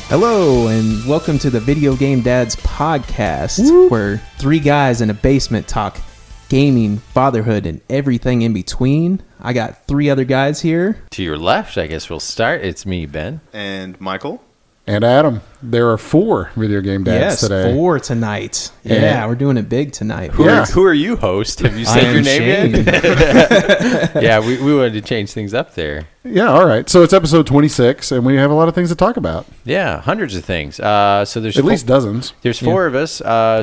Hello, and welcome to the Video Game Dads podcast, where three guys in a basement talk gaming, fatherhood, and everything in between. I got three other guys here. To your left, I guess we'll start. It's me, Ben. And Michael. And Adam. There are 4 video game dads today. 4 tonight. Yeah, we're doing it big tonight. Who are you, host? Have you said your name yet? Yeah, we wanted to change things up there. Yeah, all right. So it's episode 26, and we have a lot of things to talk about. Yeah, hundreds of things. So there's at least dozens. There's 4 of us.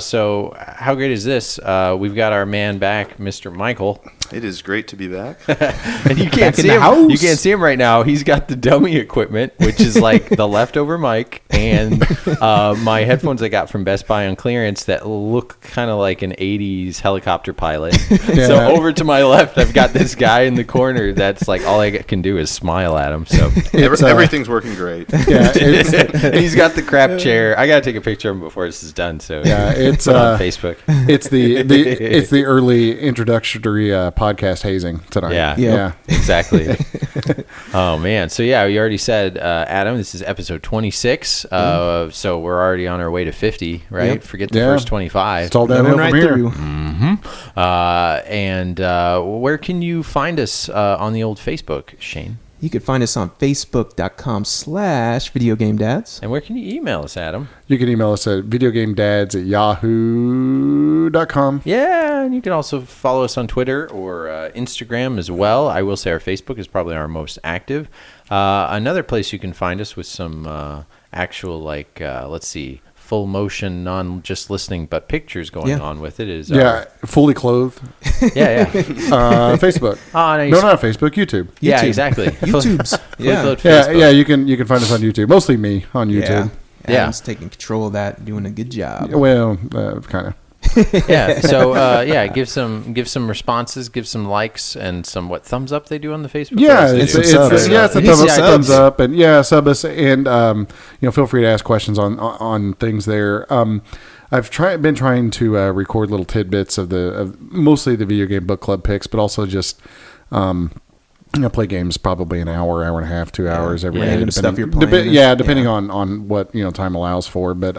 So how great is this? We've got our man back, Mr. Michael. It is great to be back. And you can't see him. House. You can't see him right now. He's got the dummy equipment, which is like the leftover mic, and my headphones I got from Best Buy on clearance that look kind of like an 80s helicopter pilot. Yeah. So over to my left, I've got this guy in the corner that's like all I can do is smile at him. So everything's working great. Yeah, and he's got the crap chair. I got to take a picture of him before this is done. So yeah, it's on Facebook. It's the early introductory podcast hazing tonight. Yeah, exactly. Oh man, so yeah, you already said, Adam, this is episode 26. So we're already on our way to 50, right? Yep. Forget the first 25. It's all downhill from here. Mm-hmm. And where can you find us on the old Facebook, Shane? You can find us on facebook.com/videogamedads. And where can you email us, Adam? You can email us at videogamedads@yahoo.com. Yeah, and you can also follow us on Twitter or Instagram as well. I will say our Facebook is probably our most active. Another place you can find us with some actual, let's see, full motion, non just listening, but pictures going on with it is fully clothed. Facebook. No, not Facebook. YouTube. Yeah, exactly. YouTube's. Yeah. You can find us on YouTube. Mostly me on YouTube. Yeah. Adam's taking control of that, doing a good job. Well, kind of. Yeah. So give some responses, give some likes, and some thumbs up they do on the Facebook. Yeah, it's a thumbs up, and sub us, and feel free to ask questions on things there. I've been trying to record little tidbits of mostly the video game book club picks, but also just I play games probably an hour and a half, 2 hours every day. Depending on what time allows for. But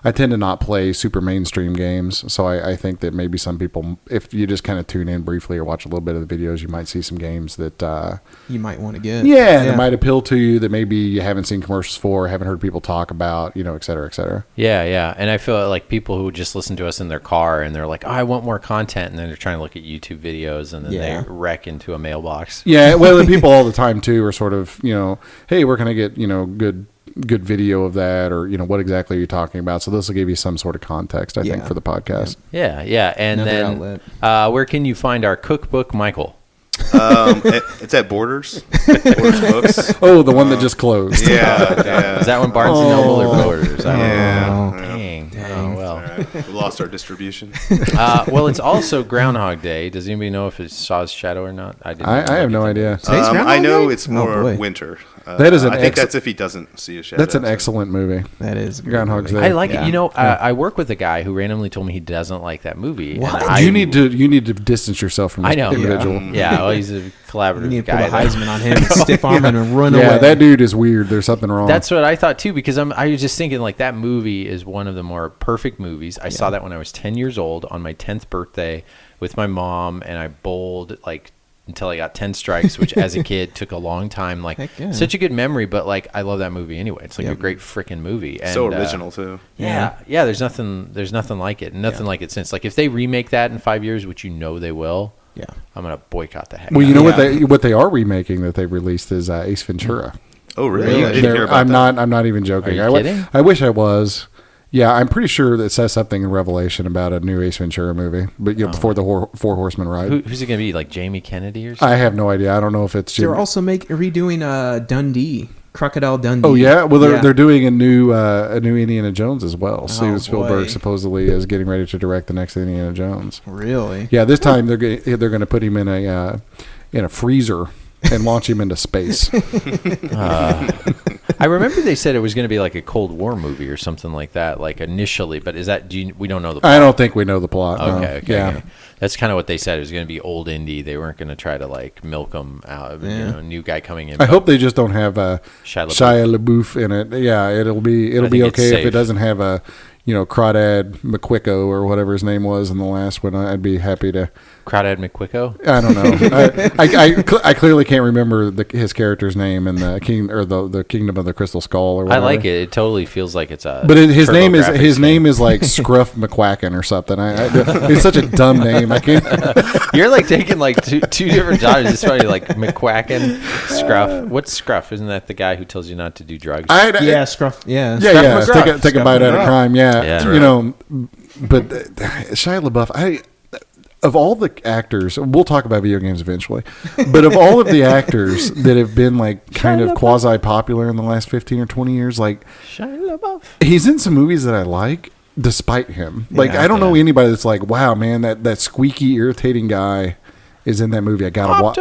I tend to not play super mainstream games, so I think that maybe some people, if you just kind of tune in briefly or watch a little bit of the videos, you might see some games that you might want to get. That might appeal to you, that maybe you haven't seen commercials for, haven't heard people talk about, et cetera, et cetera. Yeah. And I feel like people who just listen to us in their car and they're like, oh, I want more content, and then they're trying to look at YouTube videos, and then they wreck into a mailbox. Yeah, well, the people all the time too are sort of, hey, where can I get good video of that, or what exactly are you talking about? So this will give you some sort of context, I think, for the podcast. Yeah. And another then where can you find our cookbook, Michael? It's at Borders Books. Oh, the one that just closed. Yeah. Is that one Barnes and Noble or Borders? Dang. Oh, well. Right. We lost our distribution. Well, it's also Groundhog Day. Does anybody know if it's Saw's Shadow or not? I have no idea. I know it's more winter. That is I think that's if he doesn't see a shadow. That's an excellent movie. That is Groundhog Day. I like it. I work with a guy who randomly told me he doesn't like that movie. What? You need to distance yourself from this individual. Yeah, well, he's a collaborative you need to guy. Pull a Heisman on him, stiff arm him, and run away. Yeah, that dude is weird. There's something wrong. That's what I thought too, because I was just thinking that movie is one of the more perfect movies. I saw that when I was 10 years old on my 10th birthday with my mom, and I bowled until I got 10 strikes, which as a kid took a long time. Such a good memory, but I love that movie anyway. It's a great freaking movie. And, so original too. Yeah. There's nothing like it. Nothing like it since. If they remake that in 5 years, which they will. Yeah, I'm gonna boycott the heck. Well, what they are remaking that they released is Ace Ventura. Oh, really? I didn't hear about that. I'm not even joking. Are you kidding? I wish I was. Yeah, I'm pretty sure that says something in Revelation about a new Ace Ventura movie, but before the Four Horsemen ride. Who's it going to be? Jamie Kennedy or something? I have no idea. I don't know if it's Jimmy. They're also redoing Dundee, Crocodile Dundee. Oh yeah, well they're doing a new Indiana Jones as well. Steven Spielberg supposedly is getting ready to direct the next Indiana Jones. Really? Yeah, this time they're going to put him in a freezer and launch him into space. I remember they said it was going to be like a Cold War movie or something like that, like initially. But is that? We don't know the plot. I don't think we know the plot. Okay. Yeah. That's kind of what they said. It was going to be old indie. They weren't going to try to like milk them out. Yeah. New guy coming in. I hope they just don't have Shia Shia LaBeouf in it. Yeah, it'll be okay if it doesn't have a Crawdad McQuicko or whatever his name was in the last one. I'd be happy to. Crawdad McQuicko? I don't know. I clearly can't remember his character's name in the the Kingdom of the Crystal Skull or whatever. I like it. It totally feels like it's a. But his name is like Scruff McQuacken or something. It's such a dumb name. I can't. You're like taking like two different jobs. It's funny, like McQuacken, Scruff. What's Scruff? Isn't that the guy who tells you not to do drugs? Scruff. Yeah. Yeah. McGruff. Take a bite out of crime. Yeah. Right. But Shia LaBeouf, of all the actors, we'll talk about video games eventually, but of all of the actors that have been like kind of quasi popular in the last 15 or 20 years, like Shia LaBeouf. He's in some movies that I like despite him. Like, I don't know anybody that's like, wow, man, that squeaky, irritating guy is in that movie. I gotta watch.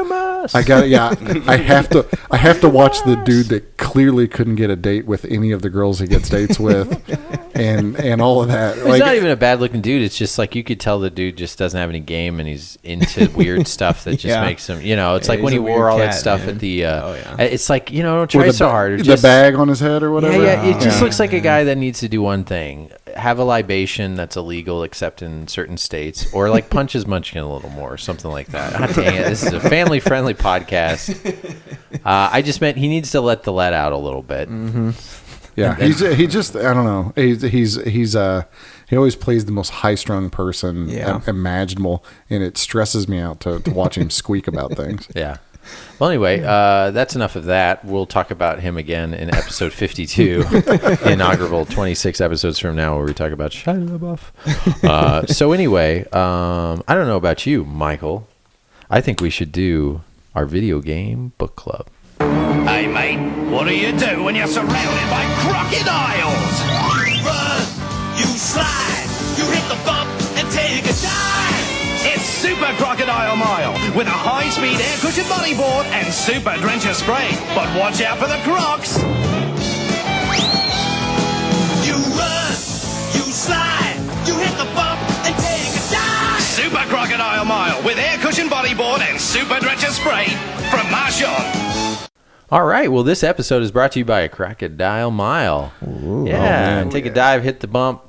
I have to watch the dude that clearly couldn't get a date with any of the girls he gets dates with, and all of that. He's not even a bad looking dude. It's just like you could tell the dude just doesn't have any game, and he's into weird stuff that just makes him. It's like when he wore all that stuff at the. It's like don't try so hard. The bag on his head or whatever. Yeah. It just looks like a guy that needs to do one thing: have a libation that's illegal except in certain states, or like punch his munchkin a little more, or something like that. God dang it! This is a family-friendly podcast. I just meant he needs to let the let out a little bit. Mm-hmm. Yeah, he just I don't know. He always plays the most high-strung person imaginable, and it stresses me out to watch him squeak about things. Yeah. Well, anyway, that's enough of that. We'll talk about him again in episode 52, inaugural 26 episodes from now, where we talk about Shia LaBeouf. So anyway, I don't know about you, Michael. I think we should do our video game book club. Hey, mate, what do you do when you're surrounded by crocodiles? You run, you slide, you hit the bump and take a dive. It's Super Crocodile Mile with a high-speed air cushion bodyboard and super drencher spray. But watch out for the crocs. You run, you slide, you hit the bump and take a dive. Super Crocodile Mile with air cushion bodyboard and super drencher spray from Marchon. All right. Well, this episode is brought to you by Crocodile Mile. Ooh, take a dive, hit the bump,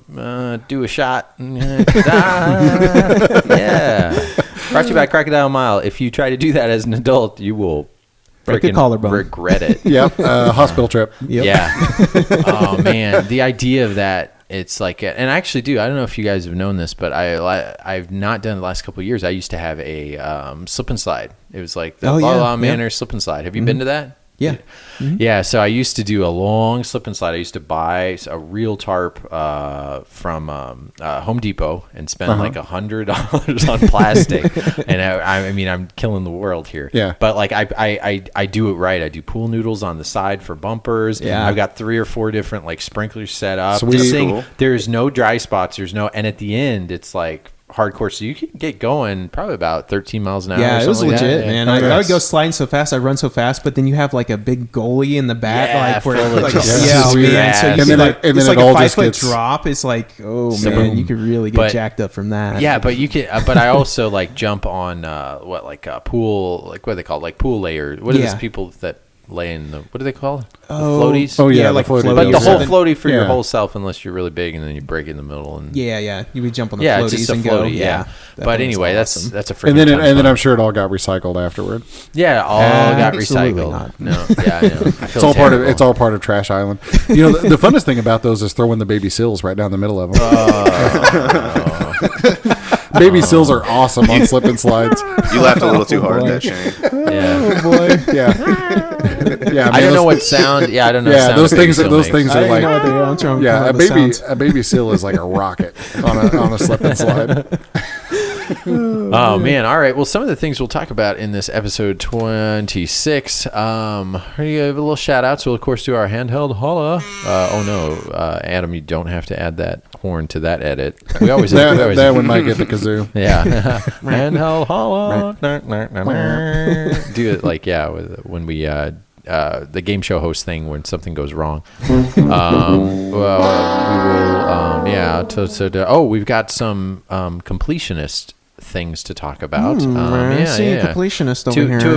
do a shot, dive. Yeah. Brought to you by Crocodile Mile. If you try to do that as an adult, you will regret it. Yep. Hospital trip. Yep. Yeah. Oh man, the idea of that. It's like, and I actually do. I don't know if you guys have known this, but I've not done it the last couple of years. I used to have a slip and slide. It was like the Manor slip and slide. Have you been to that? Yeah. Mm-hmm. Yeah, so I used to do a long slip and slide. I used to buy a real tarp from Home Depot and spend like $100 on plastic. And I mean, I'm killing the world here. Yeah. But like I do it right. I do pool noodles on the side for bumpers. Yeah. I've got 3 or 4 different like sprinklers set up. Sweet. Cool. There's no dry spots. And at the end, it's like hardcore, so you can get going probably about 13 miles an hour. Yeah, it was legit, like man. I would go sliding so fast, I run so fast, but then you have like a big goalie in the back, full man. of So you and see then it's like it all a 5 just foot gets drop. It's like, So man, boom. you could really get jacked up from that. Yeah, but you can. But I also like jump on pool, like what are they called, like pool layers. What are those people that lay in the? What are they called? The floaties. Oh yeah, like floaties. But the whole floaty for your Yeah. whole self, unless you're really big, and then you break in the middle. And yeah, you would jump on the yeah, floaties it's just a and floaty. go. Yeah, that but thing's anyway, awesome. that's a freaking. And then ton of fun. I'm sure it all got recycled afterward. Yeah, all got Absolutely recycled. not. No, yeah, I know. I feel It's all part of Trash Island. You know, the funnest thing about those is throwing the baby seals right down the middle of them. Baby seals are awesome on slip and slides. You laughed a little too hard, that Shane. Yeah. Oh boy. Yeah. I don't know what sound. Yeah, I don't know. Yeah, sound those a baby things. seal Those makes. things I are didn't like. know what they were. I'm trying to Yeah, come up with sounds. a baby seal is like a rocket on a slip and slide. Oh man! All right. Well, some of the things we'll talk about in this episode 26. We have a little shout out. So we'll of course do our handheld holla. Adam, you don't have to add that horn to that edit. We always that one might get the kazoo. Yeah. Handheld holla. Do it like when we the game show host thing when something goes wrong. Well, we will. We've got some completionist things to talk about. Completionist over here. Two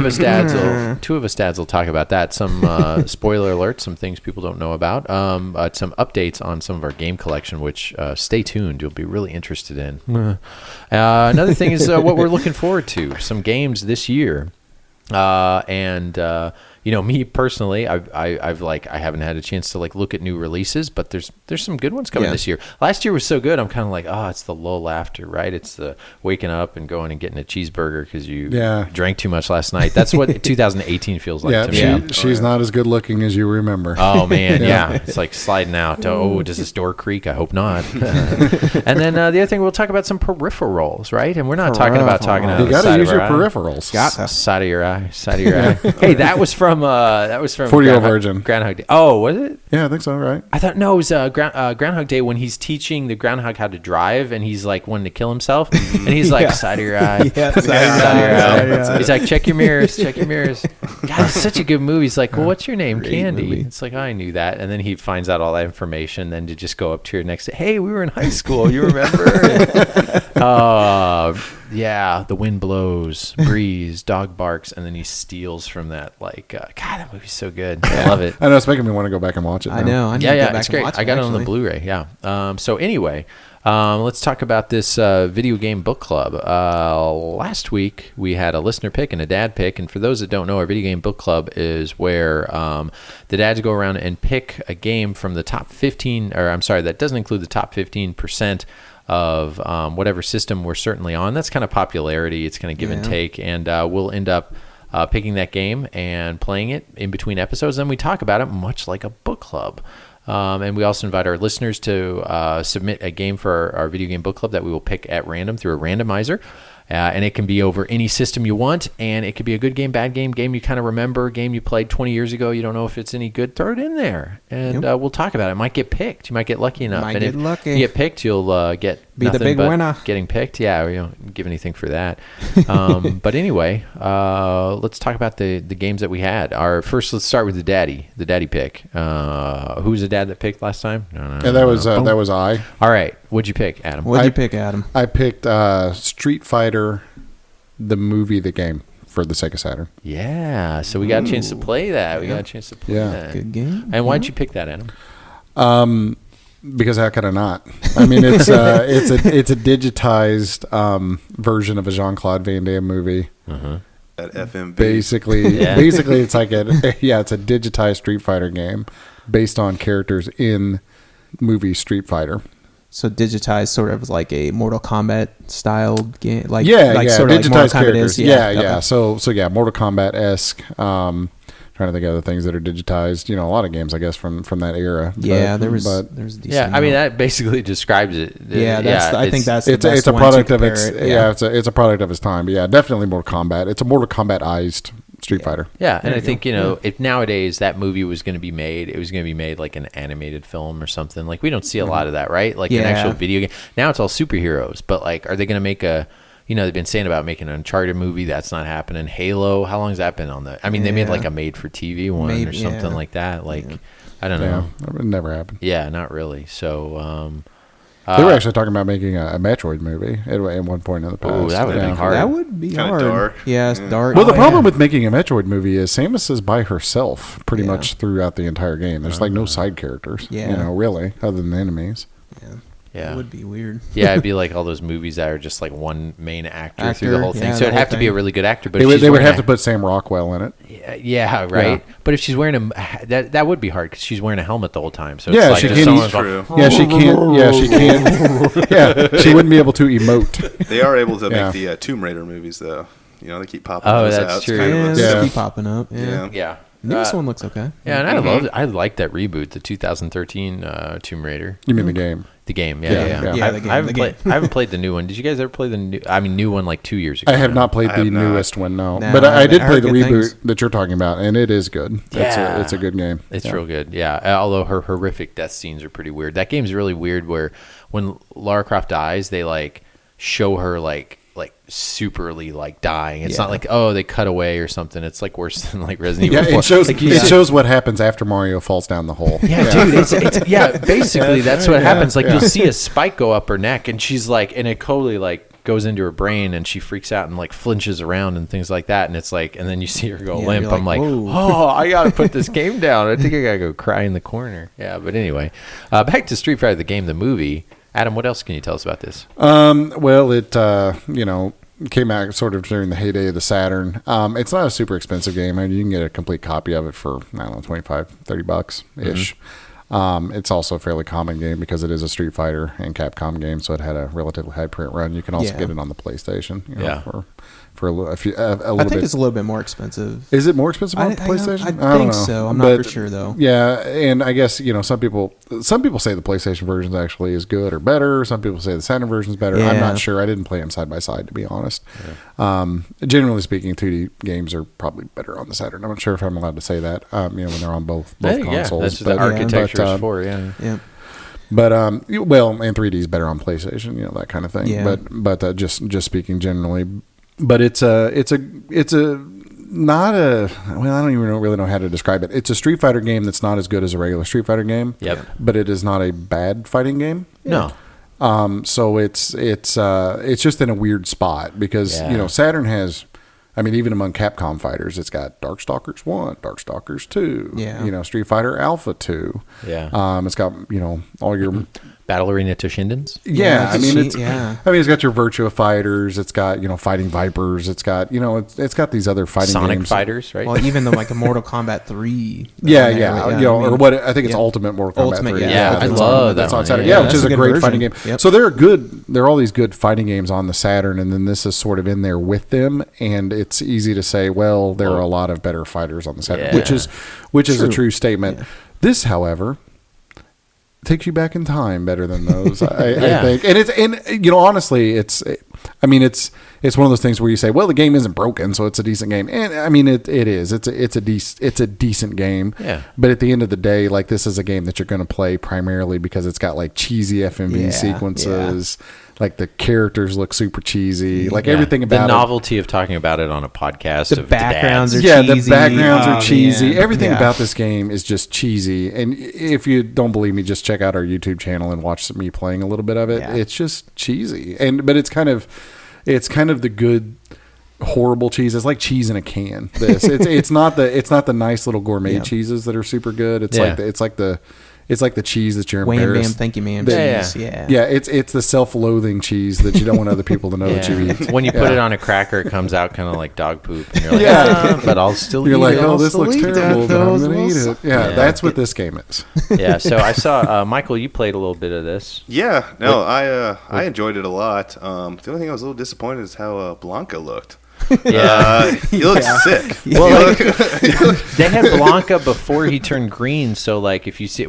of us dads will talk about that. Some spoiler alerts, some things people don't know about. Some updates on some of our game collection, which stay tuned. You'll be really interested in. Another thing is what we're looking forward to. Some games this year. Me personally, I haven't had a chance to look at new releases, but there's some good ones coming this year. Last year was so good. I'm kind of like, it's the lull after, right? It's the waking up and going and getting a cheeseburger because you drank too much last night. That's what 2018 feels like to me. She's not as good looking as you remember. Oh man, it's like sliding out. Does this door creak? I hope not. And then the other thing, we'll talk about some peripherals, right? And we're not talking about you got to use your peripherals. Side of your eye. Hey, that was from 40-year-old virgin. Groundhog Day. Oh, was it? Yeah, I think so. Right. I thought it was Groundhog Day when he's teaching the groundhog how to drive, and he's like wanting to kill himself, and he's like side of your eye. Side of your eye. He's like, check your mirrors. God, it's such a good movie. He's like, well, what's your name? Candy. Movie. It's like, I knew that, and then he finds out all that information. Then to just go up to her next day, hey, we were in high school. You remember? The wind blows, breeze, dog barks, and then he steals from that. God, that movie's so good. I love it. I know, it's making me want to go back and watch it now. I know. I need to go back it's great. I got it on the Blu-ray. Yeah. So anyway, let's talk about this video game book club. Last week we had a listener pick and a dad pick, and for those that don't know, our video game book club is where the dads go around and pick a game from the top 15, or I'm sorry, that doesn't include the top 15% of whatever system we're certainly on. That's kind of popularity. It's kind of give and take, and we'll end up picking that game and playing it in between episodes. Then we talk about it much like a book club. And we also invite our listeners to submit a game for our video game book club that we will pick at random through a randomizer. And it can be over any system you want, and it could be a good game, bad game, game you kind of remember, game you played 20 years ago. You don't know if it's any good. Throw it in there, and we'll talk about it. It might get picked. You might get lucky enough. If you get picked, you'll get be the big winner. Getting picked. Yeah, we don't give anything for that. But anyway, let's talk about the games that we had. Let's start with the daddy pick. Who was the dad that picked last time? That was I. All right, what'd you pick, Adam? What'd you pick, Adam? I picked Street Fighter, the movie, the game, for the Sega Saturn. Yeah, so we got a chance to play that. That. Good game. And why'd you pick that, Adam? Because how could I not? I mean, it's a digitized version of a Jean-Claude Van Damme movie. At FMV. Basically, it's like it's a digitized Street Fighter game based on characters in movie Street Fighter. So digitized, sort of like a Mortal Kombat style game, sort of digitized like Mortal characters. Kombat is. Okay. So Mortal Kombat-esque. Trying to think of other things that are digitized. A lot of games, I guess, from that era. There's a decent amount. I mean, that basically describes it. I think that's the best it's a one product to of its compare it. it's a product of its time. But yeah, definitely Mortal Kombat. It's a Mortal Kombat-ized Street Fighter. Yeah, and I think if nowadays that movie was going to be made, it was going to be made like an animated film or something. Like we don't see a lot of that, right? Like an actual video game. Now it's all superheroes, but like, are they going to make a? They've been saying about making an Uncharted movie. That's not happening. Halo, how long has that been on the? I mean, they made like a made-for-TV one or something like that. Like, I don't know. It never happened. Yeah, not really. So, they were actually talking about making a Metroid movie at one point in the past. Oh, that would have been hard. That would be Kinda hard. dark. Yeah, it's dark. Well, the problem with making a Metroid movie is Samus is by herself pretty much throughout the entire game. There's like no side characters, really, other than enemies. Yeah. It would be weird. Yeah, it'd be like all those movies that are just like one main actor through the whole thing. So it'd have to be a really good actor. But they would have to put Sam Rockwell in it. Yeah, right. Yeah. But if she's wearing that would be hard because she's wearing a helmet the whole time. So yeah, it's like she can't. She can't. Yeah, she wouldn't be able to emote. They are able to make the Tomb Raider movies though. They keep popping. Oh, those that's out. true. They keep popping up. Yeah. This one looks okay. Yeah, and I liked that reboot, the 2013 Tomb Raider. You mean the game? The game, I haven't played the new one. Did you guys ever play the new one like 2 years ago? I have not played the newest one, no. But I did play the reboot that you're talking about, and it is good. Yeah. It's a good game. It's real good, yeah. Although her horrific death scenes are pretty weird. That game's really weird where when Lara Croft dies, they like show her like superly like dying. It's not like, oh, they cut away or something. It's like worse than like Resident Evil 4. It shows what happens after Mario falls down the hole. Yeah, dude. It's basically that's what happens. Like you'll see a spike go up her neck, and she's like, and it totally like goes into her brain, and she freaks out and like flinches around and things like that. And it's like, and then you see her go limp. I'm like, oh, I gotta put this game down. I think I gotta go cry in the corner. Yeah, but anyway, back to Street Fighter the game, the movie. Adam, what else can you tell us about this? Well, it came out sort of during the heyday of the Saturn. It's not a super expensive game. I mean, you can get a complete copy of it for, I don't know, $25-$30-ish. It's also a fairly common game because it is a Street Fighter and Capcom game, so it had a relatively high print run. You can also get it on the PlayStation. For a little I think bit. it's a little bit more expensive. Is it more expensive on PlayStation? I think so. I'm not for sure though. Yeah, and I guess some people say the PlayStation version actually is good or better. Some people say the Saturn version is better. Yeah. I'm not sure. I didn't play them side by side, to be honest. Yeah. Generally speaking, 2D games are probably better on the Saturn. I'm not sure if I'm allowed to say that. When they're on both consoles. Yeah, that's what the architecture is for. Yeah. But and 3D is better on PlayStation. That kind of thing. Yeah. But just speaking generally. But it's not a, well, I don't even really know how to describe it. It's a Street Fighter game that's not as good as a regular Street Fighter game. Yep. But it is not a bad fighting game. No. So it's just in a weird spot because, Saturn has, I mean, even among Capcom fighters, it's got Darkstalkers 1, Darkstalkers 2, Street Fighter Alpha 2. Yeah. It's got, all your Battle Arena Toshindens. Yeah, I mean, it's got your Virtua Fighters. It's got Fighting Vipers. It's got it's got these other fighting Sonic games. Fighters, right? Well, even the Mortal Kombat 3. Or what I think it's Ultimate Mortal Kombat 3. Yeah, I love that. That's on one. Saturn. Which is a great fighting game. Yep. So there are all these good fighting games on the Saturn, and then this is sort of in there with them. And it's easy to say, well, there are a lot of better fighters on the Saturn, which is a true statement. Yeah. This, however, takes you back in time better than those, I think. And honestly, it's one of those things where you say, well, the game isn't broken, so it's a decent game. And I mean, it is. It's a decent game. Yeah. But at the end of the day, like, this is a game that you're going to play primarily because it's got like cheesy FMV sequences. Yeah. Like, the characters look super cheesy. Like, everything about the novelty of talking about it on a podcast. The backgrounds are cheesy. Yeah, the backgrounds are cheesy. Man. Everything about this game is just cheesy. And if you don't believe me, just check out our YouTube channel and watch me playing a little bit of it. Yeah. It's just cheesy. But it's kind of the good, horrible cheese. It's like cheese in a can. It's not the nice little gourmet cheeses that are super good. It's like the cheese that you're embarrassed. Wham, bam, thank you, ma'am. It's the self-loathing cheese that you don't want other people to know that you eat. When you put it on a cracker, it comes out kind of like dog poop. And you're like, but I'll still eat it. You're like, oh, this looks terrible, but I'm going to eat it. Yeah, that's what this game is. Yeah, so I saw, Michael, you played a little bit of this. Yeah, no, I enjoyed it a lot. The only thing I was a little disappointed is how Blanca looked. He looks sick. Well, they had Blanca before he turned green, so like if you see,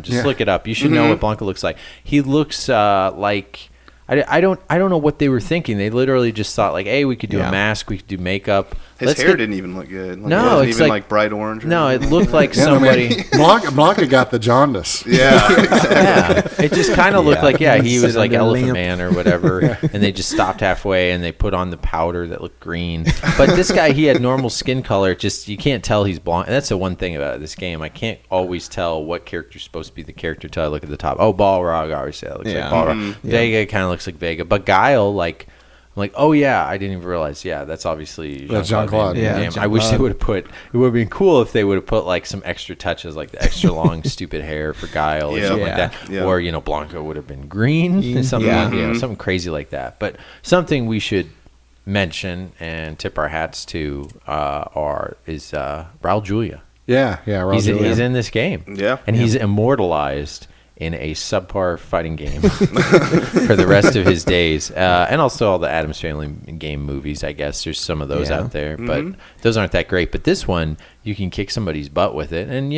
just look it up. You should know what Blanca looks like. He looks like I don't know what they were thinking. They literally just thought like, hey, we could do a mask, we could do makeup. His hair didn't even look good. Like, no, it wasn't it's even like bright orange. No, it looked like somebody. Blanca got the jaundice. Yeah, exactly. It just kind of looked like he was like Elephant Man or whatever, and they just stopped halfway and they put on the powder that looked green. But this guy, he had normal skin color. Just you can't tell he's blonde. And that's the one thing about this game. I can't always tell what character's supposed to be the character till I look at the top. Oh, Balrog, I always say that looks like Balrog. Vega kind of looks like Vega, but Guile I'm like, oh yeah, I didn't even realize. Yeah, that's obviously Jean-Claude. Yeah, I wish they would have put. It would have been cool if they would have put like some extra touches, like the extra long, stupid hair for Guile or something like that. Yeah. Or Blanca would have been green, something something crazy like that. But something we should mention and tip our hats to is Raul Julia. Yeah, Raul Julia. He's in this game. Yeah, and he's immortalized in a subpar fighting game for the rest of his days. And also all the Addams Family game movies, I guess. There's some of those out there, but those aren't that great. But this one, you can kick somebody's butt with it. And,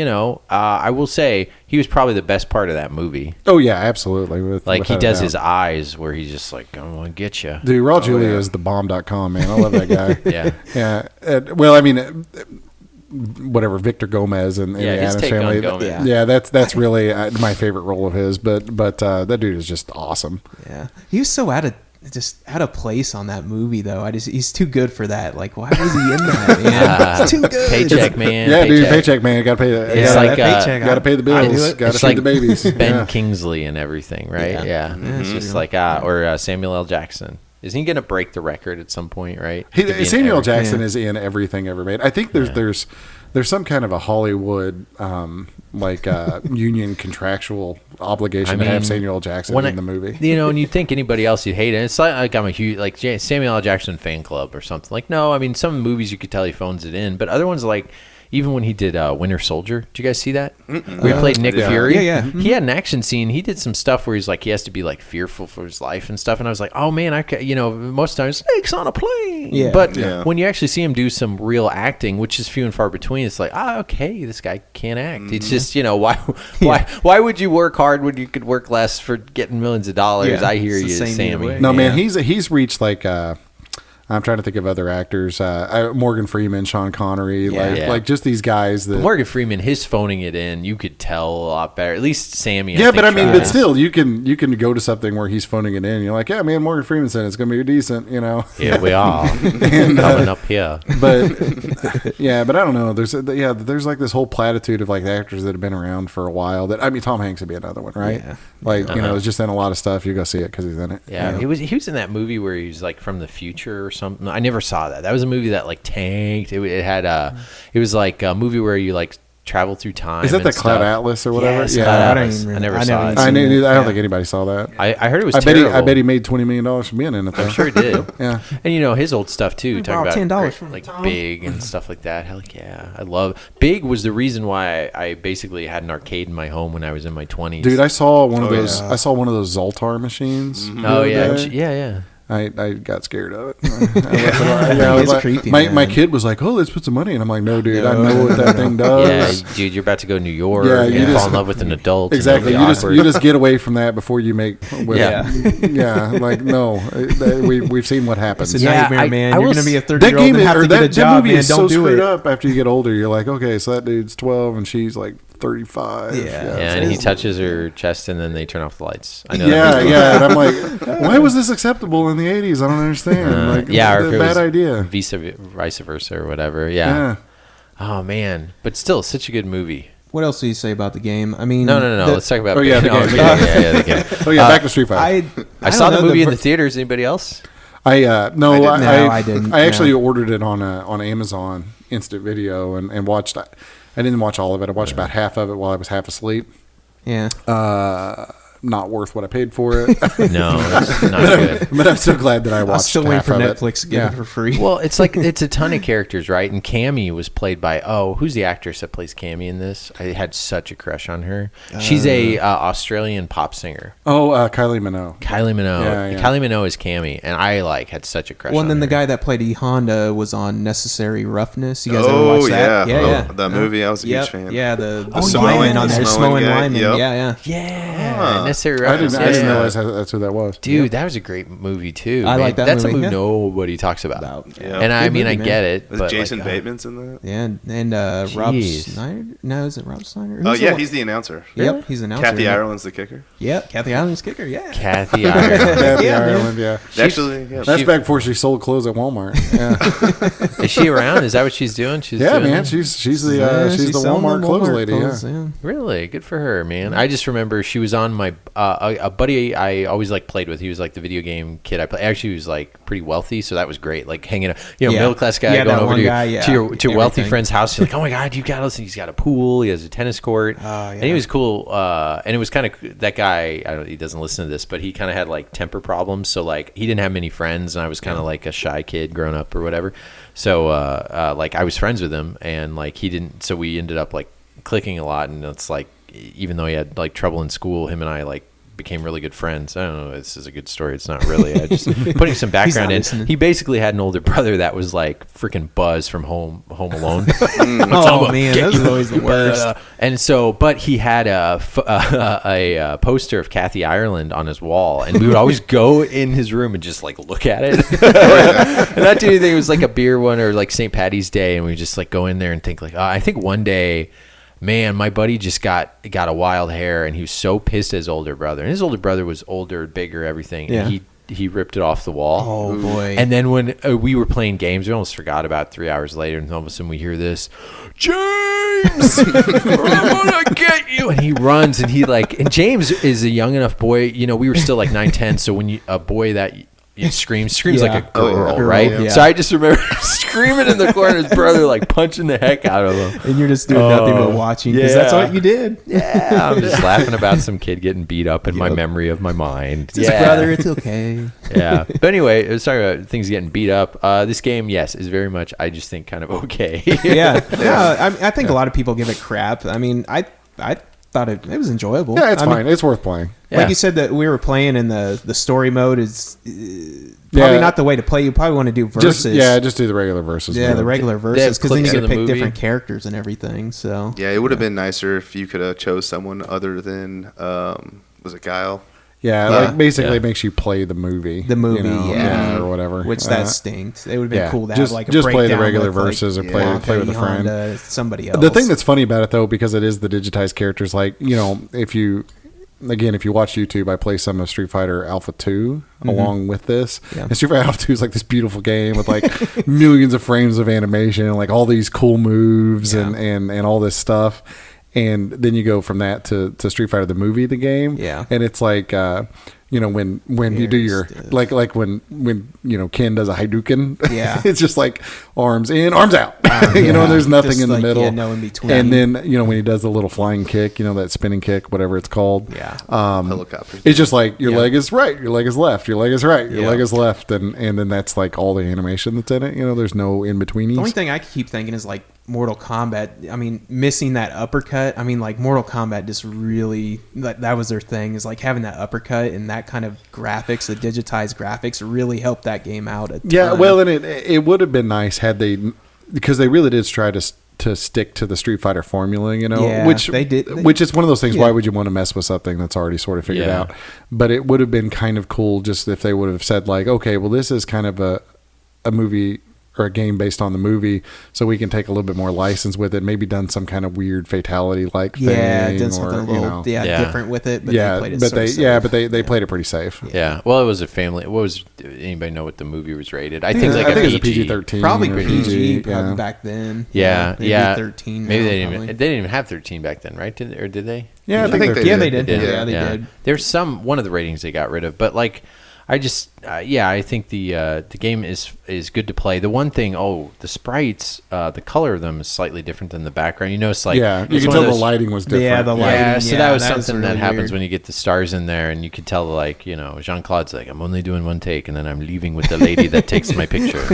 I will say he was probably the best part of that movie. Oh, yeah, absolutely. He does his eyes where he's just like, I'm going to get you. Dude, Raul Julia is the bomb.com, man. I love that guy. Yeah. Well, I mean... whatever Victor Gomez and the Addams Family. That's really my favorite role of his. But that dude is just awesome. Yeah, he was so out of just out of place on that movie though. He's too good for that. Like, why was he in that, man? He's too good. Paycheck man. Yeah, dude, paycheck man. Got to pay the. It's like got to pay the bills. Got to feed the babies. Ben Kingsley and everything, right? Yeah. It's just like or Samuel L. Jackson. Isn't he going to break the record at some point, right? Samuel Jackson is in everything ever made. I think there's some kind of a Hollywood union contractual obligation to have Samuel L. Jackson in the movie. You know, and you'd think anybody else you'd hate it. It's like I'm a huge Samuel L. Jackson fan club or something. Like, no, I mean, some movies you could tell he phones it in, but other ones like. Even when he did Winter Soldier, did you guys see that? Where he played Nick Fury? Yeah. He had an action scene. He did some stuff where he's like, he has to be like fearful for his life and stuff. And I was like, oh man, most times snakes on a plane. Yeah. But when you actually see him do some real acting, which is few and far between, it's like, okay, this guy can't act. It's just, why would you work hard when you could work less for getting millions of dollars? Yeah, I hear you, Sammy. No, man, he's reached like. I'm trying to think of other actors. Morgan Freeman, Sean Connery, like just these guys that Morgan Freeman, his phoning it in, you could tell a lot better. At least Sammy. Yeah, but I mean, but still, you can go to something where he's phoning it in. You're like, yeah, man, Morgan Freeman said it's going to be decent, you know. Yeah, we are coming up here. But yeah, but I don't know. There's like this whole platitude of like actors that have been around for a while. That I mean, Tom Hanks would be another one, right? Yeah. Like it's just in a lot of stuff. You go see it because he's in it. Yeah, he was in that movie where he was like from the future or something. I never saw that. That was a movie that like tanked. It had it was like a movie where you like travel through time. Is that the Cloud Atlas or whatever? Yes, Cloud Atlas. I never saw it. I don't think anybody saw that. I heard it was terrible. I bet he made $20 million from being in it. I'm sure he did. Yeah, and his old stuff too. Talking about $10 like Big and stuff like that. Hell yeah, I love Big. Was the reason why I basically had an arcade in my home when I was in my 20s. Dude, I saw one of those. I saw one of those Zoltar machines. Mm-hmm. Oh yeah. I got scared of it. Creepy. My kid was like, "Oh, let's put some money," and I'm like, "No, dude, I know what that thing does." Yeah, dude, you're about to go to New York and fall in love with an adult. Exactly. You just get away from that before you make. Like no, we've seen what happens. It's a nightmare, man. You're gonna be a 30-year-old and have to get a job, man. Don't do it. Up after you get older, you're like, okay, so that dude's 12 and she's like 35. And he touches her chest and then they turn off the lights. I know. Yeah. And I'm like, why was this acceptable in the 80s? I don't understand. Bad idea. Vice versa or whatever. Yeah. Oh man, but still, such a good movie. What else do you say about the game? I mean, no. Let's talk about. The game. The game. Oh yeah, back to Street Fighter. I saw the movie in the theaters. Anybody else? I didn't. I actually No. ordered it on Amazon Instant Video and watched. I didn't watch all of it. I watched about half of it while I was half asleep. Yeah. Not worth what I paid for it. No, it's not good. But I'm so glad that I watched. I'm still waiting for half Netflix to get it for free. Well, it's like it's a ton of characters, right? And Cammy was played by who's the actress that plays Cammy in this? I had such a crush on her. She's a Australian pop singer. Oh, Kylie Minogue. Yeah. Kylie Minogue is Cammy, and I had such a crush. Well, on and then her. the guy that played E Honda was on Necessary Roughness. You guys ever watch that? Yeah. That movie, I was a huge fan. Yeah, the Samoan on there, Samoan lineman. Yep. Yeah. Necessary Roughness. I didn't realize that's who that was. Dude, that was a great movie too. I like that That's movie. a movie nobody talks about. Yeah. And I mean, movie, I man. get it. Was but Jason like, Bateman's in that? Yeah, and Rob Snyder. No, is it Rob Snyder? Oh yeah, he's the announcer. Yep, he's an announcer. Kathy Ireland's the kicker. Yep, Kathy Ireland's kicker. Yeah. Kathy Ireland. Kathy Yeah, man. Ireland, yeah. Actually, yeah. That's back before she sold clothes at Walmart. Yeah, Is she around? Is that what she's doing? She's yeah, doing man. it? She's the selling Walmart clothes lady. clothes, Yeah. Really good for her, man. I just remember she was on my a buddy I always like played with. He was like the video game kid I played. Actually, he was like pretty wealthy, so that was great. Like hanging out, middle class guy going over to your wealthy friend's house. You're like, oh my god, you got us. He's got a pool. He has a tennis court, and he was cool. And it was kind of that guy. I don't. He doesn't listen to this, but he kind of had like temper problems. So like he didn't have many friends, and I was kind of like a shy kid growing up or whatever. So like I was friends with him, and like he didn't. So we ended up like clicking a lot, and it's like even though he had like trouble in school, him and I like became really good friends. I don't know. This is a good story. It's not really. I just putting some background in. Listening. He basically had an older brother that was like freaking Buzz from Home Alone. Oh man, those are always the worst. And so, but he had a poster of Kathy Ireland on his wall, and we would always go in his room and just like look at it, and not do anything. It was like a beer one or like St. Patty's Day, and we just like go in there and think like, I think one day. Man, my buddy just got a wild hair, and he was so pissed at his older brother. And his older brother was older, bigger, everything. Yeah. And he he ripped it off the wall. Oh boy! And then when we were playing games, we almost forgot about it 3 hours later, and all of a sudden we hear this, James, I'm gonna get you! And he runs, and and James is a young enough boy. You know, we were still like 9, 10, so when a boy that screams like a girl, right? Yeah. So I just remember screaming in the corner, his brother like punching the heck out of him, and you're just doing nothing but watching because that's what you did. Yeah, I'm just laughing about some kid getting beat up in my memory of my mind. His brother, it's okay. Yeah, but anyway, I was talking about things getting beat up. This game, yes, is very much, I just think, kind of okay. I think a lot of people give it crap. I mean, I thought it was enjoyable. Yeah, it's fine. It's worth playing. Like you said, that we were playing in the story mode is probably not the way to play. You probably want to do versus. Just do the regular versus. Yeah, the regular versus, because then you get to pick different characters and everything. So yeah, it would have been nicer if you could have chose someone other than was it Guile? Yeah, like basically it makes you play the movie. The movie, or whatever. Which that stinks. It would have been cool to have like a just play the breakdown regular with, verses or play with a friend. Honda, somebody else. The thing that's funny about it though, because it is the digitized characters, like if you watch YouTube, I play some of Street Fighter Alpha 2 along with this. Yeah. And Street Fighter Alpha 2 is like this beautiful game with like millions of frames of animation and like all these cool moves and all this stuff. And then you go from that to Street Fighter the movie, the game. Yeah. And it's like when you do your like when Ken does a Hadouken, it's just like arms in, arms out. And there's nothing just in the middle. No in between. And then when he does the little flying kick, that spinning kick, whatever it's called. Yeah. Helicopter. It's just like your leg is right, your leg is left, your leg is right, your leg is left, and then that's like all the animation that's in it. There's no in betweenies. The only thing I keep thinking is like Mortal Kombat. I mean, missing that uppercut. I mean, like Mortal Kombat just really that was their thing, is like having that uppercut and that kind of graphics, the digitized graphics, really helped that game out a ton. Yeah, well, and it would have been nice had they, because they really did try to stick to the Street Fighter formula, which they did. Which is one of those things. Why would you want to mess with something that's already sort of figured out? But it would have been kind of cool just if they would have said like, okay, well, this is kind of a movie or a game based on the movie, so we can take a little bit more license with it. Maybe done some kind of weird fatality like thing, done something a little different with it. But they played it they played it pretty safe. Yeah, well, it was a family. Anybody know what the movie was rated? I think it was a PG-13, probably PG, probably back then. Yeah, maybe 13. Maybe they didn't even have 13 back then, right? Did they? Yeah, I think they did. Yeah, they did. There's one of the ratings they got rid of, but like. I just, I think the game is good to play. The one thing, the sprites, the color of them is slightly different than the background. You notice, like, you can tell the lighting was different. Yeah, the lighting. Yeah, so that was something that happens when you get the stars in there, and you could tell, like, Jean-Claude's like, I'm only doing one take, and then I'm leaving with the lady that takes my picture.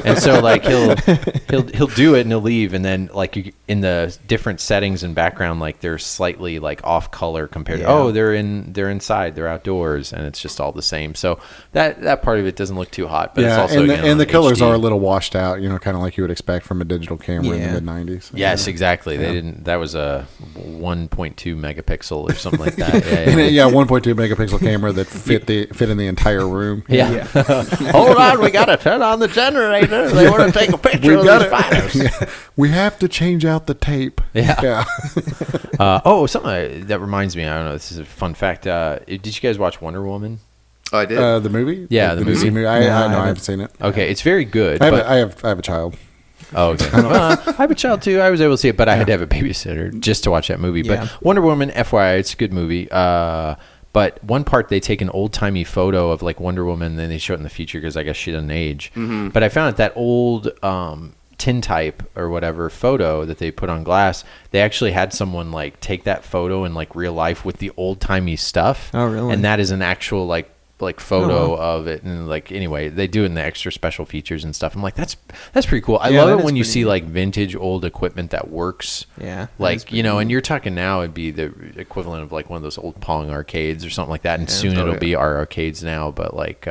And so, like, he'll do it and he'll leave, and then, like, in the different settings and background, like, they're slightly like off color compared to they're inside, they're outdoors, and it's just all the same. So that part of it doesn't look too hot, but it's also and the colors are a little washed out, kind of like you would expect from a digital camera in the mid '90s. Yes, exactly. They didn't. That was a 1.2 megapixel or something like that. 1.2 megapixel camera that fit in the entire room. Yeah. Hold on, we gotta turn on the generator. They want to take a picture of these fighters. We have to change out the tape. Yeah. Something that reminds me. I don't know. This is a fun fact. Did you guys watch Wonder Woman? Oh, I did. The movie? Yeah, the movie. I haven't seen it. Okay, it's very good. I have a child. Oh, okay. I have a child too. I was able to see it, but I had to have a babysitter just to watch that movie. Yeah. But Wonder Woman, FYI, it's a good movie. But one part, they take an old-timey photo of like Wonder Woman, and then they show it in the future because I guess she doesn't age. Mm-hmm. But I found that old tintype or whatever photo that they put on glass, they actually had someone like take that photo in like real life with the old-timey stuff. Oh, really? And that is an actual like photo of it, and like anyway they do it in the extra special features and stuff. I'm like, that's pretty cool. I love it when you see like vintage old equipment that works. Like and you're talking now, it'd be the equivalent of like one of those old Pong arcades or something like that, and soon it'll be our arcades now, but like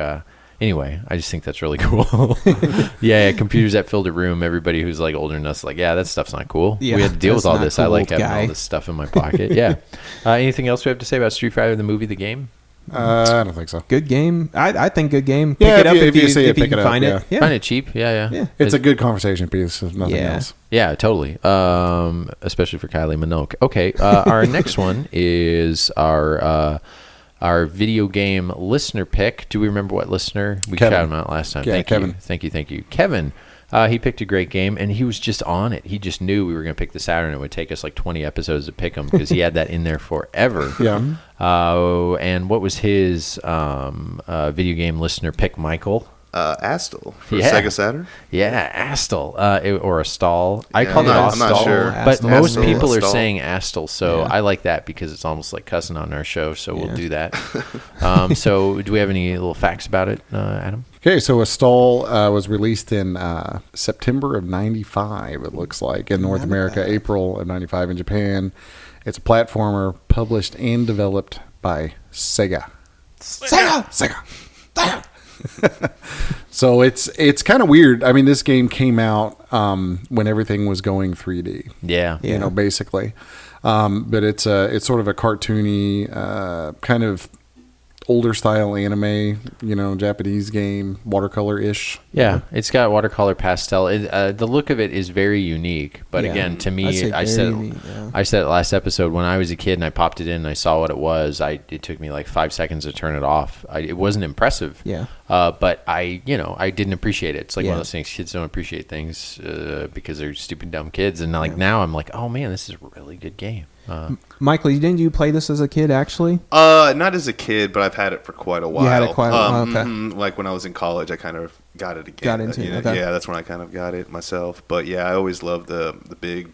anyway, I just think that's really cool. Computers that filled a room, everybody who's like older than us like, that stuff's not cool. We had to deal with all this. Cool, I like having all this stuff in my pocket. Anything else we have to say about Street Fighter the movie, the game? I don't think so. Good game. I think good game. Pick it up if you see it. Pick it up. Find it. Find it cheap. Yeah. It's a good conversation piece. If nothing else. Yeah, totally. Especially for Kylie Minogue. Okay. Our next one is our our video game listener pick. Do we remember what listener? We Kevin. shouted him out last time. Yeah, Kevin. Thank you. Kevin, he picked a great game, and he was just on it. He just knew we were going to pick the Saturn. It would take us like 20 episodes to pick him because he had that in there forever. Yeah. And what was his video game listener pick, Michael? Astal for Sega Saturn. Yeah, Astal or Astal. I Yeah, called it I'm Astal, not sure. but most Astal, people are Astal. saying Astal, so Yeah. I like that because it's almost like cussing on our show. So we'll do that. So, do we have any little facts about it, Adam? Okay, so Astal was released in September of '95. It looks like in North America, April of '95 in Japan. It's a platformer published and developed by Sega. Sega. So it's kind of weird. I mean, this game came out when everything was going 3D. Yeah. You know, basically. But it's sort of a cartoony kind of older style anime, you know, Japanese game, watercolor-ish. Yeah, it's got watercolor pastel. The look of it is very unique. But Yeah. again, to I'd me, say I very said unique, yeah. I said it last episode when I was a kid and I popped it in and I saw what it was. It took me like 5 seconds to turn it off. It wasn't impressive. Yeah. But I didn't appreciate it. It's like one Yeah. of those things kids don't appreciate things because they're stupid dumb kids. And now I'm like, oh man, this is a really good game. Michael, didn't you play this as a kid, actually? Not as a kid, but I've had it for quite a while. You had it quite a while, okay. Like when I was in college, I kind of got it again. Got into it, okay. Yeah, that's when I kind of got it myself. But yeah, I always loved the big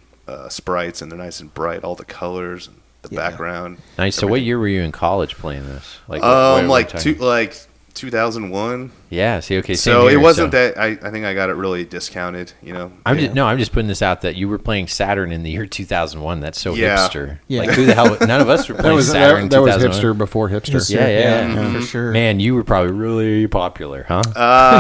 sprites, and they're nice and bright, all the colors and the background. Nice. So what year were you in college playing this? Like, like 2001. Yeah. See, okay. Same So here, it wasn't that. I think I got it really discounted. You know. I'm just putting this out that you were playing Saturn in the year 2001. That's so Yeah. hipster. Yeah. Like who the hell? None of us were playing Saturn. That was 2001. hipster before hipster. Yeah, for sure. Man, you were probably really popular, huh?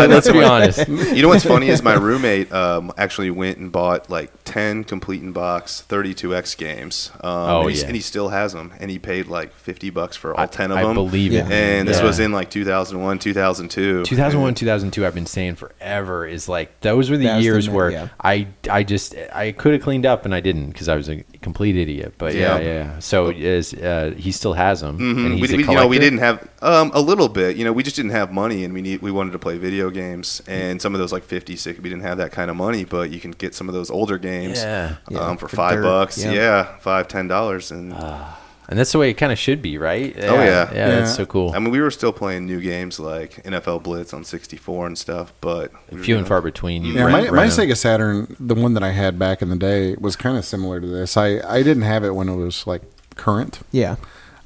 Let's be honest. You know what's funny is my roommate actually went and bought like 10 complete in box 32X games. And he still has them, and he paid like $50 for all 10 of them. I believe it. And this was in like 2001, 2002. 2001, 2002, I've been saying forever, is like those were the years where I could have cleaned up and I didn't because I was a complete idiot. But yeah. So he still has them. Mm-hmm. And he's a collector. We didn't have a little bit. We just didn't have money, and we wanted to play video games. And some of those like 50, 60, we didn't have that kind of money, but you can get some of those older games for $5. Yeah, $5, $10, and that's the way it kind of should be, right? Yeah. That's so cool. I mean, we were still playing new games like NFL Blitz on 64 and stuff, but few and far between. My Sega Saturn, the one that I had back in the day, was kind of similar to this. I didn't have it when it was like current. Yeah.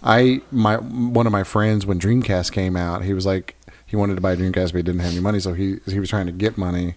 One of my friends, when Dreamcast came out, he was like, he wanted to buy a Dreamcast, but he didn't have any money, so he was trying to get money.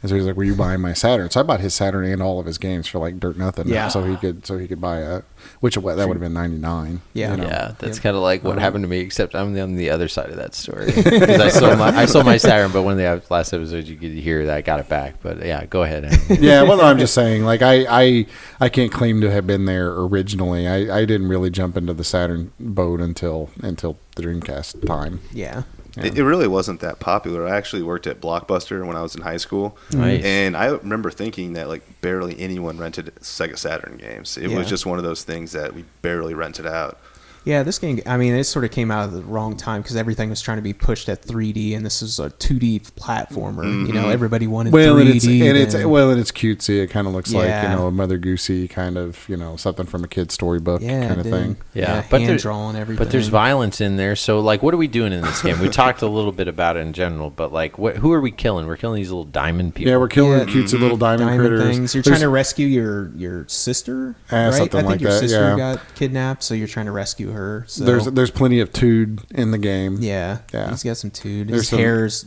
And so he was like, "Will you buy my Saturn?" So I bought his Saturn and all of his games for like dirt nothing. Yeah. So he could buy that would have been $99. Yeah. Yeah, that's kind of like what happened to me, except I'm on the other side of that story. Because I sold my Saturn, but one of the last episodes you could hear that I got it back. But yeah, go ahead. Yeah, well, no, I'm just saying, like I can't claim to have been there originally. I didn't really jump into the Saturn boat until the Dreamcast time. Yeah. It really wasn't that popular. I actually worked at Blockbuster when I was in high school. Nice. And I remember thinking that like barely anyone rented Sega Saturn games. It was just one of those things that we barely rented out. Yeah, this game, I mean, it sort of came out at the wrong time because everything was trying to be pushed at 3D, and this is a 2D platformer. Mm-hmm. Everybody wanted 3D. And and it's cutesy. It kind of looks like, a Mother Goosey kind of, something from a kid's storybook kind of thing. Yeah, but hand drawn everything. But there's violence in there. So, like, what are we doing in this game? We talked a little bit about it in general, but like, who are we killing? We're killing these little diamond people. Yeah, we're killing cutesy little diamond critters. Things. You're trying to rescue your sister, right? Something I think like your that, sister got kidnapped, so you're trying to rescue her. So. There's plenty of Tood in the game. Yeah. He's got some Tood. His some hair's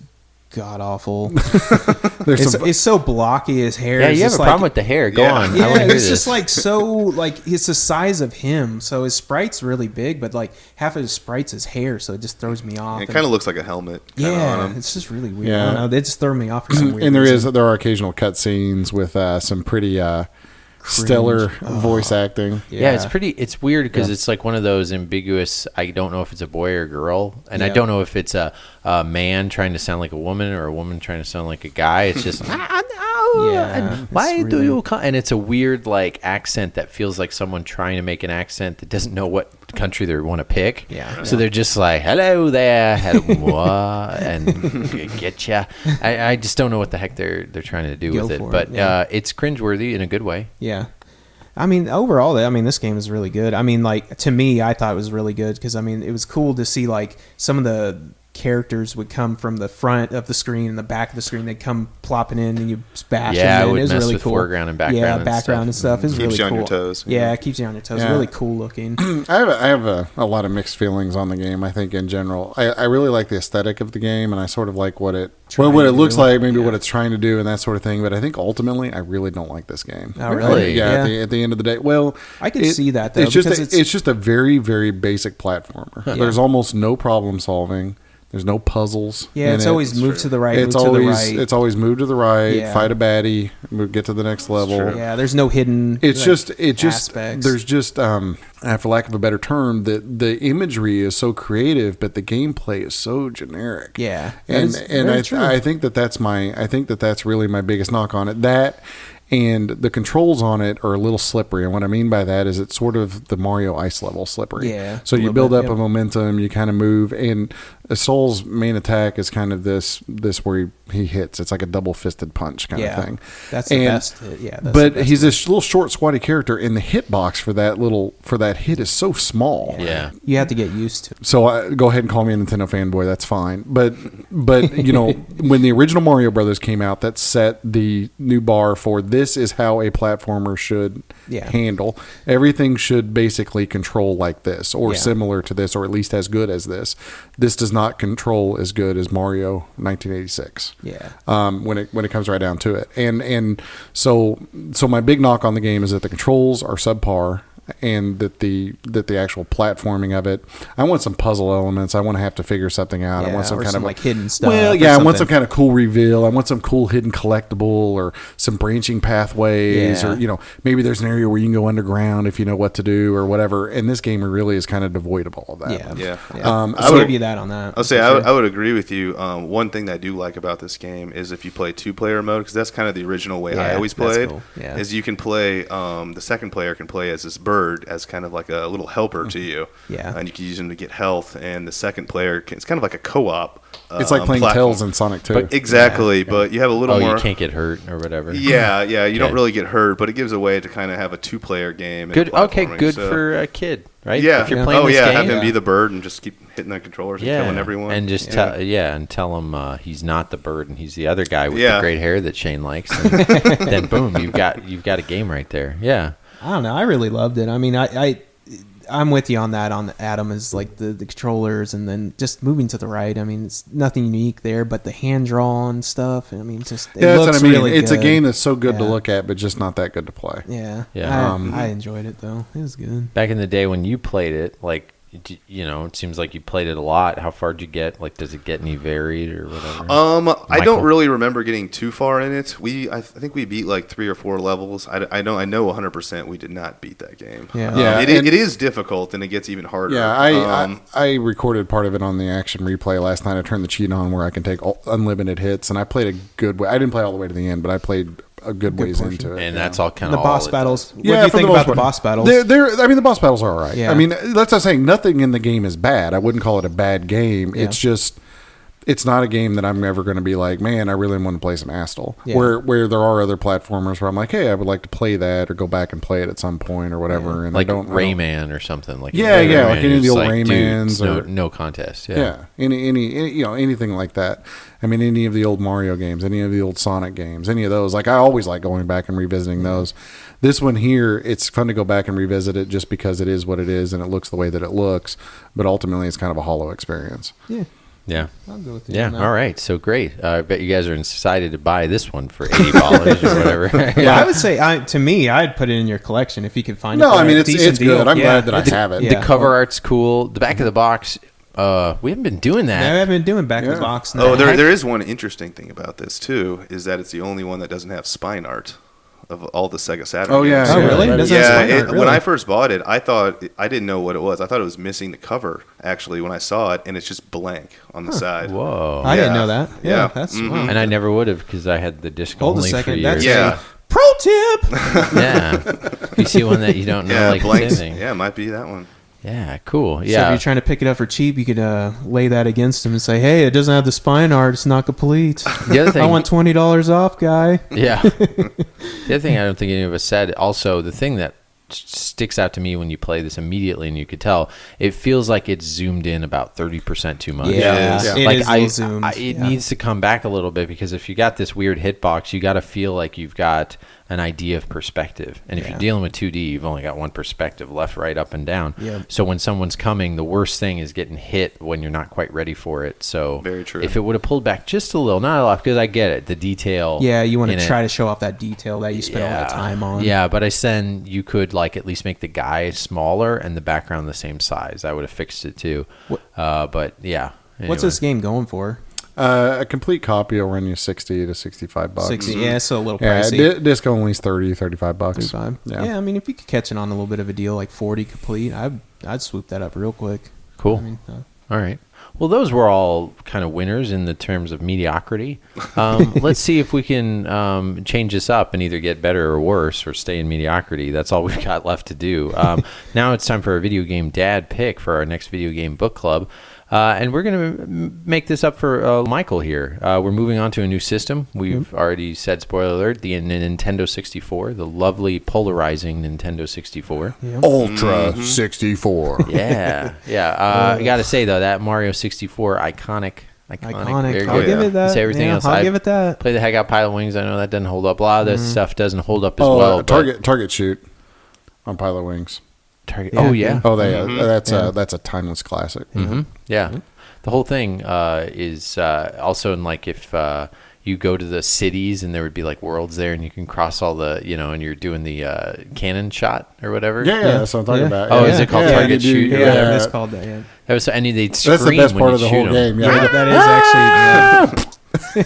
god awful. There's it's so blocky. His hair. Yeah, is you have just a problem with the hair. Go on. Yeah, I want to hear it's this. just like so like it's the size of him. So his sprite's really big, but like half of his sprite's his hair, so it just throws me off. It kind of looks like a helmet. On him. It's just really weird. Yeah. I don't know. They just throw me off for some weird And reason. there are occasional cutscenes with some pretty stellar voice acting. Yeah, it's weird because it's like one of those ambiguous, I don't know if it's a boy or a girl, and I Yeah. don't know if it's a man trying to sound like a woman or a woman trying to sound like a guy. It's just why do you and it's a weird like accent that feels like someone trying to make an accent that doesn't know what country they want to pick. So they're just like, hello there, and get ya. I just don't know what the heck they're trying to do with it, but it's cringeworthy in a good way. I mean, overall, this game is really good. I mean, like, to me, I thought it was really good because, I mean, it was cool to see, like, some of the characters would come from the front of the screen and the back of the screen. They'd come plopping in and you bash them in. It was mess really with cool. foreground and background and stuff. It's really cool. Keeps you on your toes. Yeah, it keeps you on your toes. Really cool looking. I have a lot of mixed feelings on the game, I think, in general. I really like the aesthetic of the game, and I sort of like what it looks like, maybe what it's trying to do and that sort of thing. But I think ultimately, I really don't like this game. Oh, really? At the end of the day. Well, I can see that, though. It's just a very, very basic platformer. There's almost no problem solving. There's no puzzles. Yeah, it's always move to the right, It's always move to the right, fight a baddie, get to the next level. Yeah, there's no hidden aspects. There's just for lack of a better term, the imagery is so creative, but the gameplay is so generic. Yeah. And I think that's really my biggest knock on it. That and the controls on it are a little slippery. And what I mean by that is it's sort of the Mario Ice level slippery. Yeah. So you build up a momentum, you kind of move, and Astal's main attack is kind of this where he hits. It's like a double-fisted punch kind of thing. That's the best. But he's this little short, squatty character, and the hitbox for that hit is so small. Yeah. You have to get used to it. So go ahead and call me a Nintendo fanboy. That's fine. But you know, when the original Mario Brothers came out, that set the new bar for this is how a platformer should handle. Everything should basically control like this, or similar to this, or at least as good as this. This does not control as good as Mario 1986. Yeah. When it comes right down to it, and so my big knock on the game is that the controls are subpar, and that the actual platforming of it. I want some puzzle elements. I want to have to figure something out. I want some kind of like hidden stuff. Well, yeah, I want some kind of cool reveal. I want some cool hidden collectible, or some branching pathways, or maybe there's an area where you can go underground if you know what to do or whatever. And this game really is kind of devoid of all of that. Yeah. I would give you that on that. I'll say I would agree with you. One thing that I do like about this game is if you play 2-player mode, because that's kind of the original way I always played. Cool. Is you can play the second player can play as this bird as kind of like a little helper to you. Yeah. And you can use him to get health, and the second player it's kind of like a co-op. It's like playing platform. Tails in Sonic 2. Exactly, but you have a little more. You can't get hurt or whatever. Yeah, you don't really get hurt, but it gives a way to kind of have a 2-player game. Good for a kid, right? Yeah. If you're playing this game, have him be the bird and just keep hitting the controllers and killing everyone. And just tell him he's not the bird and he's the other guy with the great hair that Shane likes. And then boom, you've got a game right there. Yeah. I don't know. I really loved it. I mean, I'm with you on that. On Adam is like the controllers, and then just moving to the right. I mean, it's nothing unique there, but the hand drawn stuff. I mean, it looks really good. It's a game that's so good to look at, but just not that good to play. Yeah. I enjoyed it though. It was good. Back in the day when you played it, like, it seems like you played it a lot. How far did you get? Like, does it get any varied or whatever? I don't really remember getting too far in it. I think we beat like 3 or 4 levels. I know 100% we did not beat that game. It is difficult, and it gets even harder. Yeah, I recorded part of it on the action replay last night. I turned the cheat on where I can take unlimited hits, and I played a good way. I didn't play all the way to the end, but I played a good ways portion into it. And that's all kind of the boss battles. What do you think about the boss battles? The boss battles are all right. Yeah. I mean, that's not saying nothing in the game is bad. I wouldn't call it a bad game. Yeah. It's just, it's not a game that I'm ever going to be like, man, I really want to play some Astal. Yeah. Where there are other platformers where I'm like, hey, I would like to play that or go back and play it at some point or whatever. And like Rayman or something. Like like any of the old Raymans. No contest. Yeah. Anything like that. I mean, any of the old Mario games, any of the old Sonic games, any of those. Like, I always like going back and revisiting those. This one here, it's fun to go back and revisit it just because it is what it is and it looks the way that it looks. But ultimately, it's kind of a hollow experience. Yeah. I'll go with you. Yeah. All right. So great. I bet you guys are excited to buy this one for $80 or whatever. I would say, to me, I'd put it in your collection if you could find it. No, I mean, it's good. I'm glad that I have it. The cover art's cool. The back of the box. We haven't been doing that. Yeah, we haven't been doing back of the box. There is one interesting thing about this too, is that it's the only one that doesn't have spine art. of all the Sega Saturn. Oh yeah, games. Oh, really? It doesn't have spine art, really? When I first bought it, I didn't know what it was. I thought it was missing the cover actually when I saw it, and it's just blank on the side. Whoa. I didn't know that. Yeah. That's And I never would have because I had the disc Hold a only second. for years. That's pro tip. Yeah. You see one that you don't know, like blanks. saving. Yeah, it might be that one. Yeah, cool. So if Yeah. you're trying to pick it up for cheap, you could lay that against them and say, "Hey, it doesn't have the spine art. It's not complete. The other thing, I want $20 off, guy." Yeah. The other thing I don't think any of us said, also, the thing that sticks out to me when you play this immediately, and you could tell, it feels like it's zoomed in about 30% too much. Yeah, Yeah. it Like is a little zoomed. it needs to come back a little bit, because if you got this weird hitbox, you got to feel like you've got an idea of perspective. And if Yeah. you're dealing with 2D, you've only got one perspective, left, right, up, and down. Yep. So when someone's coming, the worst thing is getting hit when you're not quite ready for it. So Very true. if it would have pulled back just a little, not a lot, because I get it, the detail. Yeah, you want in to it. try to show off that detail that you spent all that time on. Yeah, but then you could like at least make the guy smaller and the background the same size. I would have fixed it too. But yeah. What's anyway. this game going for? A complete copy will run you $60 to $65. 60. Yeah, so a little Yeah, pricey. disc only is $35. 35. Yeah. Yeah, I mean, if you could catch it on a little bit of a deal, like 40 complete, I'd swoop that up real quick. Cool. I mean, All right. Well, those were all kind of winners in the terms of mediocrity. Let's see if we can change this up and either get better or worse or stay in mediocrity. That's all we've got left to do. Now it's time for a video game dad pick for our next video game book club. And we're going to make this up for Michael here. We're moving on to a new system. We've already said, spoiler alert, the Nintendo 64, the lovely polarizing Nintendo 64. yeah. Ultra 64. Yeah. Yeah. I got to say, though, that Mario 64, iconic. Iconic. Very I'll good. give it that. Say everything Yeah, else. I'll give it that. Play the heck out Pilot Wings. I know that doesn't hold up. A lot of this stuff doesn't hold up as well. Target shoot on Pilot Wings. Target. Yeah. Oh, yeah. Oh, that's a timeless classic. Yeah. The whole thing is also in like if you go to the cities and there would be like worlds there and you can cross all the, and you're doing the cannon shot or whatever. Yeah, that's what I'm talking about. Oh, yeah. is it called Yeah, target you do- shoot? Yeah, Yeah. it's called that, yeah. That was, and they'd scream That's the best when part you of the shoot whole 'em. game. Yeah, Yeah. that is actually...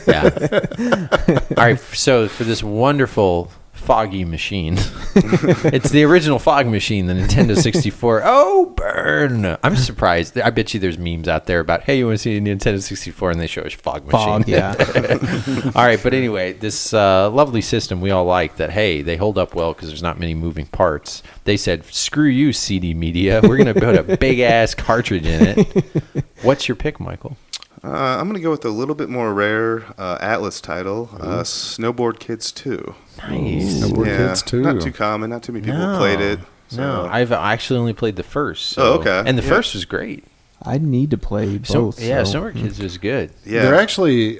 Yeah. All right. So for this wonderful foggy machine, it's the original fog machine, the Nintendo 64. Oh, burn! I'm surprised. I bet you there's memes out there about, hey, you want to see a Nintendo 64, and they show a fog machine. Fog, yeah. All right, but anyway, this lovely system we all like that, hey, they hold up well because there's not many moving parts. They said, screw you, CD Media. We're going to put a big-ass cartridge in it. What's your pick, Michael? I'm going to go with a little bit more rare Atlas title, Snowboard Kids 2. Nice. Snowboard Kids 2. Not too common. Not too many people played it. So. No, I've actually only played the first. So. Oh, okay. And the Yeah. first was great. I need to play both. Snowboard Kids was good. Yeah. They're actually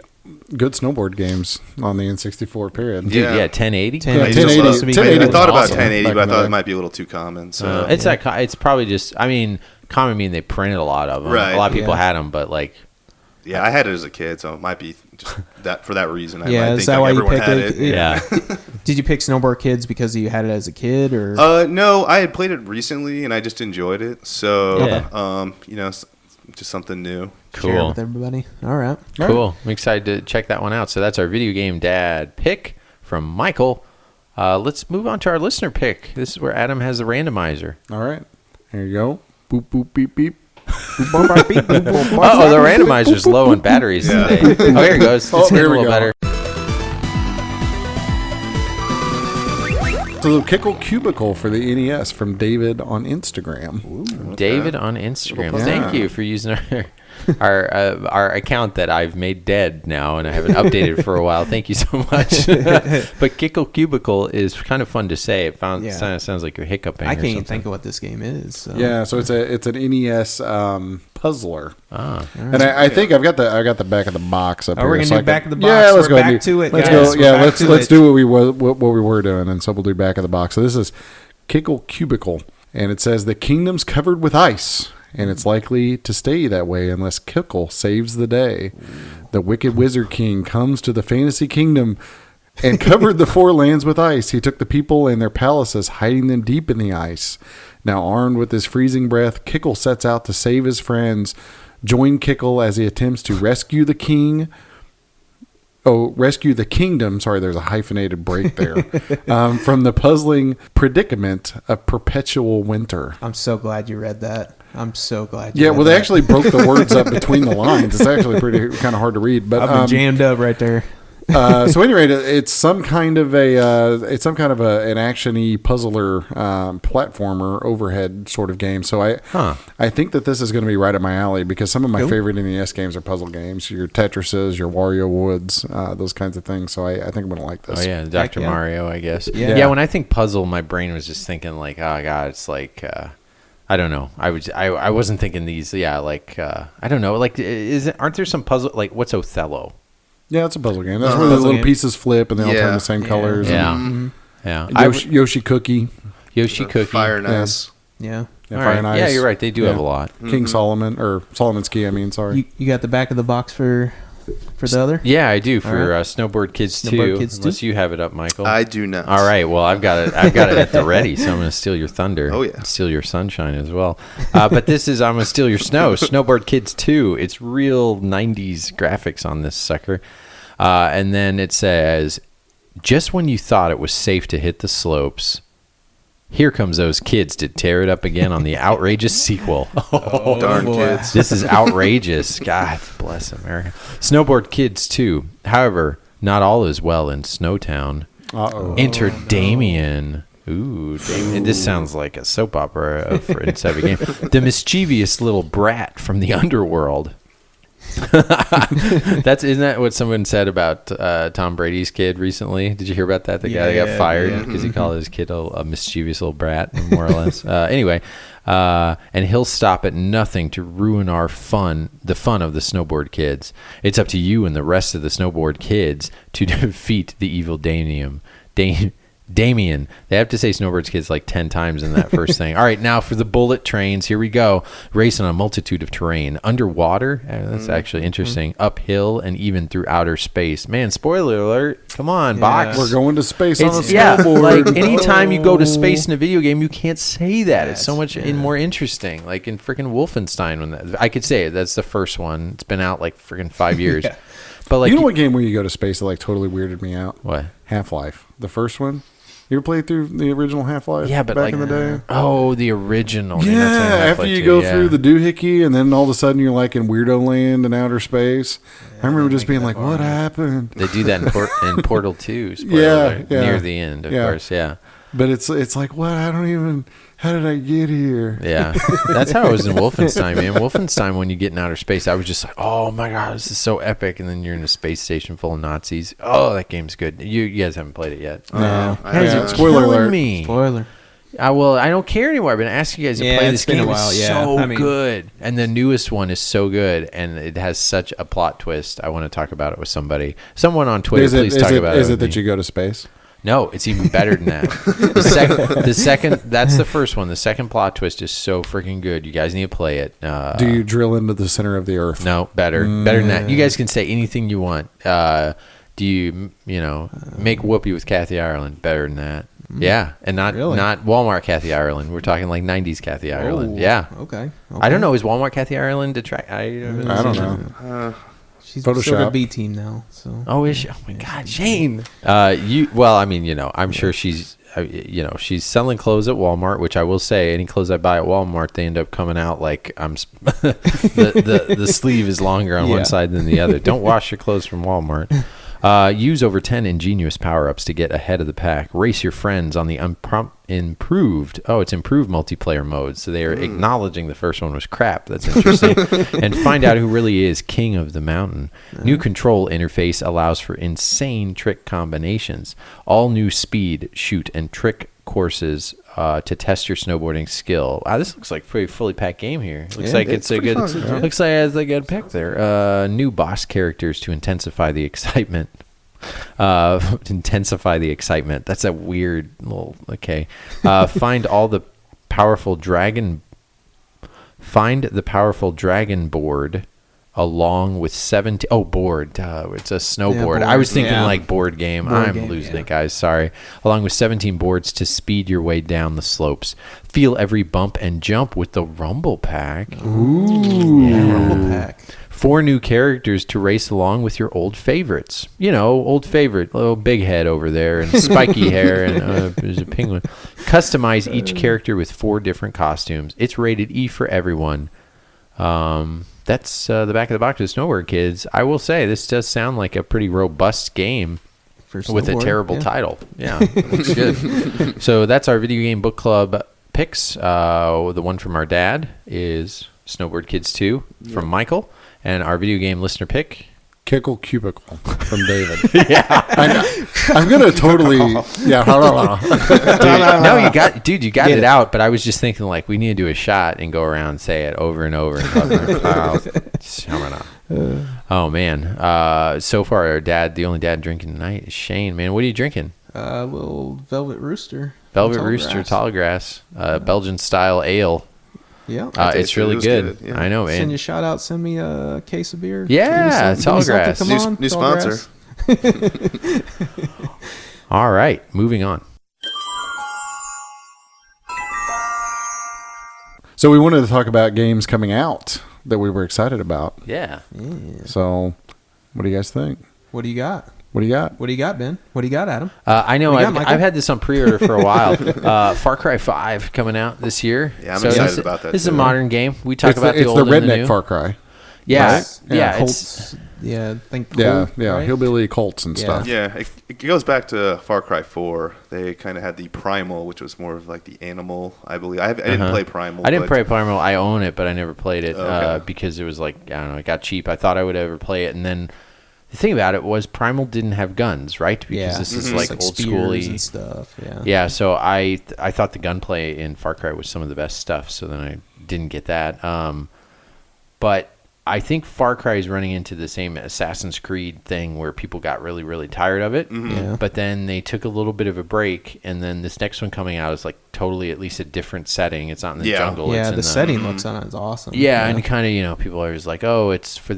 good snowboard games on the N64 period. Dude, Yeah. 1080. 1080. 1080 I thought about awesome. 1080, Back but I in the thought day. it might be a little too common. So It's probably just, I mean, common mean they printed a lot of them. Right. A lot of people Yeah. had them, but like, yeah, I had it as a kid, so it might be just that for that reason. I Yeah, might is think that like why you everyone picked had it? it. yeah. Did you pick Snowboard Kids because you had it as a kid, or? No, I had played it recently and I just enjoyed it. So, Yeah. just something new. Share it Cool. with everybody. All right. Cool. I'm excited to check that one out. So that's our video game dad pick from Michael. Let's move on to our listener pick. This is where Adam has the randomizer. All right. Here you go. Boop, boop, beep, beep. Uh-oh, the randomizer's low on batteries today. Oh, here it goes. It's getting here a we little go. better. So the Kickle Cubicle for the NES from David on Instagram. David on Instagram. Yeah. Thank you for using our account that I've made dead now and I haven't updated for a while. Thank you so much. But Kickle Cubicle is kind of fun to say. It sounds like you're hiccuping. I can't even think of what this game is. So. Yeah, so it's an NES puzzler. Right. I think I've got the back of the box up Oh, here. we're gonna so do I can- back of the box. Yeah, let's We're go back do- to it, Let's guys. go. We're Yeah, back to let's it. do what we were doing, and so we'll do back of the box. So this is Kickle Cubicle, and it says the kingdom's covered with ice, and it's likely to stay that way unless Kickle saves the day. The wicked wizard king comes to the fantasy kingdom and covered the four lands with ice. He took the people and their palaces, hiding them deep in the ice. Now, armed with his freezing breath, Kickle sets out to save his friends. Join Kickle as he attempts to rescue the king rescue the kingdom. Sorry, there's a hyphenated break there. From the puzzling predicament of perpetual winter. I'm so glad you read that. I'm so glad. Yeah, well, they actually broke the words up between the lines. It's actually pretty kind of hard to read. But I've been jammed up right there. So at any rate, it's some kind of an action-y puzzler platformer overhead sort of game. So I think that this is going to be right up my alley because some of my favorite NES games are puzzle games. Your Tetrises, your Wario Woods, those kinds of things. So I think I'm going to like this. Oh yeah, Dr. Mario, I guess. Yeah. When I think puzzle, my brain was just thinking like, oh god, it's like. I don't know. I wasn't thinking these. Yeah, like I don't know. Like, aren't there some puzzle? Like, what's Othello? Yeah, it's a puzzle game. That's where the little pieces flip and they all turn the same colors. Yeah, yeah. Yoshi Cookie. Yoshi Cookie. Fire and Ice. Yeah. Fire and Ice. Yeah, you're right. They do have a lot. King Solomon or Solomon's Key. I mean, sorry. You got the back of the box for the other? Yeah, I do for Snowboard Kids 2. Unless you have it up, Michael. I do not. All right. Well, I've got it at the ready, so I'm going to steal your thunder. Oh yeah. Steal your sunshine as well. But this is I'm going to steal your snow. Snowboard Kids 2. It's real 90s graphics on this sucker. And then it says, just when you thought it was safe to hit the slopes, here comes those kids to tear it up again on the outrageous sequel. Oh, darn kids. This is outrageous. God bless America. Snowboard Kids 2. However, not all is well in Snowtown. Enter Damien. Ooh, Damien. This sounds like a soap opera inside of a game. The mischievous little brat from the underworld. Isn't that what someone said about Tom Brady's kid recently? Did you hear about that? The guy that got fired because he called his kid a mischievous little brat, more or less. Anyway, and he'll stop at nothing to ruin the fun of the Snowboard Kids. It's up to you and the rest of the Snowboard Kids to defeat the evil Damien. They have to say Snowboard Kids like 10 times in that first thing. All right, now for the bullet trains. Here we go. Race on a multitude of terrain. Underwater. That's actually interesting. Uphill and even through outer space. Man, spoiler alert. Come on, box. We're going to space on a snowboard. Like anytime you go to space in a video game, you can't say that. It's so much more interesting. Like in freaking Wolfenstein. I could say it. That's the first one. It's been out like freaking 5 years. But like, you know what game where you go to space that like totally weirded me out? What? Half-Life. The first one. You ever played through the original Half-Life? Yeah, but back in the day. Oh, the original. Yeah, after you go through the doohickey, and then all of a sudden you're like in weirdo land in outer space. I remember just being like, "What happened?" They do that in Portal 2. Near the end, of course. Yeah. But it's like, what? I don't even. How did I get here? Yeah, that's how it was in Wolfenstein, man. Wolfenstein, when you get in outer space, I was just like, oh my god, this is so epic. And then you're in a space station full of Nazis. Oh, that game's good. You guys haven't played it yet. No. Spoiler alert. Me. Spoiler. Well, I don't care anymore. I've been asking you guys to play this game. It's so good. And the newest one is so good. And it has such a plot twist. I want to talk about it with somebody. Someone on Twitter, please talk about it. Is it that you go to space? No, it's even better than that. The second, that's the first one. The second plot twist is so freaking good. You guys need to play it. Do you drill into the center of the earth? No, better than that. You guys can say anything you want. Do you make Whoopi with Kathy Ireland? Better than that. Yeah, and not Walmart Kathy Ireland. We're talking like 90s Kathy Ireland. Yeah. Okay. I don't know. Is Walmart Kathy Ireland I don't know. She's Photoshop. sort of B team now. So. Oh, is she? Oh my God, Shane. I'm sure she's she's selling clothes at Walmart, which I will say, any clothes I buy at Walmart, they end up coming out like I'm the sleeve is longer on one side than the other. Don't wash your clothes from Walmart. Use over 10 ingenious power-ups to get ahead of the pack. Race your friends on the improved multiplayer mode. So they are acknowledging the first one was crap. That's interesting. And find out who really is king of the mountain. New control interface allows for insane trick combinations. All new speed, shoot, and trick courses to test your snowboarding skill. Wow, this looks like a pretty fully packed game here. Looks like it's a good. Looks like it has a good pick there. New boss characters to intensify the excitement. Intensify the excitement. That's a weird little. Okay. Find the powerful dragon board along with 17 board, it's a snowboard. Board. I was thinking like board game. I'm game, losing it, guys, sorry. Along with 17 boards to speed your way down the slopes. Feel every bump and jump with the Rumble Pack. Rumble Pack. 4 new characters to race along with your old favorites. Old favorite, little big head over there and spiky hair, and there's a penguin. Customize each character with 4 different costumes. It's rated E for everyone. That's the back of the box of Snowboard Kids. I will say this does sound like a pretty robust game with a terrible title. Yeah, looks good. So that's our video game book club picks. The one from our dad is Snowboard Kids 2 from Michael, and our video game listener pick, Kickle Cubicle from David. I'm gonna totally no, you got it out. But I was just thinking like we need to do a shot and go around and say it over and over and oh man. So far our dad, the only dad drinking tonight is Shane. Man, what are you drinking? Little Velvet Rooster. Tall grass, Belgian style ale. Yeah, it's really good. Yeah. I know, man. Send you a shout out. Send me a case of beer. Yeah, Tallgrass. New sponsor. All right, moving on. So we wanted to talk about games coming out that we were excited about. Yeah. So, what do you guys think? What do you got? What do you got? What do you got, Ben? What do you got, Adam? I know I've had this on pre-order for a while. Far Cry 5 coming out this year. Yeah, I'm excited about that. This is a modern game. We talk about the old It's the and the redneck new. Far Cry. Yeah, Right? yeah. Colts. I think Yeah, Colt, yeah, right? hillbilly Colts and Yeah. stuff. Yeah, it goes back to Far Cry 4. They kind of had the Primal, which was more of like the animal, I believe. I didn't play Primal. I didn't play Primal. I own it, but I never played it Okay. because it was like, I don't know, it got cheap. I thought I would ever play it, and then the thing about it was Primal didn't have guns, right? Because this is like old schooly and stuff. Yeah, so I thought the gunplay in Far Cry was some of the best stuff, so then I didn't get that. But I think Far Cry is running into the same Assassin's Creed thing where people got really, really tired of it. Yeah. But then they took a little bit of a break, and then this next one coming out is like totally at least a different setting. It's not in the jungle. Yeah, it's in the setting looks on it is awesome. Yeah, and kind of, people are just like, oh, it's for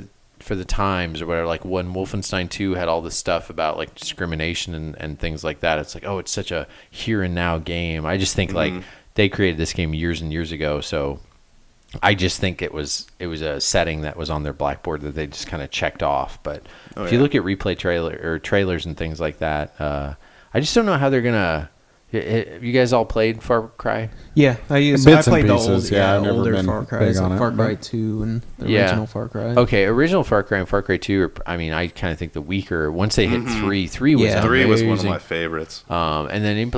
the times or whatever. Like when Wolfenstein 2 had all this stuff about like discrimination and things like that. It's like, oh, it's such a here and now game. I just think like they created this game years and years ago, so I just think it was a setting that was on their blackboard that they just kind of checked off. But if you look at replay trailers and things like that, I just don't know how they're gonna. You guys all played Far Cry? Yeah, I played the old, I've never older been Far Cry, big on it, Far Cry 2 and the original Far Cry. Okay, original Far Cry and Far Cry 2 I kind of think the weaker. Once they hit 3 was amazing. 3 was one of my favorites. And then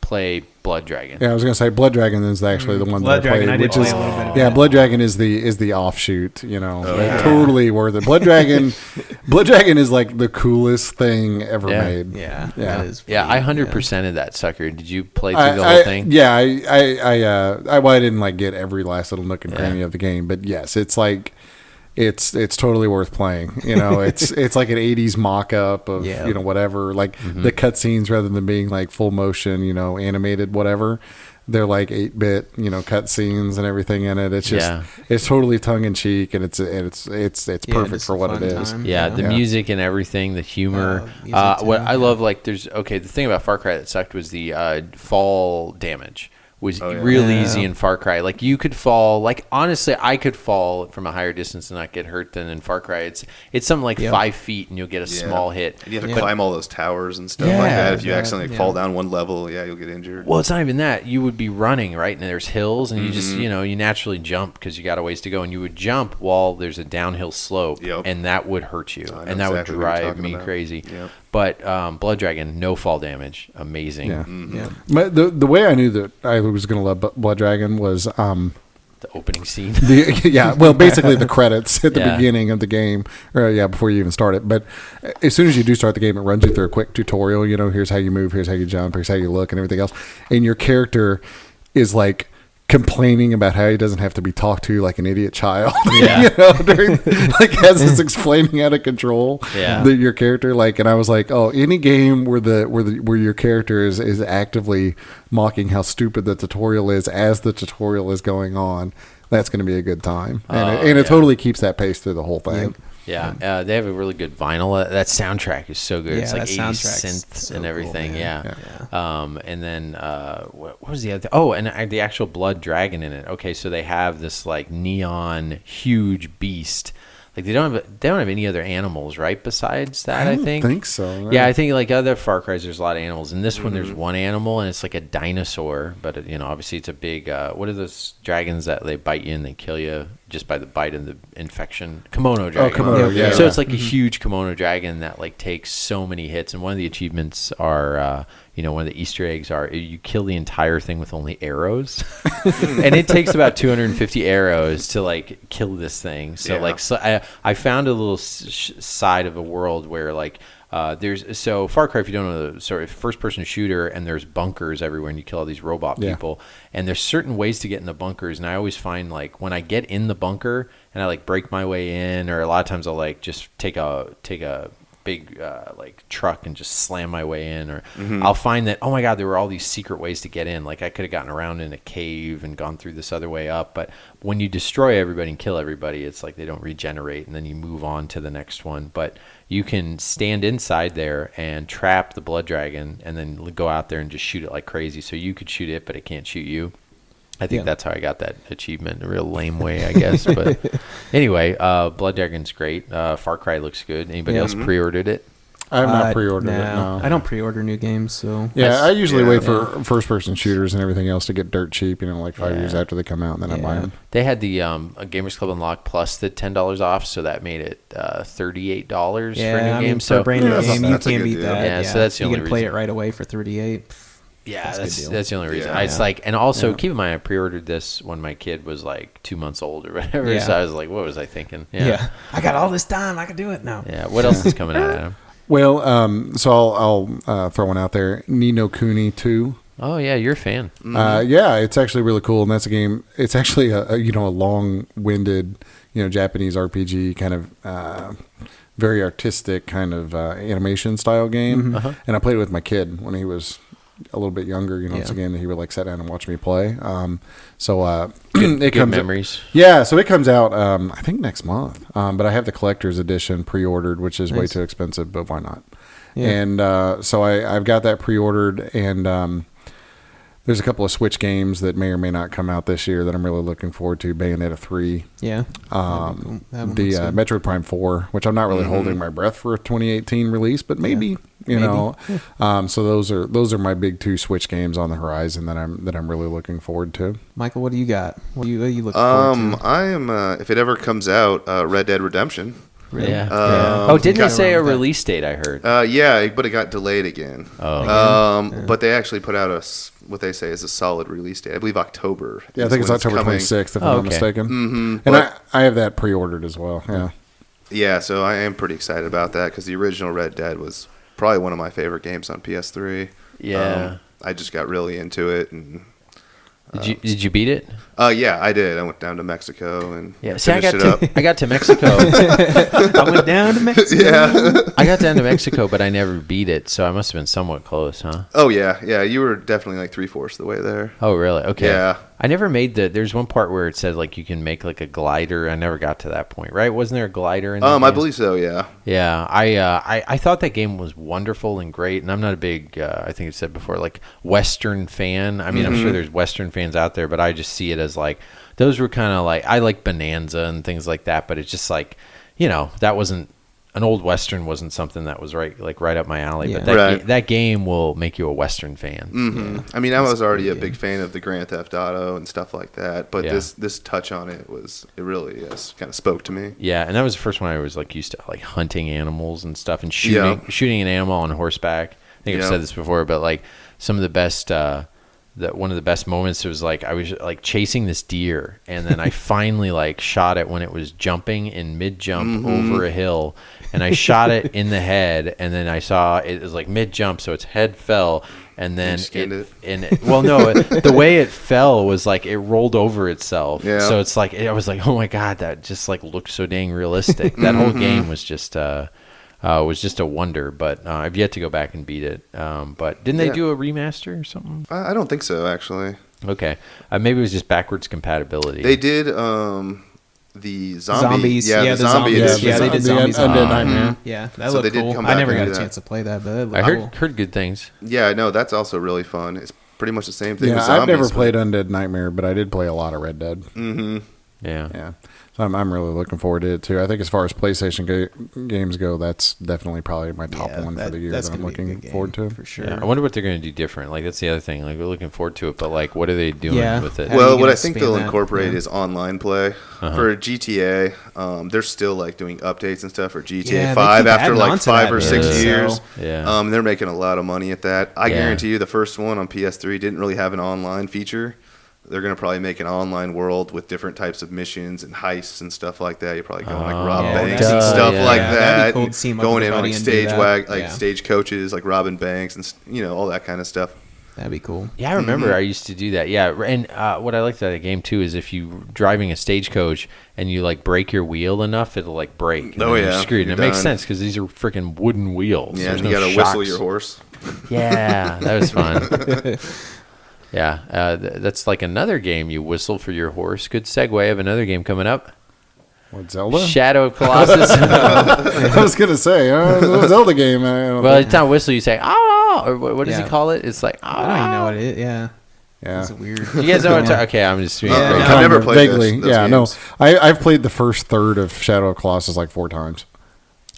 play Blood Dragon. Yeah, I was gonna say Blood Dragon is actually the one Blood that I Dragon, played, I did which play is a little bit of that. Blood Dragon is the offshoot. Totally worth it. Blood Dragon is like the coolest thing ever made. Yeah, Yeah. that is. Yeah, I 100%ed that sucker. Did you play through the whole thing? Yeah, I didn't like get every last little nook and cranny of the game, but yes, it's like it's totally worth playing. It's like an 80s mock-up of whatever, like the cutscenes rather than being like full motion, animated whatever. They're like 8-bit, cutscenes and everything in it. It's just it's totally tongue in cheek, and it's perfect for what it is. The music and everything, the humor. What I love, like, the thing about Far Cry that sucked was the fall damage. Was real easy in Far Cry. Like you could fall. Like honestly, I could fall from a higher distance and not get hurt than in Far Cry. It's something like 5 feet and you'll get a small hit. And you have to climb all those towers and stuff like that. If you accidentally fall down one level, you'll get injured. Well, it's not even that. You would be running, right? And there's hills, and you just you naturally jump because you got a ways to go, and you would jump while there's a downhill slope, and that would hurt you, and that would drive me crazy. Yep. But Blood Dragon, no fall damage, amazing. Yeah. But the way I knew that I was going to love Blood Dragon was the opening scene. Basically the credits at the beginning of the game, or before you even start it. But as soon as you do start the game, it runs you through a quick tutorial. Here's how you move, here's how you jump, here's how you look, and everything else. And your character is like complaining about how he doesn't have to be talked to like an idiot child. As it's explaining how to control your character. And I was like, oh, any game where your character is actively mocking how stupid the tutorial is as the tutorial is going on. that's going to be a good time. And it totally keeps that pace through the whole thing. Yep. Yeah, they have a really good vinyl. That soundtrack is so good. Yeah, It's like 80s synths so and everything. cool, yeah. And then what was the other? And the actual blood dragon in it. Okay, so they have this like neon huge beast. Like they don't have any other animals, right? Besides that, I think so. Yeah, I think like other Far Cry's, there's a lot of animals. In this one, there's one animal, and it's like a dinosaur. But obviously, it's a big. What are those dragons that they bite you and they kill you just by the bite and the infection? Kimono dragon. Oh, kimono. Yeah. So it's like a huge kimono dragon that like takes so many hits. And one of the achievements are. One of the Easter eggs are you kill the entire thing with only arrows, and it takes about 250 arrows to like kill this thing. So I found a little side of a world where like there's Far Cry, if you don't know, the first person shooter, and there's bunkers everywhere, and you kill all these robot people, and there's certain ways to get in the bunkers, and I always find like when I get in the bunker and I like break my way in, or a lot of times I'll like just take a big like truck and just slam my way in, or I'll find that, oh my god, there were all these secret ways to get in. Like I could have gotten around in a cave and gone through this other way up, but when you destroy everybody and kill everybody, it's like they don't regenerate, and then you move on to the next one. But you can stand inside there and trap the blood dragon, and then go out there and just shoot it like crazy. So you could shoot it, but it can't shoot you. I think that's how I got that achievement, a real lame way, I guess. But anyway, Blood Dragon's great. Far Cry looks good. Anybody else pre-ordered it? I have not pre-ordered it, no. I don't pre-order new games, so... Yeah, I usually wait for first-person shooters and everything else to get dirt cheap, like 5 years after they come out, and then I buy them. They had the Gamers Club Unlocked Plus the $10 off, so that made it $38 for a new game. For a brand new game, you can't beat that. Yeah, so that's the only reason. You can play it right away for $38. Yeah, that's the only reason. It's like, and also keep in mind, I pre-ordered this when my kid was like 2 months old or whatever. So I was like, what was I thinking? Yeah. I got all this time. I can do it now. Yeah. What else is coming out, Adam? Well, so I'll throw one out there. Ni no Kuni 2. Oh yeah, you're a fan. Yeah, it's actually really cool, and that's a game. It's actually a long-winded Japanese RPG kind of very artistic kind of animation style game. And I played it with my kid when he was a little bit younger. It's a game that he would like sit down and watch me play. It comes memories. So it comes out I think next month. But I have the collector's edition pre-ordered, which is way too expensive, but why not? And so I've got that pre-ordered, and there's a couple of Switch games that may or may not come out this year that I'm really looking forward to. Bayonetta 3. Yeah. The Metroid Prime 4, which I'm not really holding my breath for a 2018 release, but maybe. So those are my big two Switch games on the horizon that I'm really looking forward to. Michael, what do you got? What are you looking forward to? I am if it ever comes out, Red Dead Redemption. Really? Yeah. Didn't they say a release date? I heard. Yeah, but it got delayed again. But they actually put out what they say is a solid release date. I believe October. Yeah, I think it's October 26th, if I'm not mistaken. And I have that pre-ordered as well. Yeah. Yeah, so I am pretty excited about that because the original Red Dead was probably one of my favorite games on PS3. Yeah. I just got really into it. And did you beat it? Yeah, I did. I went down to Mexico and finished it up. I got to Mexico. I went down to Mexico. Yeah. I got down to Mexico, but I never beat it, so I must have been somewhat close, huh? Oh, yeah. Yeah, you were definitely like 3/4 of the way there. Oh, really? Okay. Yeah. I never made there's one part where it said like you can make like a glider. I never got to that point, right? Wasn't there a glider in the game? I believe so, yeah. Yeah, I thought that game was wonderful and great, and I'm not a big, I think I said before, like Western fan. I mean, I'm sure there's Western fans out there, but I just see it as like, those were kind of like, I like Bonanza and things like that, but it's just like, that wasn't, an old Western wasn't something that was right up my alley. Yeah. But that game will make you a Western fan. Mm-hmm. I mean, I was already a big fan of the Grand Theft Auto and stuff like that, but this touch on it really kind of spoke to me. Yeah, and that was the first one I was like used to like hunting animals and stuff and shooting an animal on horseback. I think I've said this before, but like some of the best. One of the best moments was like I was like chasing this deer, and then I finally like shot it when it was jumping in mid jump over a hill, and I shot it in the head, and then I saw it was like mid jump, so its head fell, and then the way it fell was like it rolled over itself. Yeah. So it's like I was like, oh my god, that just like looked so dang realistic. That whole game was just a wonder, but I've yet to go back and beat it. But didn't they do a remaster or something? I don't think so, actually. Okay. Maybe it was just backwards compatibility. They did the zombies. Yeah, the zombie edition. Yeah, they did zombies. Undead Nightmare. Yeah, that looked cool. I never got a chance to play that, but I heard good things. Yeah, no, that's also really fun. It's pretty much the same thing. Yeah, with zombies, I've never played Undead Nightmare, but I did play a lot of Red Dead. Mm-hmm. Yeah. So I'm really looking forward to it too. I think as far as PlayStation games go, that's definitely probably my top one for the year that I'm looking forward to. For sure. Yeah. I wonder what they're going to do different. Like, that's the other thing. Like, we're looking forward to it, but like, what are they doing with it? Well, what I think they'll incorporate is online play. For GTA. They're still like doing updates and stuff for GTA 5 after like 5 or 6 years. Yeah. They're making a lot of money at that. I guarantee you the first one on PS3 didn't really have an online feature. They're going to probably make an online world with different types of missions and heists and stuff like that. You're probably going like rob banks and stuff like that. That'd be cool, going in on like stage coaches, like robbing banks and all that kind of stuff. That'd be cool. Yeah, I remember I used to do that. Yeah, and what I liked about the game too is if you driving a stagecoach and you like break your wheel enough, it'll like break. Oh yeah, you're screwed. And it makes sense because these are freaking wooden wheels. Yeah, and you got to whistle your horse. Yeah, that was fun. Yeah, that's like another game you whistle for your horse. Good segue. I have another game coming up. What, Zelda? Shadow of Colossus. I was going to say, Zelda game. Well, it's not whistle. You say, oh, or what does he call it? It's like, oh. I don't even know what it is. Yeah. Yeah. It's weird. You guys know what I'm talking. Okay, I'm just being I've never played vaguely. those games. No. I've played the first third of Shadow of Colossus like 4 times.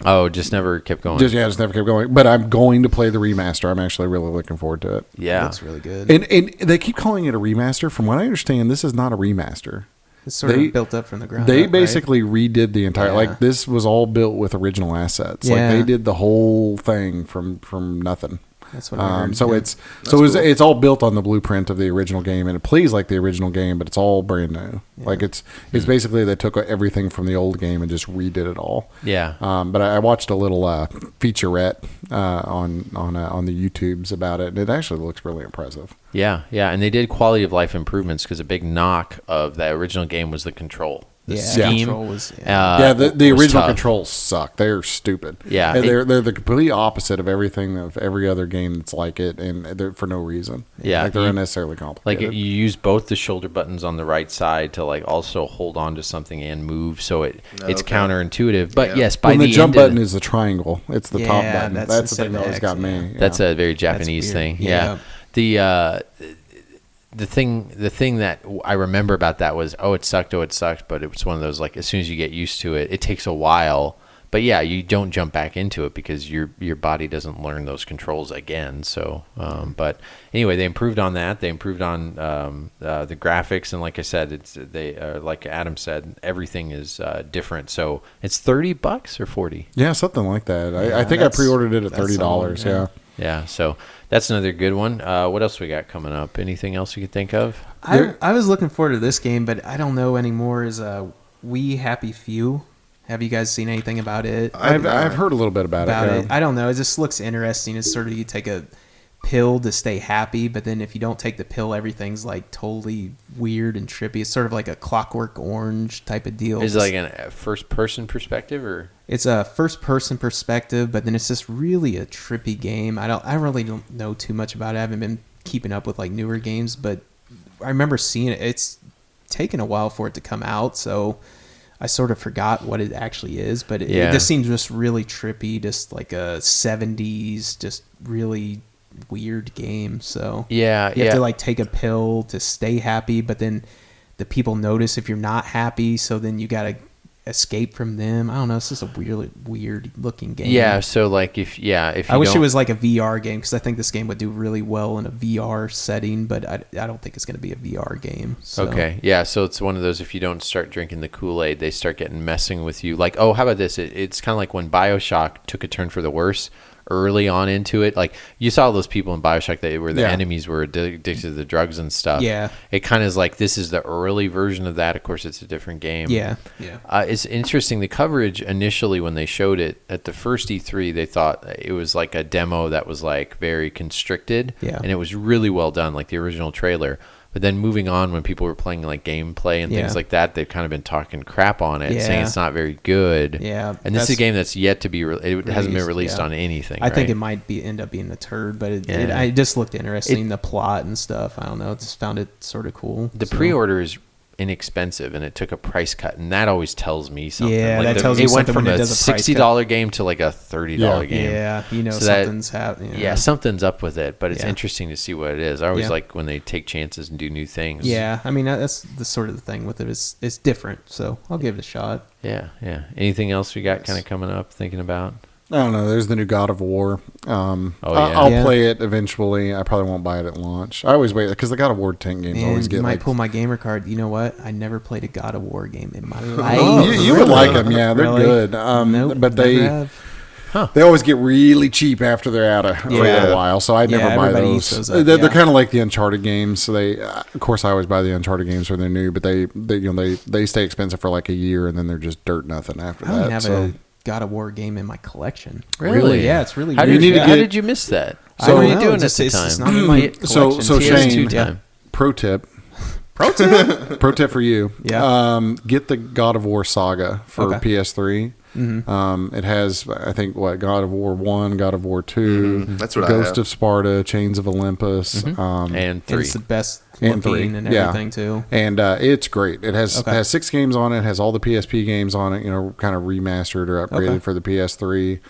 Oh, just never kept going. Just never kept going. But I'm going to play the remaster. I'm actually really looking forward to it. Yeah. That's really good. And they keep calling it a remaster. From what I understand, this is not a remaster. It's sort of built up from the ground They up, basically redid the entire, like this was all built with original assets. Like they did the whole thing from nothing. That's what I heard. So it's all built on the blueprint of the original game, and it plays like the original game, but it's all brand new. Yeah. Like it's basically they took everything from the old game and just redid it all. Yeah. But I watched a little featurette on the YouTubes about it, and it actually looks really impressive. Yeah, and they did quality of life improvements because a big knock of that original game was the control. The scheme was, the original controls suck. They're stupid. Yeah, and they're the complete opposite of everything of every other game that's like it, and they're for no reason. Yeah, like they're unnecessarily complicated. Like you use both the shoulder buttons on the right side to like also hold on to something and move, so it's counterintuitive. But yes, by the jump button is the triangle. It's the top button. That's the thing that always got me. Yeah. That's a very Japanese thing. Yeah. The thing that I remember about that was, it sucked, but it was one of those, like, as soon as you get used to it, it takes a while. But yeah, you don't jump back into it because your body doesn't learn those controls again. So, but anyway, they improved on that. They improved on the graphics, and like I said, like Adam said, everything is different. So it's $30 or $40. Yeah, something like that. I think I pre-ordered it at $30. Yeah, so that's another good one. What else we got coming up? Anything else you could think of? I was looking forward to this game, but I don't know anymore. Is We Happy Few? Have you guys seen anything about it? I've heard a little bit about it. I don't know. It just looks interesting. It's sort of you take a pill to stay happy, but then if you don't take the pill, everything's like totally weird and trippy. It's sort of like a Clockwork Orange type of deal. Is it like a first-person perspective, or? It's a first-person perspective, but then it's just really a trippy game. I really don't know too much about it. I haven't been keeping up with like newer games, but I remember seeing it. It's taken a while for it to come out, so I sort of forgot what it actually is. But it just seems just really trippy, just like a 70s, just really weird game. So you have to like take a pill to stay happy, but then the people notice if you're not happy, so then you gotta escape from them. I don't know. It's just a weird looking game. Yeah. So like if I wish it was like a VR game, because I think this game would do really well in a VR setting, but I don't think it's going to be a VR game. So. Okay. Yeah. So it's one of those, if you don't start drinking the Kool-Aid, they start messing with you. Like, how about this? It's kind of like when BioShock took a turn for the worse early on into it. Like, you saw those people in BioShock where the enemies were addicted to the drugs and stuff. Yeah. It kind of is like, this is the early version of that. Of course, it's a different game. Yeah. It's interesting. The coverage initially when they showed it at the first E3, they thought it was like a demo that was like very constricted. Yeah. And it was really well done, like the original trailer. But then moving on, when people were playing like gameplay and things like that, they've kind of been talking crap on it, saying it's not very good. Yeah, and this is a game that's yet to be it hasn't been released on anything. I think it might end up being a turd, but it just looked interesting, the plot and stuff. I don't know, just found it sort of cool. The pre-order is inexpensive, and it took a price cut, and that always tells me something. Yeah, like that tells me it went something from when it a does a price $60 game to like a $30 game. Yeah, so something's happening. Yeah, something's up with it, but it's interesting to see what it is. I always like when they take chances and do new things. Yeah, I mean that's the sort of the thing with it. It's different, so I'll give it a shot. Yeah. Anything else we got kind of coming up? Thinking about? I don't know. There's the new God of War. I'll play it eventually. I probably won't buy it at launch. I always wait because the God of War tank games always get. You might like, pull my gamer card. You know what? I never played a God of War game in my life. You would like them, yeah. They're good. Nope, but they always get really cheap after they're out for a little while. So I never buy those. They're kind of like the Uncharted games. So they, of course, I always buy the Uncharted games when they're new, but they stay expensive for like a year and then they're just dirt nothing after that. I don't have a God of War game in my collection. Really? Yeah, it's really How good. did you miss that? So what were you doing at the time? It's not in my collection. So Shane, time. pro tip for you. Yeah. Get the God of War Saga for PS3. Mm-hmm. It has, I think, God of War 1, God of War 2, That's what Ghost of Sparta, Chains of Olympus, and 3. It's the best and 3 and everything too. And it's great. It has 6 games on it. It has all the PSP games on it. Kind of remastered or upgraded for the PS3.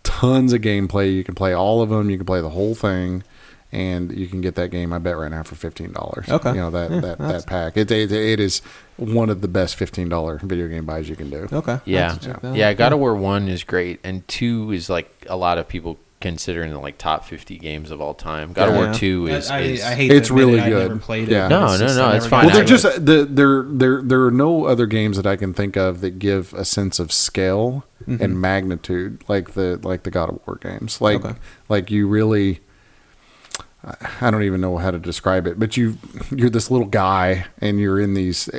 Tons of gameplay. You can play all of them. You can play the whole thing. And you can get that game, I bet, right now for $15. Okay. That pack. It is one of the best $15 video game buys you can do. Okay. Yeah. God of War 1 is great, and 2 is like a lot of people consider in the like top 50 games of all time. God of War 2 is I hate it's really I good. never played Yeah. it. No, it's fine. Well, they're just there are no other games that I can think of that give a sense of scale and magnitude like the God of War games. Like you really, I don't even know how to describe it, but you're this little guy and you're in these,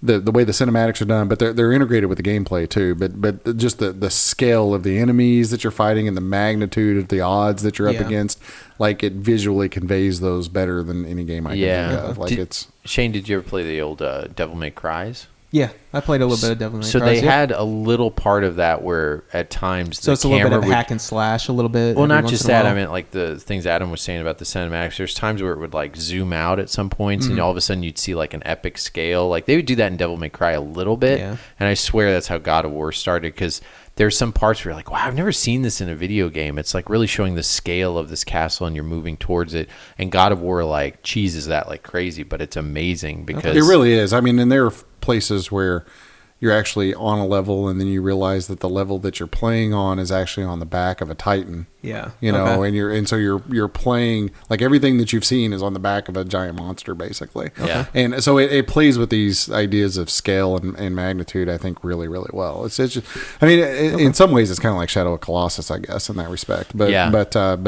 the way the cinematics are done, but they're integrated with the gameplay too. But just the scale of the enemies that you're fighting and the magnitude of the odds that you're up against, like it visually conveys those better than any game I can think of. Shane, did you ever play the old Devil May Cry's? Yeah, I played a little bit of Devil May Cry. So they had a little part of that where at times the it's a little bit of hack and slash a little bit. Well, not just that. I meant like the things Adam was saying about the cinematics. There's times where it would like zoom out at some points, and all of a sudden you'd see like an epic scale. Like they would do that in Devil May Cry a little bit, and I swear that's how God of War started, because there's some parts where you're like, wow, I've never seen this in a video game. It's like really showing the scale of this castle, and you're moving towards it. And God of War like cheeses that like crazy, but it's amazing because it really is. I mean, and there are places where you're actually on a level, and then you realize that the level that you're playing on is actually on the back of a Titan. Yeah. And so you're playing, like everything that you've seen is on the back of a giant monster, basically. Yeah. And so it plays with these ideas of scale and magnitude, I think, really, really well. It's just, I mean, in some ways, it's kind of like Shadow of Colossus, I guess, in that respect. But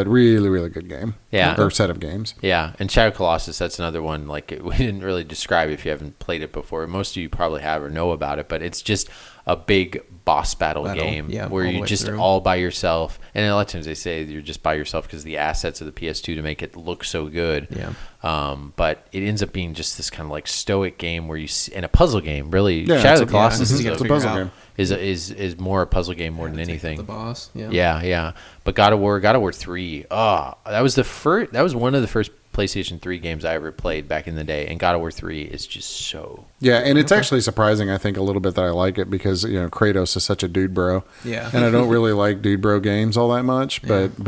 really, really good game. Yeah. Or set of games. Yeah. And Shadow of Colossus, that's another one. Like we didn't really describe it if you haven't played it before. Most of you probably have or know about it, but it's just a big boss battle game where you're just all by yourself. And a lot of times they say you're just by yourself because the assets of the PS2 to make it look so good. Yeah. But it ends up being just this kind of like stoic game where and a puzzle game, really. Shadow of the Colossus is a puzzle game. Is more a puzzle game more than anything. The boss. Yeah. But God of War 3. That was one of the first PlayStation 3 games I ever played back in the day, and God of War 3 is just so... Yeah, and it's actually surprising, I think, a little bit that I like it, because, Kratos is such a dude bro. Yeah. And I don't really like dude bro games all that much, but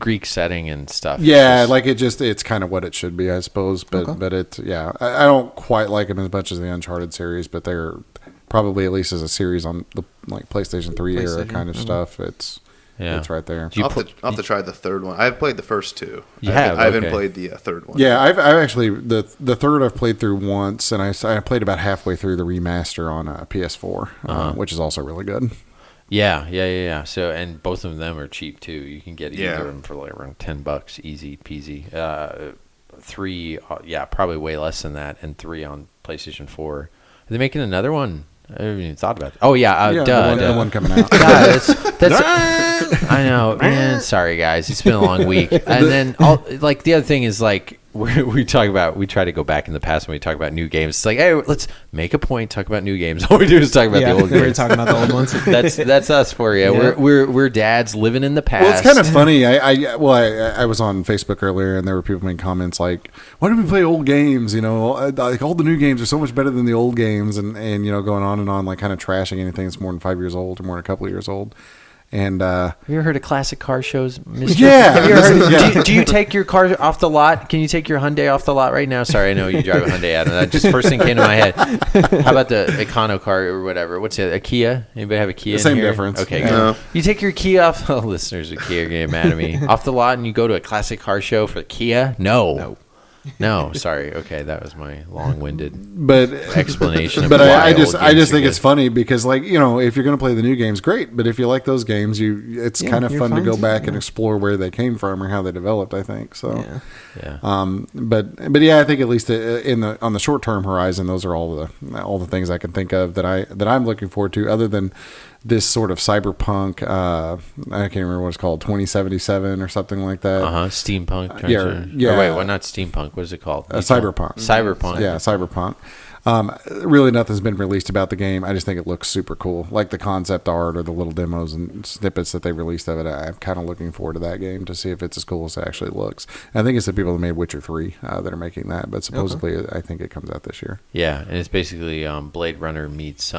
Greek setting and stuff. Yeah, it's kind of what it should be, I suppose, but I don't quite like them as much as the Uncharted series, but they're probably, at least as a series on the PlayStation 3 era kind of stuff, it's right there. I'll have to try the third one. I've played the first two. I haven't played the third one. Yeah, I've actually the third I've played through once, and I played about halfway through the remaster on PS4, which is also really good. Yeah. So, and both of them are cheap too. You can get either of them for like around $10, easy peasy. 3, probably way less than that, and 3 on PlayStation 4. Are they making another one? I haven't even thought about it. Oh yeah, the one coming out. God, that's I know, man. Sorry guys, it's been a long week. And then the other thing is like we try to go back in the past when we talk about new games. It's like, hey, let's make a point, talk about new games. All we do is talk about the old games. We're talking about the old ones. That's us for you. Yeah. We're dads living in the past. Well, it's kind of funny. I was on Facebook earlier, and there were people making comments like, "Why do we play old games? You know, like all the new games are so much better than the old games," and you know, going on and on, like kind of trashing anything that's more than 5 years old or more than a couple of years old. And have you ever heard of classic car shows, Mr.? Yeah. Have you ever heard, do you take your car off the lot? Can you take your Hyundai off the lot right now? Sorry, I know you drive a Hyundai, Adam. That just first thing came to my head. How about the Econo car or whatever? What's it? A Kia? Anybody have a Kia? The same here? difference. Okay, good. You take your Kia off. Oh, listeners of Kia are getting mad at me. Off the lot, and you go to a classic car show for Kia? No, sorry. Okay, that was my long-winded explanation. But I just think it's funny because, like, you know, if you're going to play the new games, great. But if you like those games, it's kind of fun to go back and explore where they came from or how they developed. I think so. Yeah. But yeah, I think at least on the short-term horizon, those are all the things I can think of that I'm looking forward to, other than this sort of cyberpunk, I can't remember what it's called, 2077 or something like that. Steampunk. Yeah. Or wait, well, not steampunk. What is it called? Cyberpunk. Cyberpunk. Yeah, cyberpunk. Really nothing's been released about the game. I just think it looks super cool. Like the concept art or the little demos and snippets that they released of it. I'm kind of looking forward to that game to see if it's as cool as it actually looks. I think it's the people that made Witcher 3 that are making that, but supposedly I think it comes out this year. Yeah, and it's basically Blade Runner meets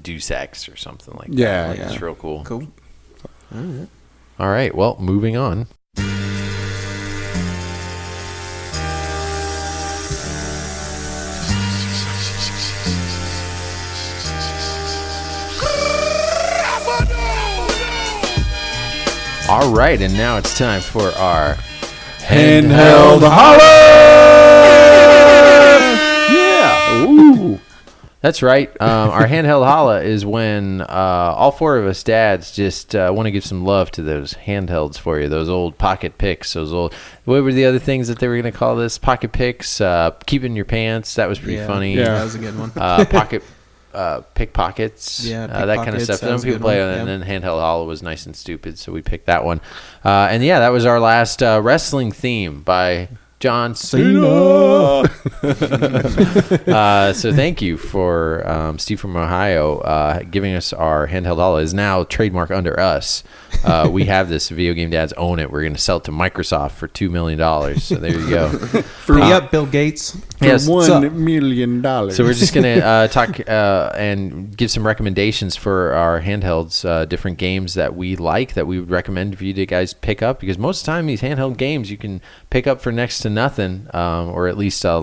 Deus Ex or something like that. Yeah, It's real cool. Cool. All right, well, moving on. All right, and now it's time for our Handheld Holler! Yeah! Ooh! That's right. Our handheld holla is when all four of us dads just want to give some love to those handhelds for you, those old pocket picks, those old, what were the other things that they were going to call this? Pocket picks, keep in your pants. That was pretty funny. Yeah, that was a good one. Pocket pickpockets, that kind of stuff. Some people play on it, and then handheld holla was nice and stupid, so we picked that one. And yeah, that was our last wrestling theme by John Cena. So thank you for Steve from Ohio giving us our handheld holla. Is now trademark under us. We have this. Video Game Dads own it. We're going to sell it to Microsoft for $2 million. So there you go. Free up, Bill Gates. For $1 million. So we're just going to talk and give some recommendations for our handhelds, different games that we like, that we would recommend for you to guys pick up. Because most of the time, these handheld games you can pick up for next to nothing, or at least a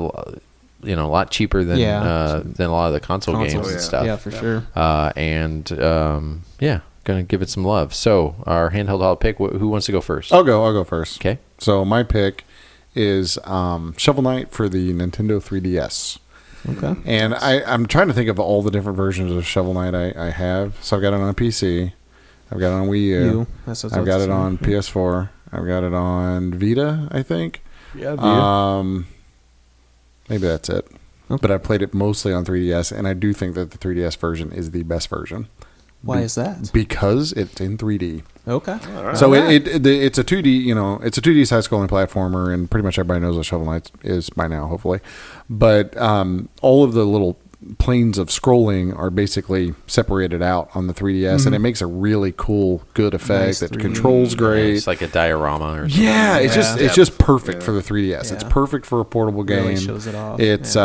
lot cheaper than a lot of the console games and stuff. Yeah, for sure. Gonna give it some love. So our handheld holla pick. Who wants to go first? I'll go first. Okay. So my pick is Shovel Knight for the Nintendo 3DS. Okay. And I'm trying to think of all the different versions of Shovel Knight I have. So I've got it on a PC. I've got it on Wii U. I've got it on PS4. I've got it on Vita, I think. Yeah, Vita. Maybe that's it. Okay. But I played it mostly on 3DS, and I do think that the 3DS version is the best version. Why is that? Because it's in 3D. Okay. Right. So it's a 2D, it's a 2D side-scrolling platformer, and pretty much everybody knows what Shovel Knight is by now, hopefully. But all of the little planes of scrolling are basically separated out on the 3DS, and it makes a really cool, good effect. It controls great. It's like a diorama or something. Yeah, it's just perfect for the 3DS. Yeah. It's perfect for a portable game. Really shows it off. It's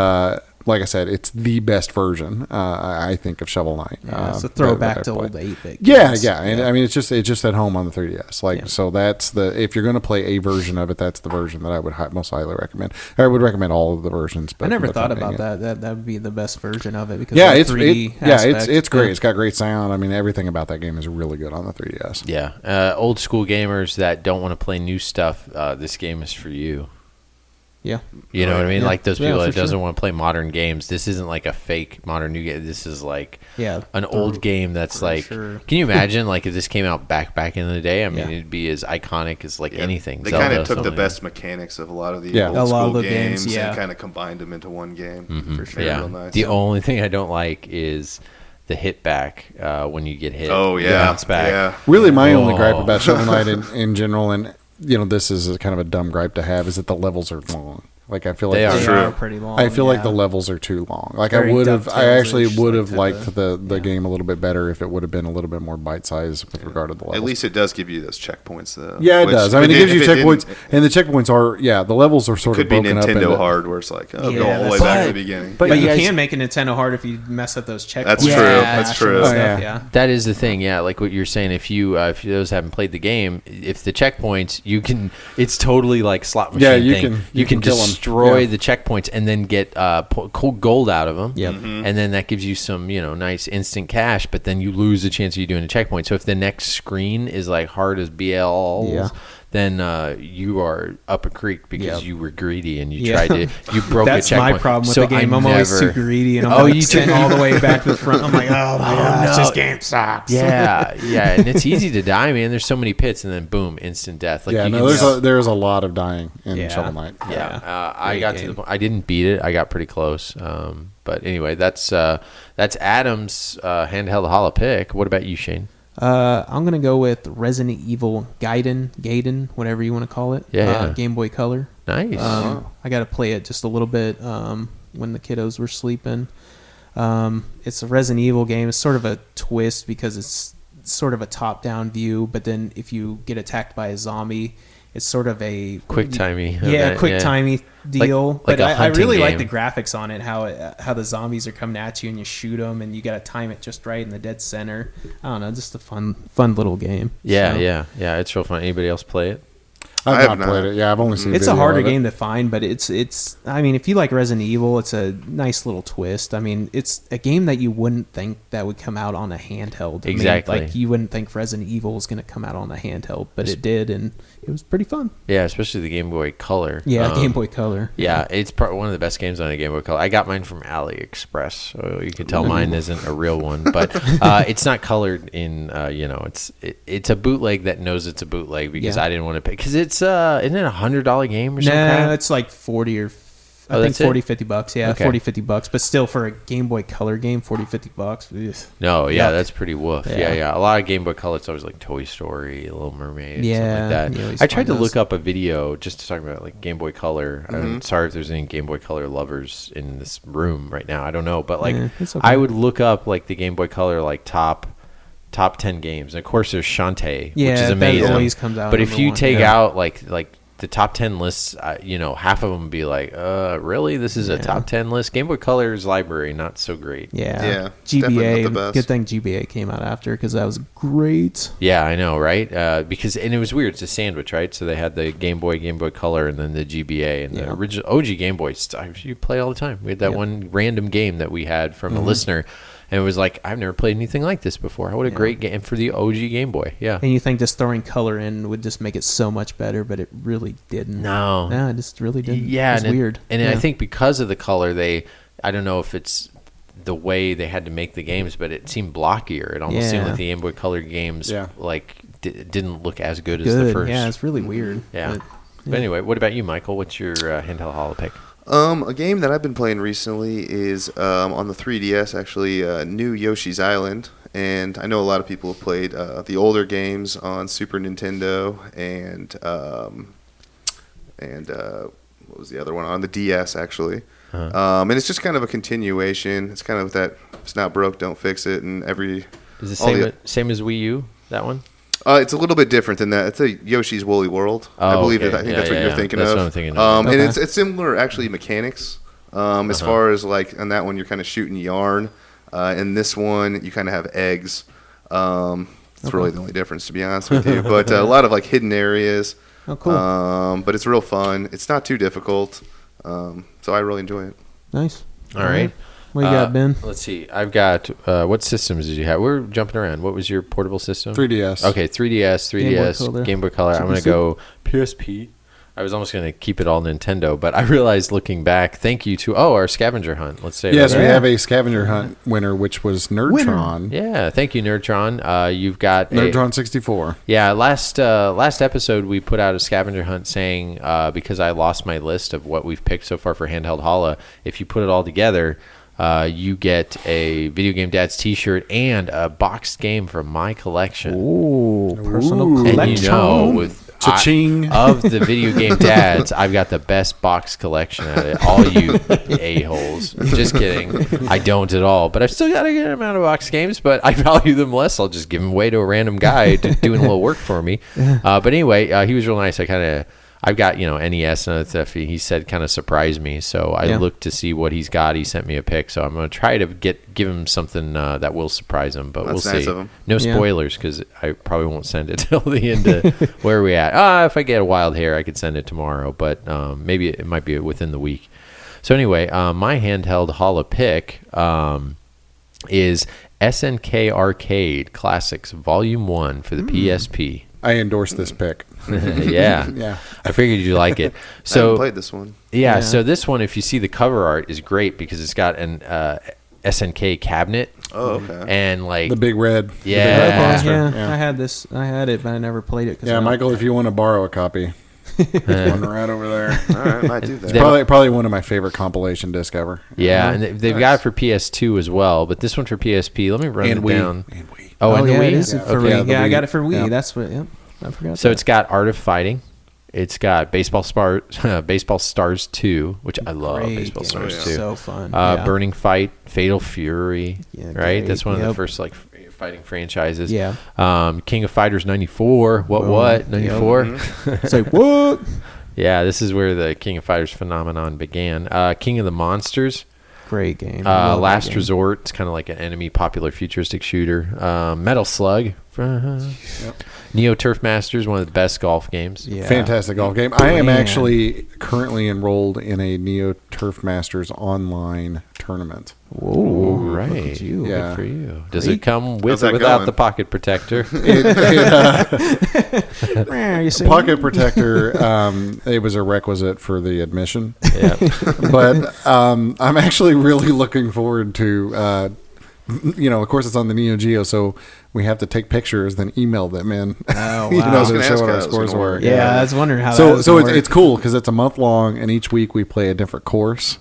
like I said, it's the best version, I think, of Shovel Knight. It's a throwback to old 8-bit games. Yeah. And I mean, it's just at home on the 3DS. So that's if you're going to play a version of it, that's the version that I would most highly recommend. I would recommend all of the versions. But I never thought about that. That would be the best version of it because it's 3D it's great. Yeah. It's got great sound. I mean, everything about that game is really good on the 3DS. Yeah. Old school gamers that don't want to play new stuff, this game is for you. Yeah. You know what I mean? Like those people that doesn't want to play modern games. This isn't like a fake modern new game. This is like an old game that's like, can you imagine like if this came out back in the day? I mean, it'd be as iconic as like anything. They kind of took the best mechanics of a lot of the old school games and kind of combined them into one game. For sure. Yeah. Real nice. The only thing I don't like is the hit back when you get hit. Oh, yeah. Bounce back. Yeah. Really, my only gripe about Shovel Knight in general, and this is kind of a dumb gripe to have, is that the levels are long. Like I feel like they are pretty long. I feel like the levels are too long. Like I actually would have liked the game a little bit better if it would have been a little bit more bite sized with regard to the levels. At least it does give you those checkpoints though. Yeah, it does. I mean, it gives you checkpoints, and the checkpoints are the levels are sort of broken up. Could be Nintendo hard, where it's like go all the way back to the beginning. But you can make a Nintendo hard if you mess up those checkpoints. That's true. That's true. That is the thing. Yeah, like what you're saying. If those haven't played the game, if the checkpoints, it's totally like slot machine thing. You can destroy the checkpoints and then get cool gold out of them. Yep. And then that gives you some nice instant cash, but then you lose the chance of you doing a checkpoint. So if the next screen is like hard as BL, then you are up a creek because you were greedy and you tried to broke a checkpoint. That's my problem with the game. I'm always too greedy and I'm sitting all the way back to the front. I'm like, oh my gosh, this game sucks. Yeah, and it's easy to die, man. There's so many pits and then boom, instant death. Like there's a lot of dying in Shovel Knight. I got to the point. I didn't beat it. I got pretty close. But anyway, that's Adam's handheld holo pick. What about you, Shane? I'm going to go with Resident Evil Gaiden, whatever you want to call it. Game Boy Color. Nice. I got to play it just a little bit when the kiddos were sleeping. It's a Resident Evil game. It's sort of a twist because it's sort of a top-down view, but then if you get attacked by a zombie, it's sort of a quick-timey quick-timey deal. Like but I really game. like the graphics on it, how the zombies are coming at you and you shoot them and you got to time it just right in the dead center. I don't know, just a fun little game. Yeah, it's real fun. Anybody else play it? I've not played it. Yeah, I've only seen. It's a harder game to find, but it's. I mean, if you like Resident Evil, it's a nice little twist. I mean, it's a game that you wouldn't think that would come out on a handheld. Exactly. I mean, like you wouldn't think Resident Evil was going to come out on a handheld, but it did, and it was pretty fun. Yeah, especially the Game Boy Color. Yeah, Game Boy Color. Yeah, it's one of the best games on a Game Boy Color. I got mine from AliExpress, so you can tell mine isn't a real one, but it's not colored in. It's a bootleg that knows it's a bootleg because I didn't want to pay because it's isn't it $100 game or something? No, it's like 40 or I think 40, $50. Yeah, okay. 40, $50. But still, for a Game Boy Color game, 40, $50. Ugh. No, that's pretty woof. Yeah. A lot of Game Boy Color, it's always like Toy Story, Little Mermaid, something like that. I tried to look up a video just to talk about like Game Boy Color. I'm sorry if there's any Game Boy Color lovers in this room right now. I don't know, but like okay. I would look up like the Game Boy Color like top 10 games. And of course, there's Shantae, which is amazing. That always comes out. But if you take out like the top 10 lists, half of them would be like, really? This is a top 10 list? Game Boy Color's library, not so great. Yeah. GBA, good thing GBA came out after because that was great. Yeah, I know, right? And it was weird. It's a sandwich, right? So they had the Game Boy Color, and then the GBA. And the original OG Game Boy, you play all the time. We had that one random game that we had from a listener. And it was like, I've never played anything like this before. What a great game for the OG Game Boy. Yeah. And you think just throwing color in would just make it so much better, but it really didn't. No, it just really didn't. Yeah. It's weird. And I think because of the color, I don't know if it's the way they had to make the games, but it seemed blockier. It almost seemed like the Game Boy Color games didn't look as good as the first. Yeah, it's really weird. Yeah. But anyway, what about you, Michael? What's your handheld holo pick? A game that I've been playing recently is on the 3DS, actually, New Yoshi's Island. And I know a lot of people have played the older games on Super Nintendo and what was the other one? On the DS, actually. And it's just kind of a continuation. It's kind of that, if it's not broke, don't fix it. And is it same as Wii U, that one? It's a little bit different than that. It's a Yoshi's Woolly World. I believe I think that's what you're thinking of. That's what I'm thinking of. And it's similar, actually, mechanics. As far as, like, on that one, you're kind of shooting yarn. In this one, you kind of have eggs. It's really the only difference, to be honest with you. But a lot of, like, hidden areas. Oh, cool. But it's real fun. It's not too difficult. So I really enjoy it. Nice. All right. What you got, Ben? Let's see. I've got, what systems did you have? We're jumping around. What was your portable system? 3DS. Okay, 3DS, Game Boy Color. I'm going to go PSP. I was almost going to keep it all Nintendo, but I realized looking back, thank you to, our scavenger hunt. Let's say yes, we have a scavenger hunt winner, which was Nerdtron. Yeah, thank you, Nerdtron. You've got Nerdtron 64. Yeah, last episode we put out a scavenger hunt saying, because I lost my list of what we've picked so far for handheld holo, if you put it all together, you get a Video Game Dad's t-shirt and a boxed game from my collection. Ooh, personal collection. And Cha-ching. Of the video game dads, I've got the best box collection at it. All you a-holes. Just kidding. I don't at all. But I've still got a good amount of box games, but I value them less. I'll just give them away to a random guy doing a little work for me. But anyway, he was real nice. I've got, NES and other stuff. He said kind of surprised me. So I looked to see what he's got. He sent me a pic. So I'm going to try to give him something that will surprise him. But That's we'll nice see. of him. No spoilers because I probably won't send it till the end of where are we at. If I get a wild hair, I could send it tomorrow. But maybe it might be within the week. So anyway, my handheld holo pick is SNK Arcade Classics Volume 1 for the PSP. I endorse this pick. Yeah. I figured you'd like it. So I haven't played this one. Yeah, so this one, if you see the cover art, is great because it's got an SNK cabinet. Oh, okay. And like the big red. Yeah. I had this. I had it, but I never played it. Yeah, Michael, if you want to borrow a copy, one right over there. All right, might do that. It's probably one of my favorite compilation disc ever. Yeah, and they've got it for PS2 as well, but this one for PSP. Let me run it down. And Wii. Oh, and the Wii? It is for Okay. Wii. Yeah, I Wii. got it for Wii. Yeah. That's what. Yep, I forgot. So it's got Art of Fighting. It's got Baseball Stars 2, which I love. Great Baseball game. Stars 2. So fun. Burning Fight, Fatal Fury. Yeah, right, great. that's one of the first fighting franchises. Yeah. King of Fighters 94. What? 94. Mm-hmm. Say what? Yeah, this is where the King of Fighters phenomenon began. King of the Monsters. Great game. Last Resort. It's kind of like an enemy popular futuristic shooter. Metal Slug. Neo Turf Masters, one of the best golf games. Yeah. Fantastic golf game. I am actually currently enrolled in a Neo Turf Masters online tournament. Whoa, right. Look at you. Yeah. Good for you. Does it come with How's or that without going? the pocket protector? Pocket protector, it was a requisite for the admission. Yeah. But I'm actually really looking forward to, of course it's on the Neo Geo, so we have to take pictures, then email them in. Oh, wow. To show what our scores were. Yeah, I was wondering how So that so it's cool because it's a month long, and each week we play a different course.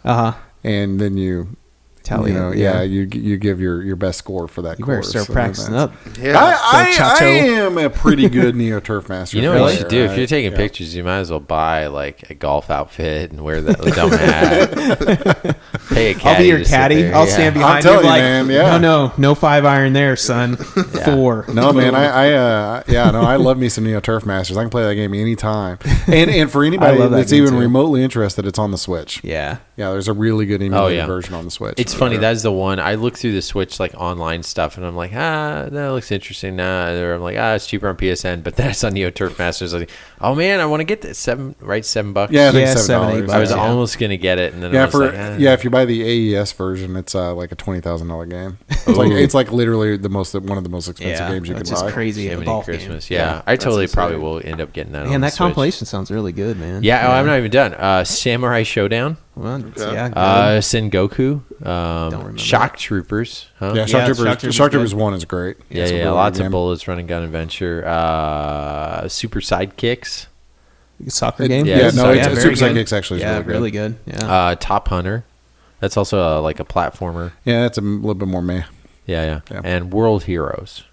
And then you Tally you give your best score for that You better course. start So practicing up. Yeah. I am a pretty good Neo Turf Master. You know what you player. should do? If you're taking pictures, you might as well buy like a golf outfit and wear the dumb hat. Pay a caddy. I'll be your to sit caddy. there. I'll Yeah. stand behind telling you you, like, man, yeah. no 5-iron there, son. 4. No, man, I love me some Neo Turf Masters. I can play that game anytime. And for anybody love that that's game even too. remotely interested, it's on the Switch. Yeah. Yeah, there's a really good emulated yeah. version on the Switch. It's funny. That's the one. I look through the Switch like online stuff, and I'm like, that looks interesting. Or I'm like, it's cheaper on PSN, but then it's on Neo Turf Masters. Like, oh man, I want to get this $7. Yeah, I think Yeah, $7. $7, I was Yeah. almost gonna get it, and then I was like, if you buy the AES version, it's like a $20,000 game. It's like literally one of the most expensive games you can that's buy. just crazy. Jiminy Golf Christmas. game. Yeah, I totally insane. probably will end up getting that. Man, on that the Switch. compilation sounds really good, man. Yeah, I'm not even done. Samurai Showdown, Well, yeah. Sengoku, remember Shock Troopers. Huh? Yeah, Shock Troopers Troopers 1 is great. Yeah, It's a really lots good of game. bullets, run and gun adventure. Super Sidekicks, Soccer game. Yeah, no, it's- Super very good. Sidekicks actually is Yeah, really good. Yeah. Top Hunter. That's also like a platformer. Yeah, that's a little bit more meh. Yeah. Yeah. And World Heroes.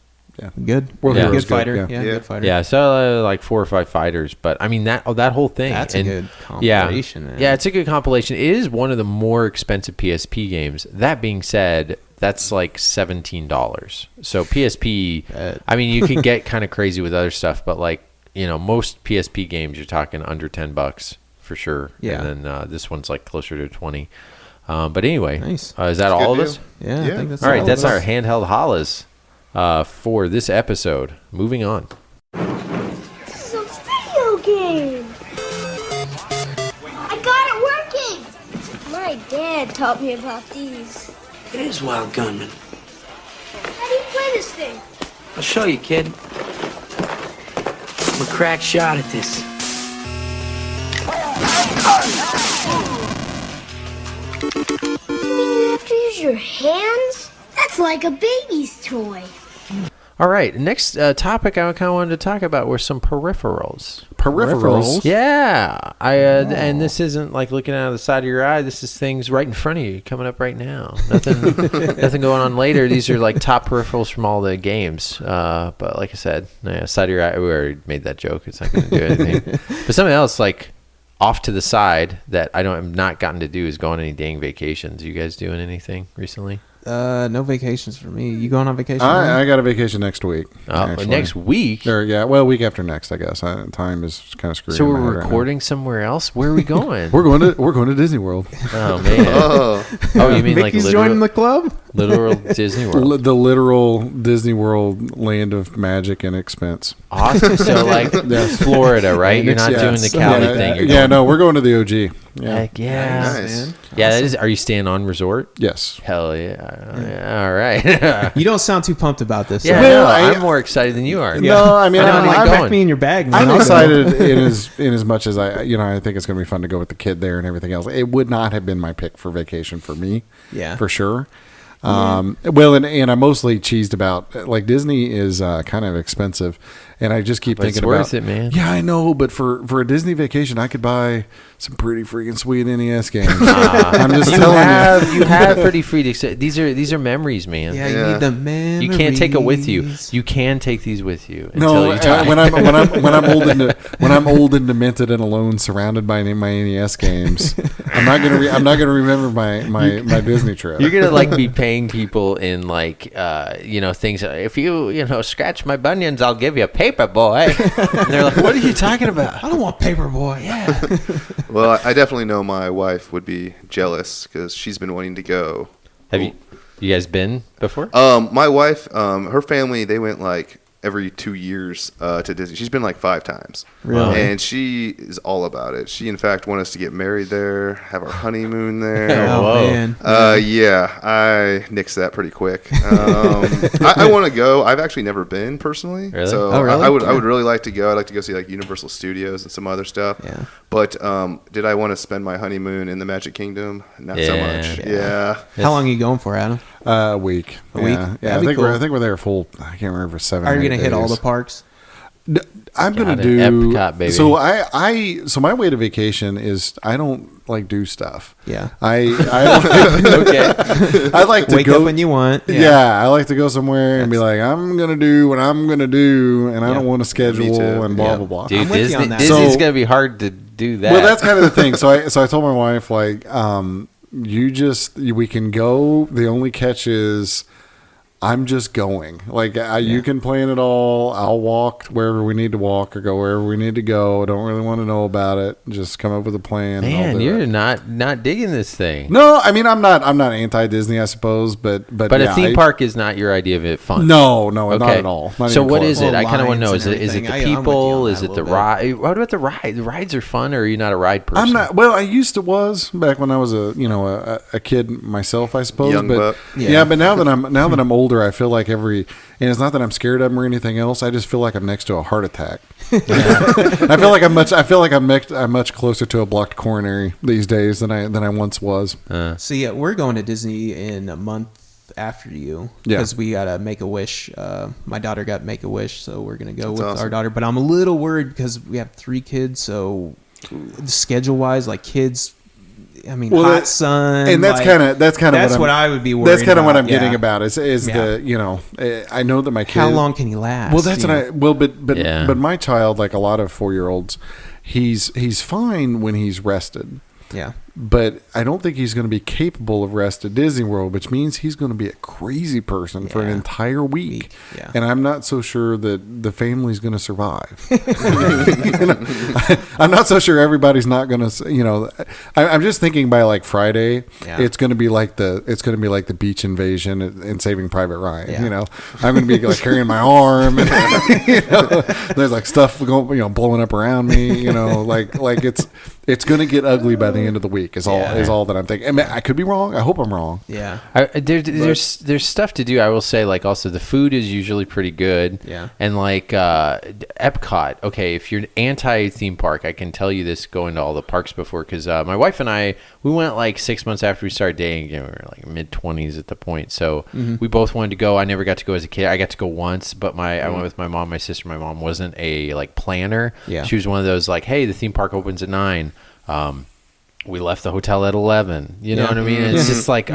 Good. World Yeah. Heroes Good is good, fighter. yeah. Yeah, Yeah. good fighter. Yeah, so like 4 or 5 fighters, but I mean that whole thing. That's a good Yeah, compilation, man. yeah, it's a good compilation. It is one of the more expensive PSP games. That being said, that's like $17. So PSP, I mean, you can get kind of crazy with other stuff, but like most PSP games, you're talking under $10 for sure. Yeah. And then this one's like closer to 20. But anyway, Nice. Is that all of good us? Yeah, I Yeah. think that's All right, all that's of our us. handheld hollers for this episode. Moving on. This is a video game. I got it working. My dad taught me about these. It is Wild Gunman. How do you play this thing? I'll show you, kid. I'm a crack shot at this. You mean you have to use your hands? That's like a baby's toy. All right. Next topic I kind of wanted to talk about were some peripherals. Peripherals? Yeah. And this isn't like looking out of the side of your eye. This is things right in front of you, coming up right now. Nothing going on later. These are like top peripherals from all the games. But like I said, side of your eye, we already made that joke. It's not going to do anything. But something else like off to the side that I've not gotten to do is go on any dang vacations. You guys doing anything recently? No vacations for me. You going on vacation? I got a vacation next week. Next week? Week after next, I guess. Time is kind of screwed. So we're recording somewhere else? Where are we going? We're going to Disney World. Oh man. You mean Mickey's like joining the club? Literal Disney World. The literal Disney World, land of magic and expense. Awesome. So like Florida, right? You're not doing the Cali thing. No, we're going to the OG. Yeah. Heck yeah. Nice. Yeah, that is. Are you staying on resort? Yes. Hell yeah. All right. You don't sound too pumped about this. Yeah, Well, I'm more excited than you are. No, I mean, Pack me in your bag, man. I'm excited in as much as I think it's going to be fun to go with the kid there and everything else. It would not have been my pick for vacation for me. Yeah. For sure. Well, and I'm mostly cheesed about, like, Disney is kind of expensive, and I just keep thinking about it's worth it, man. Yeah, I know, but for a Disney vacation, I could buy some pretty freaking sweet NES games. I'm just telling you. You have pretty free. These are memories, man. Yeah, you need the memories. You can't take it with you. You can take these with you. No, when I'm old and demented and alone, surrounded by my NES games, I'm not gonna remember my Disney trip. You're gonna like be paying people in like things. If you scratch my bunions, I'll give you a paper boy. And they're like, what are you talking about? I don't want paper boy. Yeah. Well, I definitely know my wife would be jealous because she's been wanting to go. Have you guys been before? My wife, her family, they went like every 2 years to Disney. She's been like 5 times. Really? And she is all about it. She, in fact, wanted us to get married there, have our honeymoon there. Oh, man. Yeah, I nixed that pretty quick. I want to go. I've actually never been personally. Really? So really? I would really like to go. I'd like to go see like Universal Studios and some other stuff. Yeah. But did I want to spend my honeymoon in the Magic Kingdom? Not so much. Yeah. How long are you going for, Adam? A week. A week? Yeah. That'd I be think cool. I think we're there full. I can't remember 7. Are you going going to hit all the parks? I'm going Got to it. do Epcot, baby. So my way to vacation is I don't like do stuff. Yeah. I Okay. I like to Wake go up when you want. Yeah. I like to go somewhere and be like, I'm going to do what I'm going to do, and I don't want to schedule too. and blah blah blah. Dude, I'm with you on that. Disney's So- gonna be hard to do that. Well, that's kind of the thing. So I told my wife, like, we can go. The only catch is I'm just going. Like, you can plan it all. I'll walk wherever we need to walk or go wherever we need to go. I don't really want to know about it. Just come up with a plan. and I'll Man, do you're it. not digging this thing. No, I mean, I'm not anti Disney, I suppose, but But a theme park is not your idea of it fun. No, not at all. Not So even what close. is it? Well, I kind of want to know. lines Is and it the everything. I'm with you people? on Is that it a the little ride? What about the ride? The rides are fun, or are you not a ride person? I'm not. Well, I used to was back when I was a kid myself, I suppose. Young but buck. yeah, but now that I'm older, I feel like and it's not that I'm scared of them or anything else. I just feel like I'm next to a heart attack. I feel like I'm much closer to a blocked coronary these days than I once was. See, we're going to Disney in a month after you Yeah. because we got a Make-A-Wish. My daughter got Make-A-Wish, so we're going to go That's with awesome. our daughter. But I'm a little worried because we have 3 kids, so schedule-wise, like kids... I mean, hot sun, and that's like, kind of what I would be worried. That's kind of what I'm about, getting yeah. about. Is I know that my kid. How long can he last? Well, that's you know? but my child, like a lot of 4-year-olds, he's fine when he's rested. Yeah. But I don't think he's going to be capable of rest at Disney World, which means he's going to be a crazy person for an Yeah. entire week. Yeah. And I'm not so sure that the family's going to survive. I'm not so sure everybody's not going to, I'm just thinking by like Friday, Yeah. it's going to be like the beach invasion and Saving Private Ryan. Yeah. I'm going to be like carrying my arm and there's like stuff going, blowing up around me, like it's going to get ugly by the end of the week. week. Is all that I'm thinking. I mean, I could be wrong. I hope I'm wrong. Yeah. There's stuff to do. I will say, like, also the food is usually pretty good. Yeah. And like Epcot. Okay, if you're anti theme park, I can tell you this going to all the parks before, because my wife and I, we went like 6 months after we started dating. We were like mid-20s at the point, so we both wanted to go. I never got to go as a kid. I got to go once, but I went with my mom, my sister. My mom wasn't a like planner. Yeah. She was one of those like, hey, the theme park opens at 9. We left the hotel at 11. You know what I mean? It's just like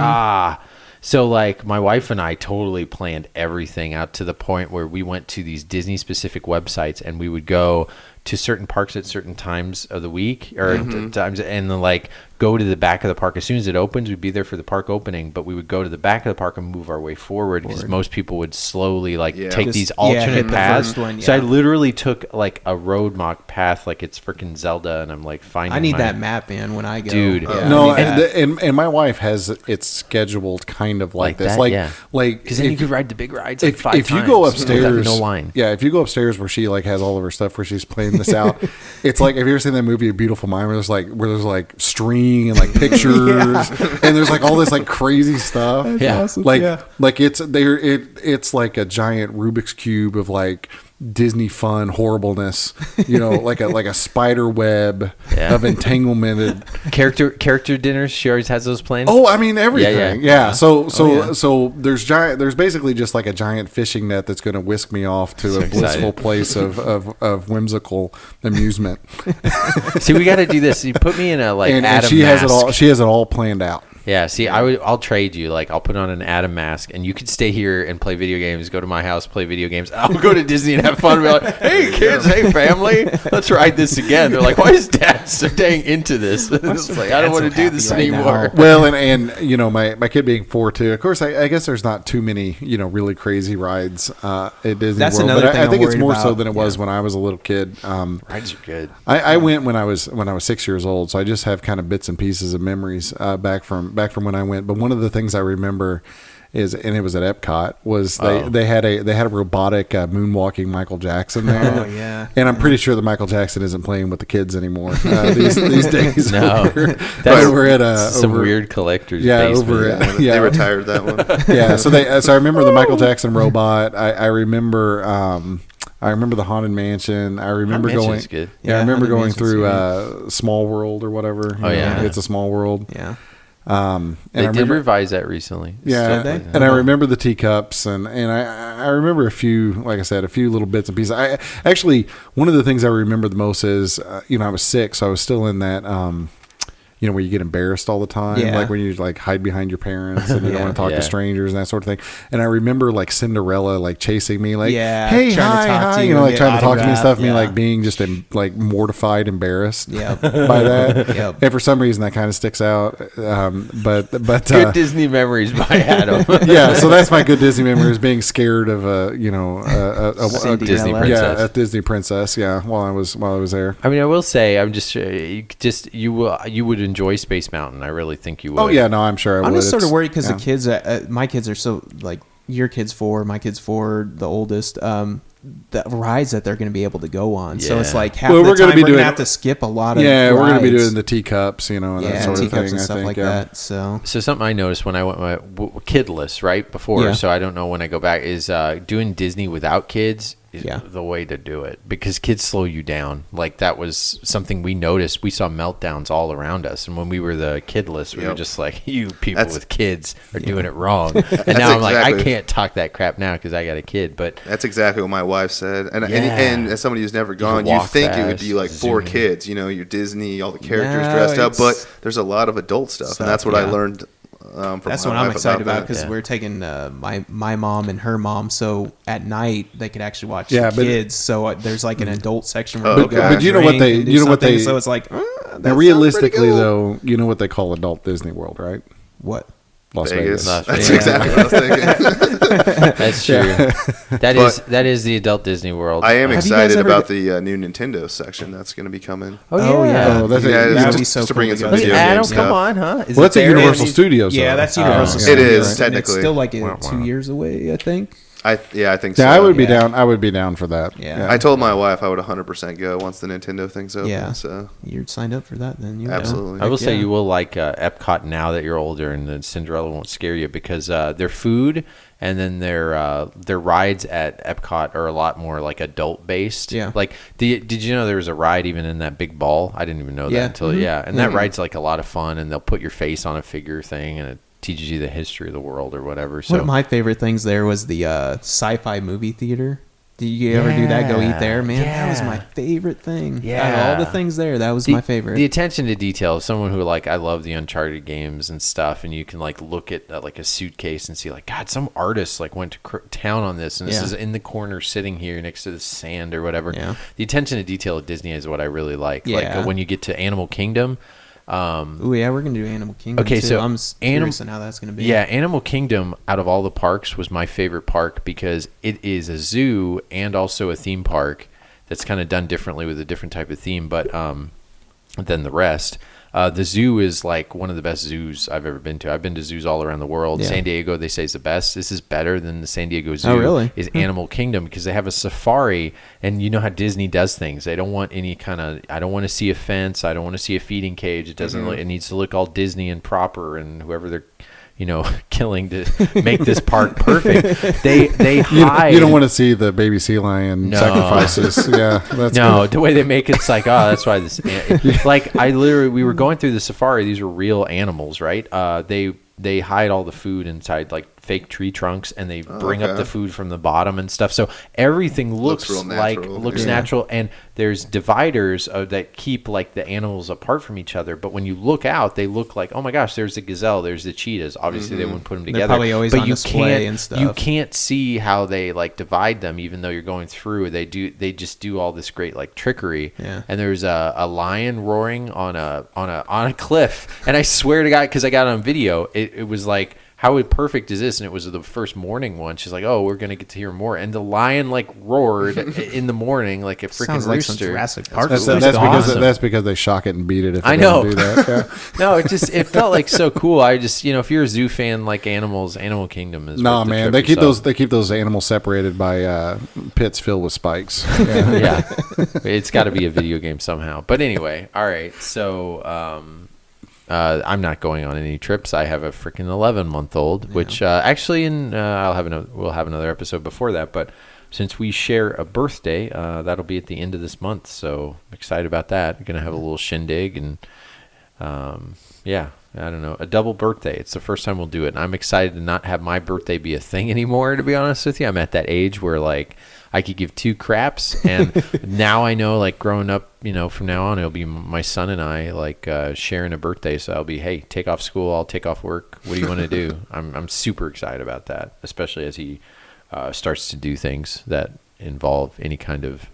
So like my wife and I totally planned everything out to the point where we went to these Disney specific websites, and we would go to certain parks at certain times of the week or times, and then like go to the back of the park as soon as it opens. We'd be there for the park opening, but we would go to the back of the park and move our way forward, because most people would slowly like take these alternate paths. So I literally took like a road mock path, like it's freaking Zelda, and I'm like finding. I need that map, man, when I go. Dude, no, and my wife has it scheduled kind of like this, that, like because then you could ride the big rides. If you go upstairs, no line. Yeah, if you go upstairs where she like has all of her stuff where she's playing this out, it's like, have you ever seen that movie A Beautiful Mind where there's like string and like pictures and there's like all this like crazy stuff. That's awesome. Like it's like a giant Rubik's cube of like Disney fun horribleness, you know, like a spider web of entanglement. Character dinners, she always has those planned. Oh, I mean everything. Yeah. So there's basically just like a giant fishing net that's going to whisk me off to a blissful place of whimsical amusement. See, we got to do this. You put me in a like and Adam she mask. has it all. She has it all planned out. Yeah, see, I'll trade you. Like, I'll put on an Adam mask, and you could stay here and play video games, go to my house, play video games. I'll go to Disney and have fun. And be like, hey, kids, hey, family, let's ride this again. They're like, why is Dad so dang into this? It's like, I don't want to do this anymore. Well, and you know, my kid being 4 too. Of course, I guess there's not too many, you know, really crazy rides at Disney That's World. Another but thing I think it's more about. so than it was when I was a little kid. Rides are good. I went when I was 6 years old, so I just have kind of bits and pieces of memories back from when I went. But one of the things I remember is, and it was at Epcot, was they had a robotic moonwalking Michael Jackson there. Oh yeah. And I'm pretty sure that Michael Jackson isn't playing with the kids anymore these days. No, that's over at some weird collector's basement. They retired that one. Yeah, so I remember the Michael Jackson robot. I remember the Haunted Mansion. I remember going. Good. Yeah, I remember going through Small World or whatever. It's a Small World. Yeah. And they did revise that recently. Yeah, and I remember the teacups, and I remember a few, like I said, a few little bits and pieces. I actually, one of the things I remember the most is, I was 6, so I was still in that, where you get embarrassed all the time, like when you like hide behind your parents and you don't want to talk to strangers and that sort of thing. And I remember like Cinderella like chasing me, like, hey, hi, like trying to talk to me and stuff. Me like being just like mortified, embarrassed by that. And for some reason that kind of sticks out. But good Disney memories by Adam. Yeah, so that's my good Disney memories, being scared of a Disney princess. A Disney princess. Yeah, while I was there. I mean, I will say, I'm just you would enjoy Space Mountain. I really think you would. Oh yeah, no, I'm sure I would. I'm just sort of worried because the kids, my kids are so like your kid's 4, my kid's 4, the oldest. The rides that they're going to be able to go on. So it's like half the time we're going to have to skip a lot of rides. We're going to be doing the teacups, and that sort of thing. And stuff like that. So something I noticed when I went kidless right before, so I don't know when I go back, is doing Disney without kids is the way to do it, because kids slow you down. Like that was something we noticed. We saw meltdowns all around us, and when we were the kidless, we were just like, you people with kids are doing it wrong. And now I'm like, I can't talk that crap now because I got a kid. But that's exactly what my wife said. And as somebody who's never gone, you think it would be like 4 kids, your Disney, all the characters dressed up, but there's a lot of adult stuff, and that's what I learned. That's what I'm excited about, because we're taking my mom and her mom, so at night they could actually watch the kids. So there's like an adult section where but you know what they so it's like now realistically though, you know what they call adult Disney World, right? What? Las Vegas. That's exactly what I was thinking. That's true. That is the adult Disney World. I am excited about the new Nintendo section that's going to be coming. Oh yeah, that'd be so cool. To bring in some video game stuff. Come on, huh? That's at Universal Studios. Yeah, that's Universal Studios. It is technically. It's still like 2 years away, I think. I think so. Yeah, I would be down. I would be down for that. Yeah. I told my wife I would 100% go once the Nintendo thing's open. Yeah. So You're signed up for that then. You absolutely. I will say you will like Epcot now that you're older, and the Cinderella won't scare you because their food and then their rides at Epcot are a lot more like adult based. Yeah. Like, did you know there was a ride even in that big ball? I didn't even know that until and that ride's like a lot of fun, and they'll put your face on a figure thing, and it teaches you the history of the world or whatever. So one of my favorite things there was the sci-fi movie theater. Did you ever do that? Go eat there, man. That was my favorite thing. Yeah, out of all the things there, that was my favorite. The attention to detail. Someone who I love the Uncharted games and stuff, and you can like look at like a suitcase and see like, God, some artist like went to town on this, and this is in the corner sitting here next to the sand or whatever. Yeah. The attention to detail of Disney is what I really like. Yeah. Like when you get to Animal Kingdom. Oh yeah, we're gonna do Animal Kingdom. Okay, too. so I'm curious on how that's gonna be. Yeah, Animal Kingdom out of all the parks was my favorite park because it is a zoo and also a theme park that's kind of done differently with a different type of theme, but than the rest. The zoo is like one of the best zoos I've ever been to. I've been to zoos all around the world. Yeah. San Diego, they say, is the best. This is better than the San Diego Zoo. Oh, really? Is Animal Kingdom because they have a safari, and you know how Disney does things. They don't want any kind of. I don't want to see a fence. I don't want to see a feeding cage. It doesn't. It needs to look all Disney and proper, and whoever they're, killing to make this park perfect. They hide. You don't want to see the baby sea lion sacrifices. Yeah, that's good. The way they make it's like, oh, that's why this. Like we were going through the safari. These were real animals, right? They hide all the food inside like fake tree trunks, and they bring up the food from the bottom and stuff. So everything looks natural, and there's dividers that keep like the animals apart from each other. But when you look out, they look like, oh my gosh, there's the gazelle, there's the cheetahs. Obviously, they wouldn't put them together. They're probably always on display and stuff. You can't see how they like divide them, even though you're going through. They just do all this great like trickery. Yeah. And there's a lion roaring on a cliff, and I swear to God, because I got it on video, it was like, how perfect is this? And it was the first morning one. She's like, oh, we're going to get to hear more. And the lion like roared in the morning like a freaking rooster. Some Jurassic Park. That's because they shock it and beat it if they don't do that. Yeah. No, it felt like so cool. I just, if you're a zoo fan like animals, Animal Kingdom is no, man. They keep those animals separated by pits filled with spikes. Yeah. Yeah. It's got to be a video game somehow. But anyway, all right. So I'm not going on any trips. I have a freaking 11-month-old, which actually, we'll have another episode before that. But since we share a birthday, that'll be at the end of this month. So I'm excited about that. I'm gonna have a little shindig, and I don't know, a double birthday. It's the first time we'll do it, and I'm excited to not have my birthday be a thing anymore. To be honest with you, I'm at that age where like I could give two craps, and now I know, like growing up, from now on, it'll be my son and I like sharing a birthday. So I'll be, hey, take off school, I'll take off work. What do you want to do? I'm super excited about that, especially as he starts to do things that involve any kind of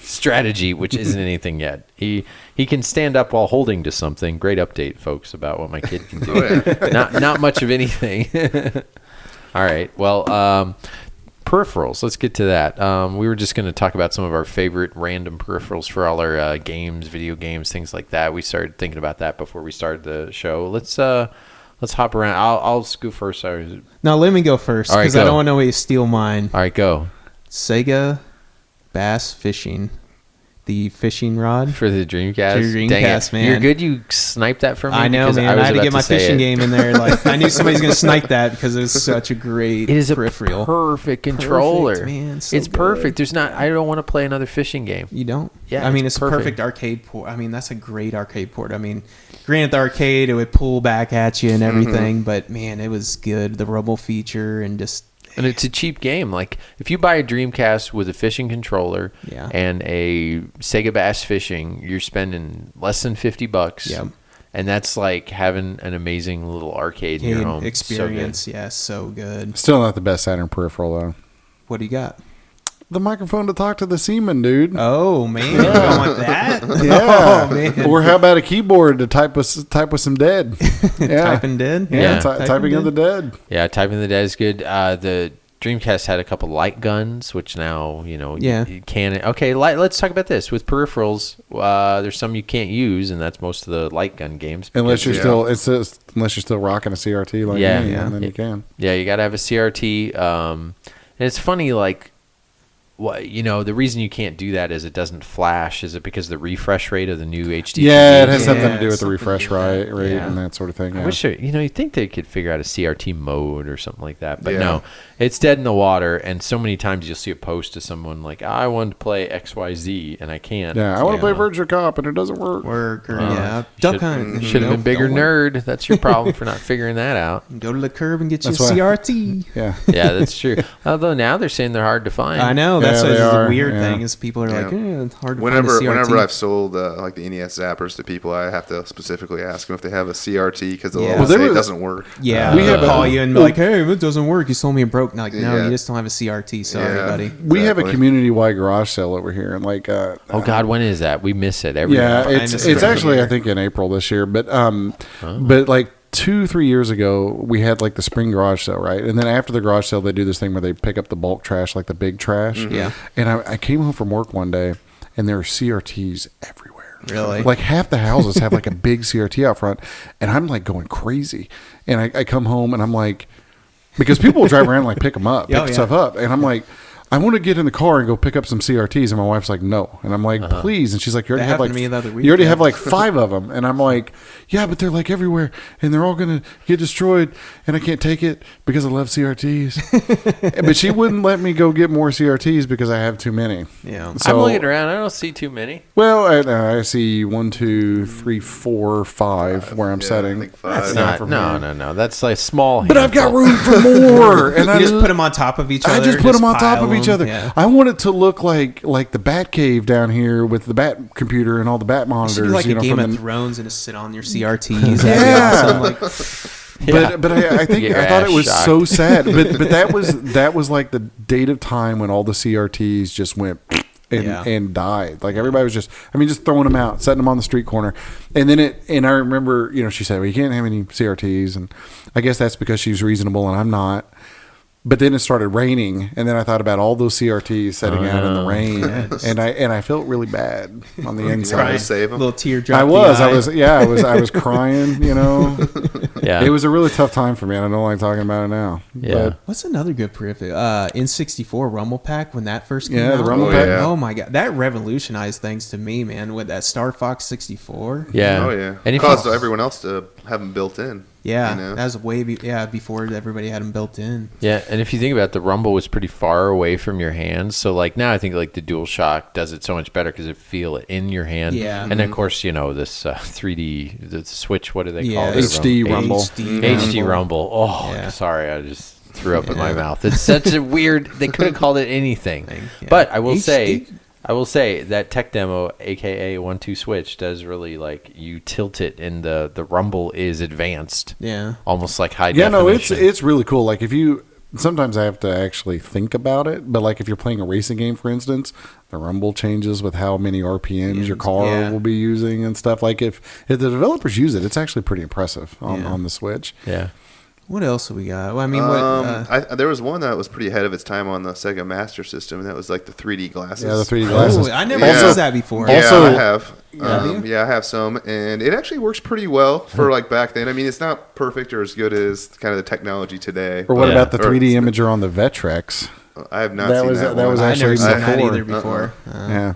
strategy, which isn't anything yet. He can stand up while holding to something. Great update, folks, about what my kid can do. Not much of anything. All right. Well, peripherals. Let's get to that. We were just going to talk about some of our favorite random peripherals for all our games, video games, things like that. We started thinking about that before we started the show. Let's hop around. I'll go first. Sorry. No, let me go first because I don't want nobody to steal mine. All right, go. Sega Bass Fishing. The fishing rod for the Dreamcast. Dreamcast, man. You're good. You sniped that from me. I know, man. I had to get my fishing game in there. Like I knew somebody's gonna snipe that because it was such a great. It is a peripheral. Perfect controller. Perfect, man. So it's perfect. There's not. I don't want to play another fishing game. You don't? Yeah. I mean, it's a perfect arcade port. I mean, that's a great arcade port. I mean, granted, the arcade it would pull back at you and everything, but man, it was good. The rumble feature and just. And it's a cheap game. Like if you buy a Dreamcast with a fishing controller and a Sega Bass Fishing, you're spending less than $50. Yep. And that's like having an amazing little arcade in your home experience. So good. Still not the best Saturn peripheral though. What do you got? The microphone to talk to the seaman, dude. Oh man, you don't want that? Yeah. Oh, man. Or how about a keyboard to type with some dead? Yeah. Typing dead? Yeah, typing in the dead. Yeah, typing the dead is good. The Dreamcast had a couple light guns, which now, you can. Okay, let's talk about this. With peripherals, there's some you can't use, and that's most of the light gun games. Unless you're still rocking a CRT like me, and then you can. Yeah, you got to have a CRT. And it's funny, like, what the reason you can't do that is it doesn't flash. Is it because the refresh rate of the new HD? Yeah, it has something to do with the refresh rate and that sort of thing. I wish you'd think they could figure out a CRT mode or something like that, but no, it's dead in the water. And so many times you'll see a post to someone like, "I want to play XYZ and I can't." Yeah, I want to play Virtual Cop and it doesn't work. Should have been bigger nerd. That's your problem for not figuring that out. Go to the curb and get your CRT. Yeah, that's true. Although now they're saying they're hard to find. I know. That's the weird thing is people are like, it's hard to find a CRT. Whenever I've sold like the NES zappers to people, I have to specifically ask them if they have a CRT because they'll say it doesn't work. Yeah, we call you and be like, hey, it doesn't work. You sold me a broke. Like, no, you just don't have a CRT. Sorry, buddy. We have a community-wide garage sale over here, and like, oh God, when is that? We miss it every year. Yeah, it's actually I think in April this year, but like 2-3 years ago, we had like the spring garage sale, right? And then after the garage sale, they do this thing where they pick up the bulk trash, like the big trash. Mm-hmm. Yeah. And I came home from work one day, and there were CRTs everywhere. Really? Like half the houses have like a big CRT out front, and I'm like going crazy. And I come home, and I'm like, because people will drive around and like pick them up, pick stuff up, and I'm like, I want to get in the car and go pick up some CRTs, and my wife's like, no, and I'm like, please, and she's like, you already have like 5 of them, and I'm like, yeah, but they're like everywhere, and they're all gonna get destroyed, and I can't take it because I love CRTs. But she wouldn't let me go get more CRTs because I have too many. Yeah, so, I'm looking around. I don't see too many. Well, I see 1, 2, 3, 4, 5 where I'm setting. I think 5. That's not, no. That's like small. But I've got room for more, and I just put them on top of each other. I just put them on top of each other. Yeah. I want it to look like the Bat Cave down here with the Bat computer and all the Bat monitors. It should be like a Game of Thrones and just sit on your CRTs. But I think I thought it was so sad. But that was like the date of time when all the CRTs just went and died. Like everybody was just throwing them out, setting them on the street corner. And then I remember, she said, well, you can't have any CRTs, and I guess that's because she's reasonable and I'm not. But then it started raining, and then I thought about all those CRTs setting out in the rain, and I felt really bad on the inside. Trying to save them. Little teardrop. I was crying. It was a really tough time for me, and I don't like talking about it now. Yeah. But, what's another good peripheral? N64 Rumble Pack when that first came out. Yeah, the Rumble Pack. Oh my God, that revolutionized things to me, man. With that Star Fox 64. Yeah. Oh yeah. And it caused everyone else to have them built in. Yeah, that was before everybody had them built in. Yeah, and if you think about it, the Rumble was pretty far away from your hands. So like now I think like the DualShock does it so much better because it feel it in your hand. Yeah. And then of course, this 3D, the Switch, what do they call it? HD Rumble. HD Rumble. Oh, sorry, I just threw up in my mouth. It's such a weird, they could have called it anything. Yeah. But I will say that tech demo, aka 1-2 Switch, does really you tilt it, and the rumble is advanced. Yeah, almost like high definition. No, it's really cool. Like sometimes I have to actually think about it, but like if you're playing a racing game, for instance, the rumble changes with how many RPMs your car will be using and stuff. Like if the developers use it, it's actually pretty impressive on the Switch. Yeah. What else have we got? Well, I mean, there was one that was pretty ahead of its time on the Sega Master System, and that was like the 3D glasses. Yeah, the 3D glasses. I never used that before. Yeah, I have. I have some, and it actually works pretty well for back then. I mean, it's not perfect or as good as kind of the technology today. Or what about the 3D imager on the Vectrex? I have not seen that one. That was actually I never seen that either before. Yeah.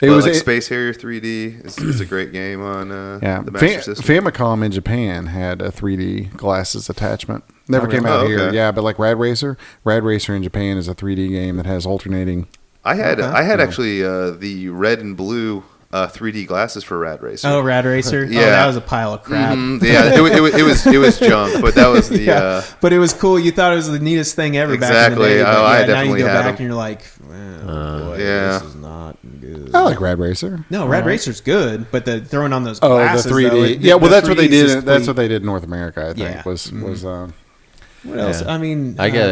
It was Space Harrier 3D is a great game on the Master System. Famicom in Japan had a 3D glasses attachment. Never came out here. Yeah, but like Rad Racer in Japan is a 3D game that has alternating. I had actually the red and blue 3D glasses for Rad Racer. Oh, Rad Racer. Yeah, that was a pile of crap. Mm-hmm. Yeah, it was junk, but that was the. But it was cool. You thought it was the neatest thing ever. Exactly. Back in the day, I now you definitely go had back them. and you're like, boy, this is not good. I like Rad Racer. No, Rad Racer's good, but the throwing on those glasses. The 3D. That's what they did. That's what they did in North America. I think was. What else? I mean, I got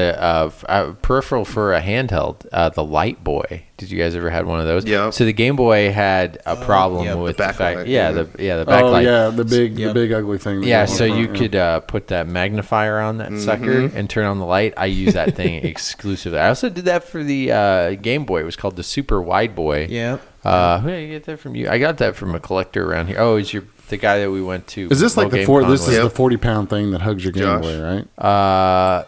a peripheral for a handheld, the Light Boy. Did you guys ever had one of those? Yeah. So the Game Boy had a problem with the fact, the backlight. Oh yeah, the big ugly thing. Yeah, so you could put that magnifier on that sucker and turn on the light. I use that thing exclusively. I also did that for the Game Boy. It was called the Super Wide Boy. Yeah. Who did you get that from? I got that from a collector around here. Oh, it's your the guy that we went to. Is this like the This is the 40-pound thing that hugs your Game Boy, right?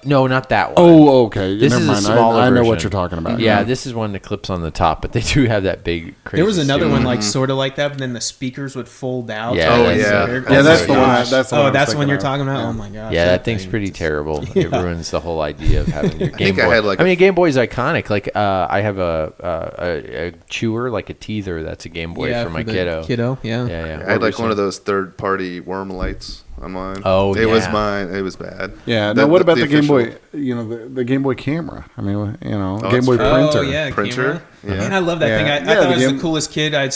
No, not that one. Oh, okay. This Never is mind. a smaller I know version. what you're talking about. Yeah, this is one that clips on the top, but they do have that big. Crazy there was another one like sort of like that, but then the speakers would fold out. Yeah, that's the one. That's the one you're talking about. Oh my gosh. Yeah, that thing's pretty terrible. It ruins the whole idea of having your Game Boy. I mean, Game Boy is iconic. Like, I have a chewer, like a teether. That's a Game Boy for my kiddo. Yeah. I had like one of those third-party worm lights on mine. Oh, it was mine. It was bad. Yeah. Now, what about the Game Boy? You know, the Game Boy camera. I mean, Game Boy printer. Oh yeah, printer. Yeah. Man, I love that thing. I thought it was the coolest kid. I'd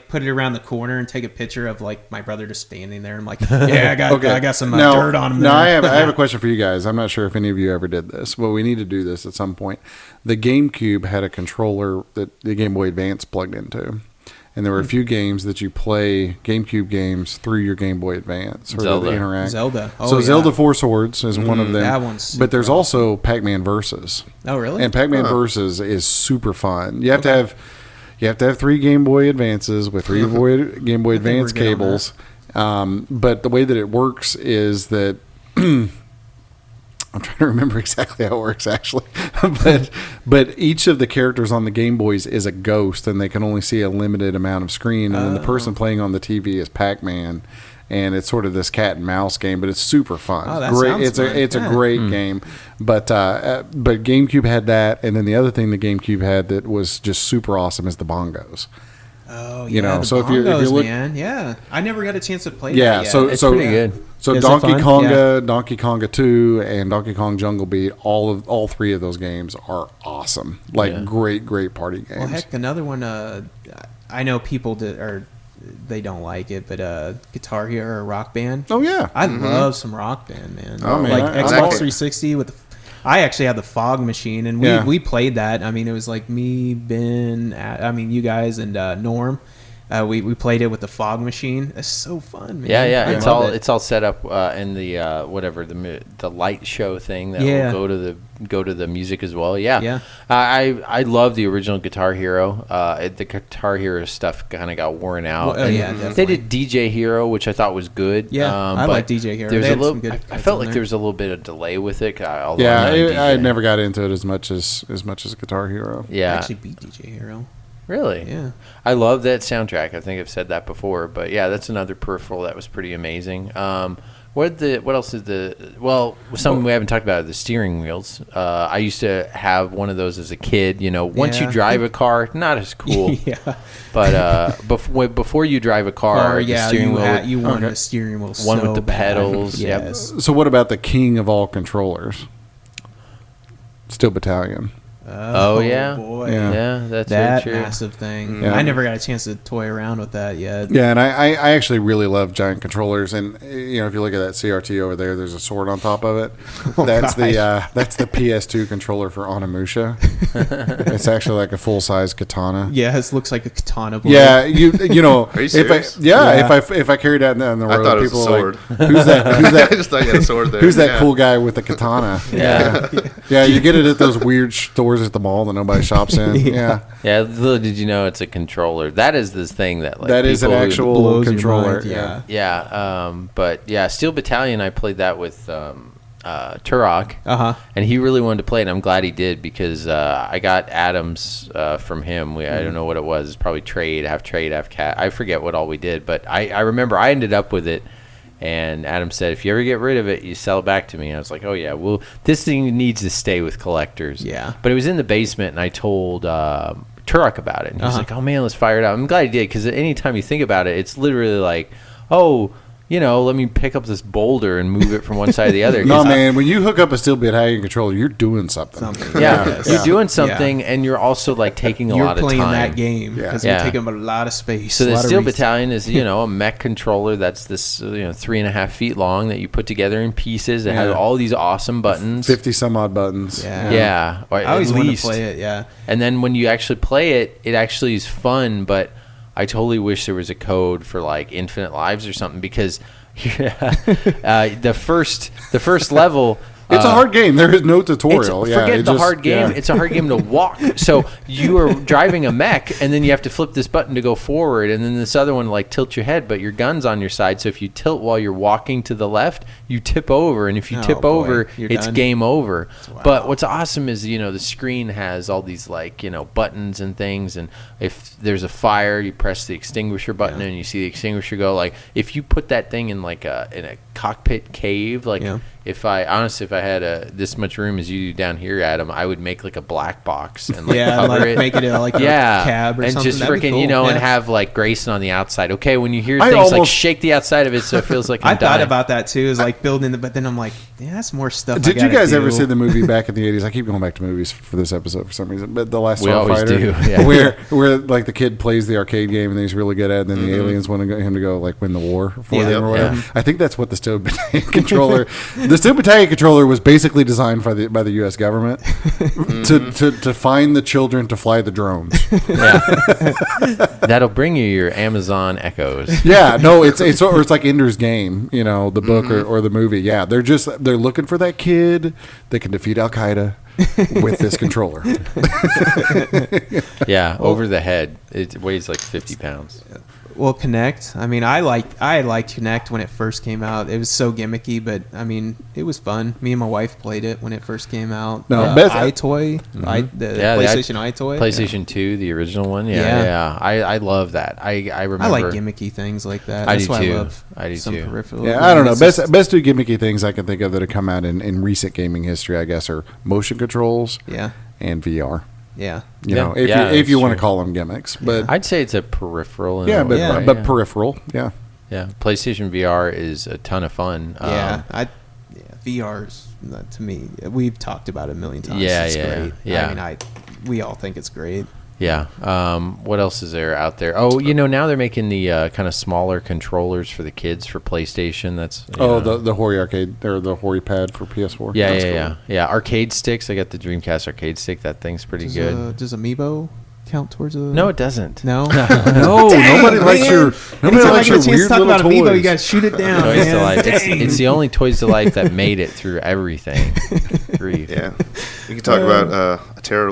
put it around the corner and take a picture of like my brother just standing there. I'm like, yeah, I got some dirt on him. Now I have a question for you guys. I'm not sure if any of you ever did this, but we need to do this at some point. The GameCube had a controller that the Game Boy Advance plugged into. And there were a few games that you play, GameCube games, through your Game Boy Advance. Or Zelda. Interact. Zelda. Oh, so Zelda 4 Swords is one of them. That one's but there's also Pac-Man Versus. Oh, really? And Pac-Man Versus is super fun. You have to have 3 Game Boy Advances with 3 Game Boy Advance cables. But the way that it works is that... I'm trying to remember exactly how it works, actually. but each of the characters on the Game Boys is a ghost, and they can only see a limited amount of screen. And then the person playing on the TV is Pac-Man, and it's sort of this cat and mouse game, but it's super fun. Oh, that great! Sounds fun. It's a great game. But GameCube had that, and then the other thing the GameCube had that was just super awesome is the bongos. Oh, yeah. So if you look, man, I never got a chance to play that yet. It's pretty good. So Donkey Konga 2, and Donkey Kong Jungle Beat, all 3 of those games are awesome. Great party games. Well, heck, another one. I know people they don't like it, but Guitar Hero or Rock Band. Oh yeah, I love some Rock Band, man. Oh man, Xbox 360 with. I actually had the Fog Machine, and we played that. I mean, it was like me, Ben, you guys, and Norm. We played it with the Fog Machine. It's so fun, man. Yeah. It's all set up in the the light show thing that will go to the music as well. Yeah. I love the original Guitar Hero. The Guitar Hero stuff kind of got worn out. Well, definitely. They did DJ Hero, which I thought was good. Yeah, I like DJ Hero. I felt like there was a little bit of delay with it. I never got into it as much as Guitar Hero. Yeah, I actually beat DJ Hero. Really? Yeah. I love that soundtrack. I think I've said that before, but yeah, that's another peripheral that was pretty amazing. What else is something we haven't talked about, the steering wheels. I used to have one of those as a kid. Once you drive a car, not as cool. Yeah. But before you drive a car, the steering wheel. You want the steering wheel one with the pedals. Yes. Yep. So what about the king of all controllers? Steel Battalion. Oh yeah, boy. Yeah, that's that very true. massive thing. Yeah. I never got a chance to toy around with that yet. Yeah, and I actually really love giant controllers. And if you look at that CRT over there, there's a sword on top of it. That's the PS2 controller for Onimusha. It's actually like a full size katana. Yeah, it looks like a katana blade. Yeah, you know. Are you serious? If I carried that down the road, I thought it was people a sword. Were like, "Who's that? Who's that? I just thought you had a sword there. Who's that cool guy with the katana?" Yeah. You get it at those weird stores at the mall that nobody shops in. Yeah. Little did you know it's a controller. That is this thing that is an actual controller. Mind, yeah. But yeah, Steel Battalion. I played that with Turok, and he really wanted to play it. And I'm glad he did because I got Adams from him. I don't know what it was. It's probably half cat. I forget what all we did, but I remember I ended up with it. And Adam said, if you ever get rid of it, you sell it back to me. And I was like, oh, yeah, well, this thing needs to stay with collectors. Yeah. But it was in the basement, and I told Turok about it. And he was like, oh, man, let's fire it out. I'm glad he did, because anytime you think about it, it's literally like, oh, let me pick up this boulder and move it from one side to the other. No, man, when you hook up a Steel Battalion controller, you're doing something. You're doing something, and you're also like taking a lot of time. You're playing that game because you're taking up a lot of space. So the Steel Battalion is, a mech controller that's this, 3.5 feet long that you put together in pieces. It has all these awesome buttons. 50 some odd buttons. Yeah. I always want to play it, yeah. And then when you actually play it, it actually is fun, but I totally wish there was a code for like infinite lives or something because the first level It's a hard game. There is no tutorial. Forget the hard game. Yeah. It's a hard game to walk. So you are driving a mech, and then you have to flip this button to go forward, and then this other one like tilts your head, but your gun's on your side. So if you tilt while you're walking to the left, you tip over, and if you tip over, it's game over. Wow. But what's awesome is the screen has all these like buttons and things, and if there's a fire, you press the extinguisher button, and you see the extinguisher go. Like if you put that thing in like in a cockpit cave, like. Yeah. If I had this much room as you do down here, Adam, I would make like a black box and like cover it, make it like a cab or and something. Just freaking cool. And have like Grayson on the outside. Okay, when you hear things like shake the outside of it so it feels like I thought about that too, is like building but then I'm like, that's more stuff. Did you guys ever see the movie back in the 80s? I keep going back to movies for this episode for some reason, but The Last Starfighter, where like the kid plays the arcade game and he's really good at it, and then the aliens want him to go like win the war for them or whatever. I think that's what the Stone Battalion controller. The Stone Battalion controller was basically designed by the U.S. government to find the children to fly the drones. That'll bring you your Amazon Echoes. Yeah, no, it's like Ender's Game, the book or the movie. Yeah, they're looking for that kid that can defeat Al Qaeda with this controller. Over the head. It weighs like 50 pounds. Well, Kinect. I mean, I liked Kinect when it first came out. It was so gimmicky, but I mean, it was fun. Me and my wife played it when it first came out. No, iToy, the PlayStation iToy, PlayStation 2, the original one. Yeah. I love that. I remember. I like gimmicky things like that. That's why I love some peripherals. Yeah, I don't know. Best two gimmicky things I can think of that have come out in recent gaming history, I guess, are motion controls. And VR. Yeah. If you want to call them gimmicks, but I'd say it's a peripheral. But peripheral. Yeah. Yeah. PlayStation VR is a ton of fun. VR's to me. We've talked about it a million times. It's great. Yeah. I mean, we all think it's great. Yeah. What else is there out there? Oh, now they're making the kind of smaller controllers for the kids for PlayStation. That's the Hori arcade or the Hori pad for PS4. Yeah. Arcade sticks. I got the Dreamcast arcade stick. That thing's pretty good. Does Amiibo count towards a? No, it doesn't. No. Nobody likes your weird little toys. Amiibo, you guys shoot it down. Toys to Life. It's the only Toys to Life that made it through everything. Grief. Yeah. We can talk about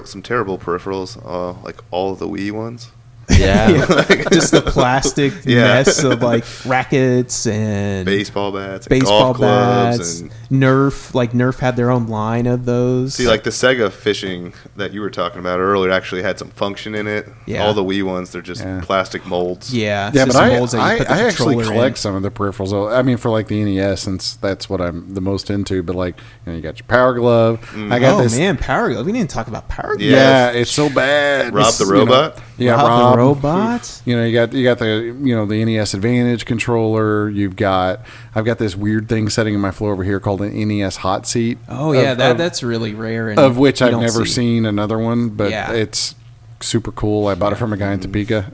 some terrible peripherals, like all of the Wii ones. Yeah. Just the plastic mess of like rackets and baseball bats, and golf clubs, and Nerf. Like Nerf had their own line of those. See, like the Sega fishing that you were talking about earlier actually had some function in it. Yeah. All the Wii ones, they're just plastic molds. Yeah. But I actually collect some of the peripherals. I mean, for like the NES, since that's what I'm the most into. But like, you got your Power Glove. Power Glove. We didn't talk about Power Glove. Yeah, it's so bad. Rob the robot. Rob. Robots. You got the the NES Advantage controller. I've got this weird thing sitting in my floor over here called an NES Hot Seat. Oh yeah, that's really rare. And of which I've never seen another one, but it's super cool. I bought it from a guy in Topeka.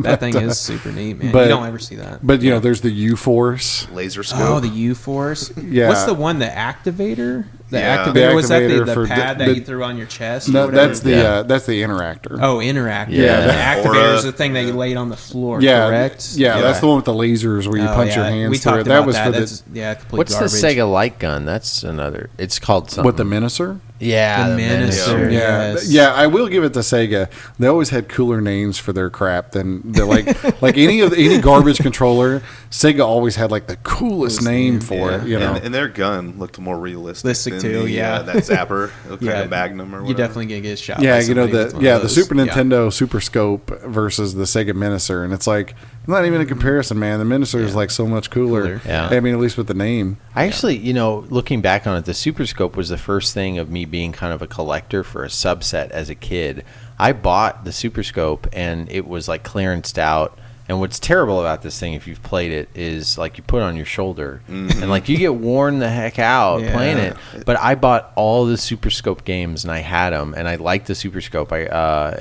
That thing is super neat, man. But, you don't ever see that. But there's the U-Force laser scope. Oh, the U-Force. Yeah. What's the one? The activator. The activator, was that the pad that you threw on your chest? No, that's the interactor. Oh, interactor. Yeah, the activator is the thing that you laid on the floor. Correct. Yeah, that's the one with the lasers where you punch your hands through it. That was for complete what's garbage. the Sega light gun? That's another. It's called something. What, the Minicer? Yeah, the Minicer. Yeah. I will give it to Sega. They always had cooler names for their crap than like any garbage controller. Sega always had like the coolest name for it. And their gun looked more realistic too. That Zapper, kind of Magnum or whatever. You definitely gonna get shot. Yeah, the Super Nintendo Super Scope versus the Sega Minicer, and it's like not even a comparison, man. The Minicer is like so much cooler. Yeah. I mean, at least with the name. I actually, looking back on it, the Super Scope was the first thing of me being kind of a collector for a subset as a kid. I bought the Super Scope, and it was like clearanced out. And what's terrible about this thing, if you've played it, is like you put it on your shoulder, and like you get worn the heck out playing it. But I bought all the Super Scope games, and I had them, and I liked the Super Scope. How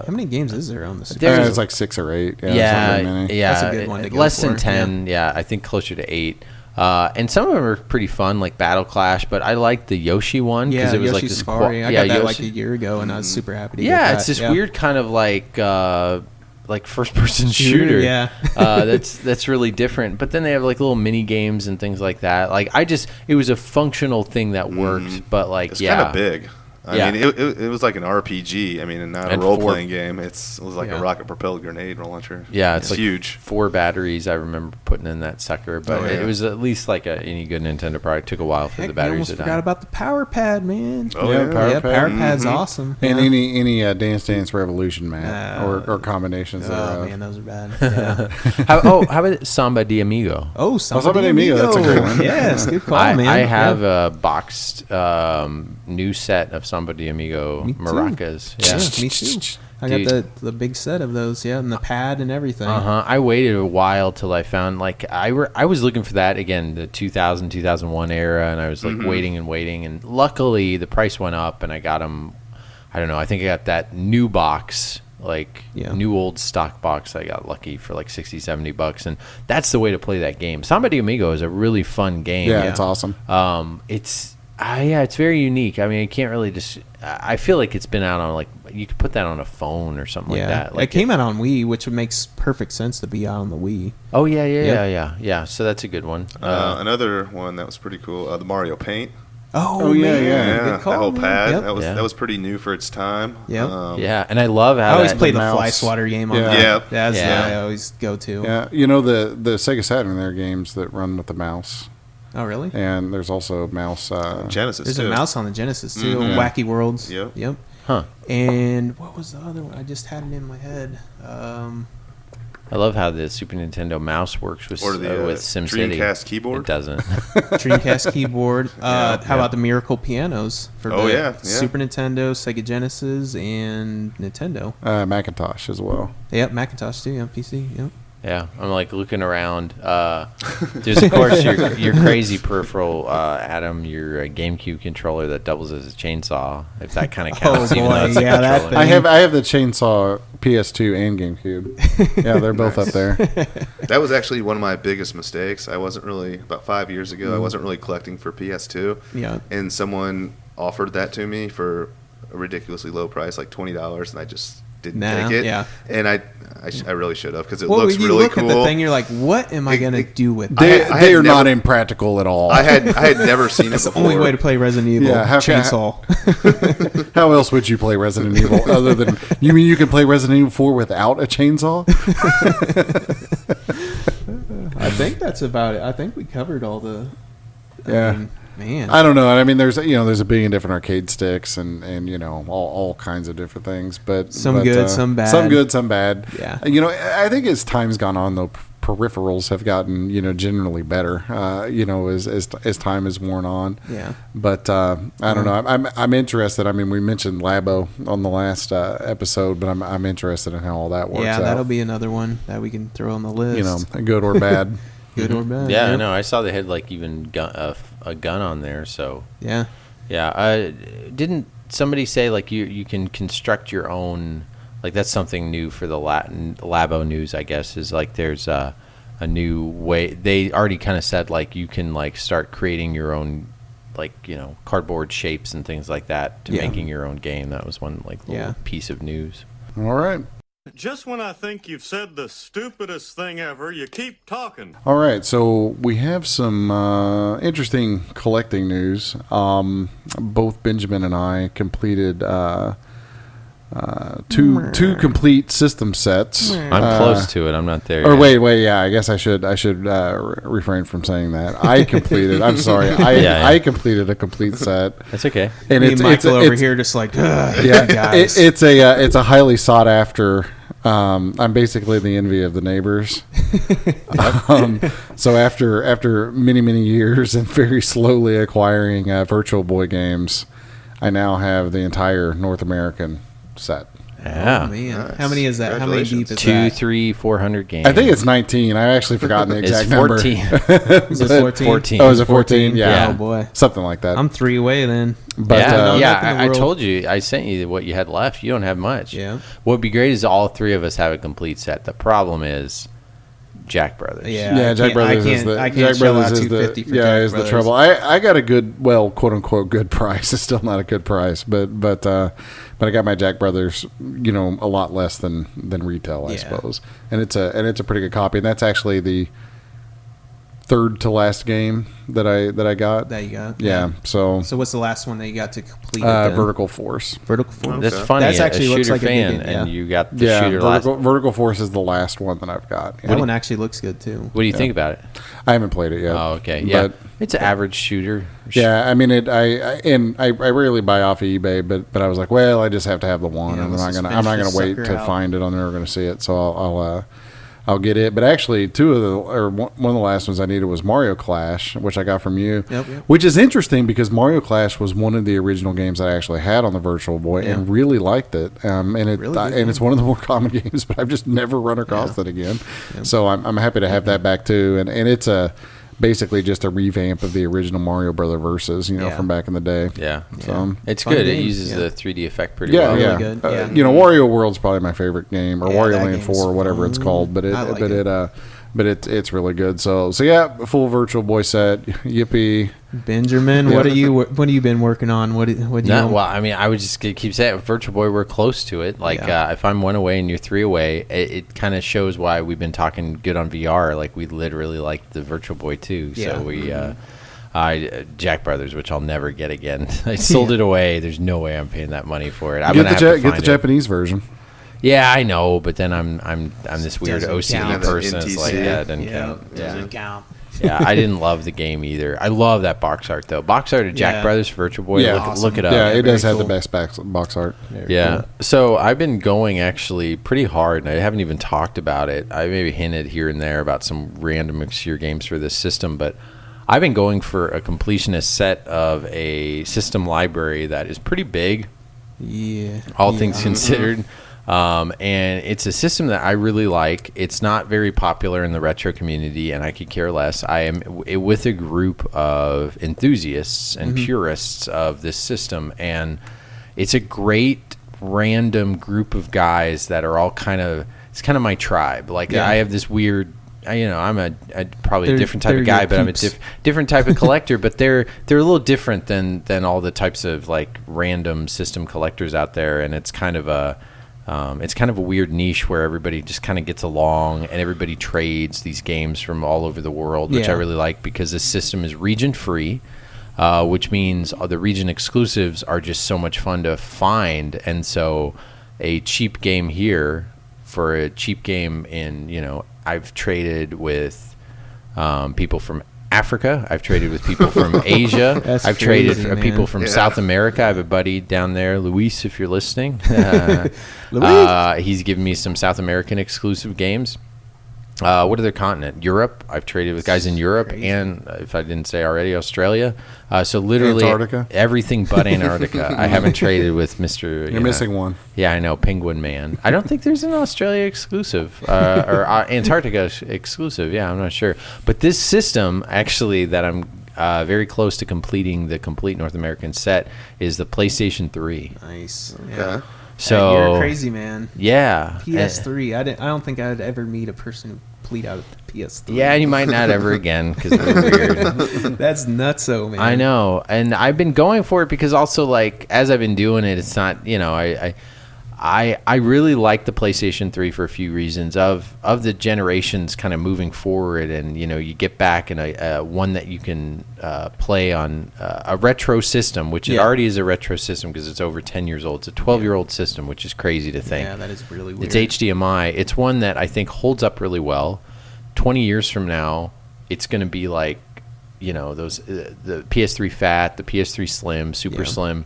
many games is there on the Super Scope? It's like 6 or 8. Yeah, that's a good one to go less for. than 10. Yeah, I think closer to 8. And some of them are pretty fun, like Battle Clash, but I liked the Yoshi one because it was Yoshi like this. Safari. I got that like a year ago, and I was super happy to get that. It's this weird kind of like. like first person shooter. Yeah. That's really different. But then they have like little mini games and things like that. Like it was a functional thing that worked, but like it's kind of big. I mean, it was like an RPG. I mean, and not a role-playing game. It was like a rocket-propelled grenade launcher. Yeah, it's like huge. 4 batteries. I remember putting in that sucker, but it was at least like any good Nintendo product. It took a while for the batteries to die. Forgot about the Power Pad, man. Oh yeah, Power Pad's awesome. And any Dance Dance Revolution, man, or combinations. Man, those are bad. Yeah. How about Samba de Amigo? Oh, Samba de Amigo. That's a great one. Yes, good call, man. I have a boxed new set of Samba de Amigo maracas. Yeah, me too. I got the big set of those, and the pad and everything. I waited a while till I found, like, I was looking for that again, the 2000, 2001 era, and I was like waiting, and luckily the price went up, and I got them. I don't know. I think I got that new box, like new old stock box. I got lucky for like $60-$70, and that's the way to play that game. Samba de Amigo is a really fun game. Yeah, it's awesome. It's very unique. I mean, I can't really I feel like it's been out on, like, you could put that on a phone or something like that. Like it came out on Wii, which makes perfect sense to be out on the Wii. Oh yeah. So that's a good one. Another one that was pretty cool. The Mario Paint. Oh yeah. Good call, that whole pad. Yep. That was pretty new for its time. Yeah, and I love how I always play the Fly Swatter game on that. Yeah. That's what I always go to. Yeah, you know the Sega Saturn, there are games that run with the mouse. Oh, really? And there's also a mouse. Genesis. There's a mouse on the Genesis too. Wacky Worlds. Yep. Huh. And what was the other one? I just had it in my head. I love how the Super Nintendo mouse works with SimCity. Dreamcast keyboard? It doesn't. Dreamcast keyboard. How about the Miracle pianos for the Super Nintendo, Sega Genesis, and Nintendo? Macintosh as well. Yep, Macintosh too. Yeah, PC. Yep. Yeah, I'm like looking around. There's of course your crazy peripheral, Adam, your GameCube controller that doubles as a chainsaw. If that kind of counts, even though it's a controller. I have the chainsaw PS2 and GameCube. Yeah, they're both up there. That was actually one of my biggest mistakes. I wasn't really about 5 years ago. I wasn't really collecting for PS2. Yeah, and someone offered that to me for a ridiculously low price, like $20, and I just didn't take it. Yeah, and I really should have, because it looks really look cool. At the thing, you're like, what am I gonna do with it? They are not impractical at all. I had never seen it before. That's the only way to play Resident Evil. Yeah, chainsaw. How else would you play Resident Evil other than you mean you can play Resident Evil 4 without a chainsaw? I think that's about it. I think we covered all the. Man, I don't know. I mean, there's a billion different arcade sticks and all kinds of different things, but some good, some bad. Some good, some bad. Yeah. I think as time's gone on, though, peripherals have gotten generally better. As time has worn on. Yeah. But I don't know. I'm interested. I mean, we mentioned Labo on the last episode, but I'm interested in how all that works. Yeah, that'll be another one that we can throw on the list. Good or bad. Good or bad. Yeah, I know. I saw they had like even a gun on there. So yeah. Didn't somebody say like you can construct your own? Like that's something new for the Labo news, I guess. Is like there's a new way. They already kind of said like you can like start creating your own cardboard shapes and things like that to making your own game. That was one little piece of news. All right. Just when I think you've said the stupidest thing ever, you keep talking. All right, so we have some interesting collecting news. Both Benjamin and I completed two complete system sets. I'm close to it. I'm not there. Or yet. Wait. Yeah, I guess I should refrain from saying that. I completed. I'm sorry. I completed a complete set. That's okay. And it's Michael over here just like guys. It's a highly sought after. I'm basically the envy of the neighbors. So after many years and very slowly acquiring Virtual Boy games, I now have the entire North American set. Yeah. Oh, man. Nice. How many is that? How many deep is 2, that? 3, 400 games. I think it's 19. I've actually forgotten the exact number. Is it 14? 14. Oh, is it 14? Yeah. Oh, boy. Something like that. I'm 3 away then. But, I told you. I sent you what you had left. You don't have much. Yeah. What would be great is all 3 of us have a complete set. The problem is Jack Brothers. Jack Brothers is the Jack Brothers is the trouble. I got a good, well, quote unquote good price. It's still not a good price, but I got my Jack Brothers, a lot less than retail, I suppose. And it's a pretty good copy. And that's actually the third to last game that I got. That you got? Yeah. So what's the last one that you got to complete? Vertical Force. Vertical Force. That's funny. That's actually a shooter looks like fan, and you got the shooter Vertical Force is the last one that I've got. That one actually looks good too. What do you think about it? I haven't played it yet. Oh, okay. Yeah, it's an average shooter. Yeah, I mean I rarely buy off of eBay, but I was like, well, I just have to have the one, and I'm not gonna wait to find it. I'm never gonna see it, so I'll get it. But actually, one of the last ones I needed was Mario Clash, which I got from you. Yep. Which is interesting because Mario Clash was one of the original games I actually had on the Virtual Boy and really liked it. And it's one of the more common games, but I've just never run across it again. Yep. So I'm happy to have that back too. And it's basically just a revamp of the original Mario Brother Versus, from back in the day. Yeah. So it's good. It uses the 3D effect pretty well. Really good. Wario World's probably my favorite game, or Wario Land 4, or whatever it's called. But it's really good. So yeah, full Virtual Boy set. Yippee. Benjamin, what have you been working on? What do you? Well, I mean, I would just keep saying, Virtual Boy, we're close to it. Like, if I'm 1 away and you're 3 away, it kind of shows why we've been talking good on VR. Like, we literally like the Virtual Boy too. So we, Jack Brothers, which I'll never get again. I sold it away. There's no way I'm paying that money for it. I'm gonna have to find the Japanese version. Yeah, I know, but then I'm this weird OCD person. It's like that doesn't count. Doesn't count. Yeah, I didn't love the game either. I love that box art though. Box art of Jack Brothers Virtual Boy. Yeah, look it up. Yeah, it does have the best box art. Yeah. Cool. So I've been going actually pretty hard, and I haven't even talked about it. I maybe hinted here and there about some random obscure games for this system, but I've been going for a completionist set of a system library that is pretty big. Yeah. All things considered. And it's a system that I really like. It's not very popular in the retro community, and I could care less. I am with a group of enthusiasts and purists of this system, and it's a great random group of guys that are all it's kind of my tribe. Like I have this weird, I'm probably a different type of guy, but I'm a different type of collector. But they're a little different than all the types of like random system collectors out there, and it's kind of a weird niche where everybody just kind of gets along and everybody trades these games from all over the world, which I really like because this system is region free, which means the region exclusives are just so much fun to find. And so a cheap game here for a cheap game in, I've traded with people from Africa. I've traded with people from Asia. I've traded with people from South America. I have a buddy down there, Luis, if you're listening. He's given me some South American exclusive games. What other continent? Europe. I've traded with guys in Europe and, if I didn't say already, Australia. So literally Antarctica. Everything but Antarctica. I haven't traded with Mr. You're missing one. Yeah, I know, Penguin Man. I don't think there's an Australia exclusive or Antarctica exclusive. Yeah, I'm not sure. But this system, actually, that I'm very close to completing the complete North American set is the PlayStation 3. Nice. Yeah. So you're crazy, man. Yeah. PS3. I don't think I'd ever meet a person who played out of the PS3. Yeah, and you might not ever again because they're weird. That's nutso, man. I know, and I've been going for it because also, like, as I've been doing it, it's not, I really like the PlayStation 3 for a few reasons of the generations kind of moving forward, and you get back in a one that you can play on a retro system, which it already is a retro system because it's over 10 years old. It's a 12-year-old system, which is crazy to think. Yeah, that is really weird. It's HDMI. It's one that I think holds up really well. 20 years from now, it's going to be like, those the PS3 Fat, the PS3 Slim, Super Slim.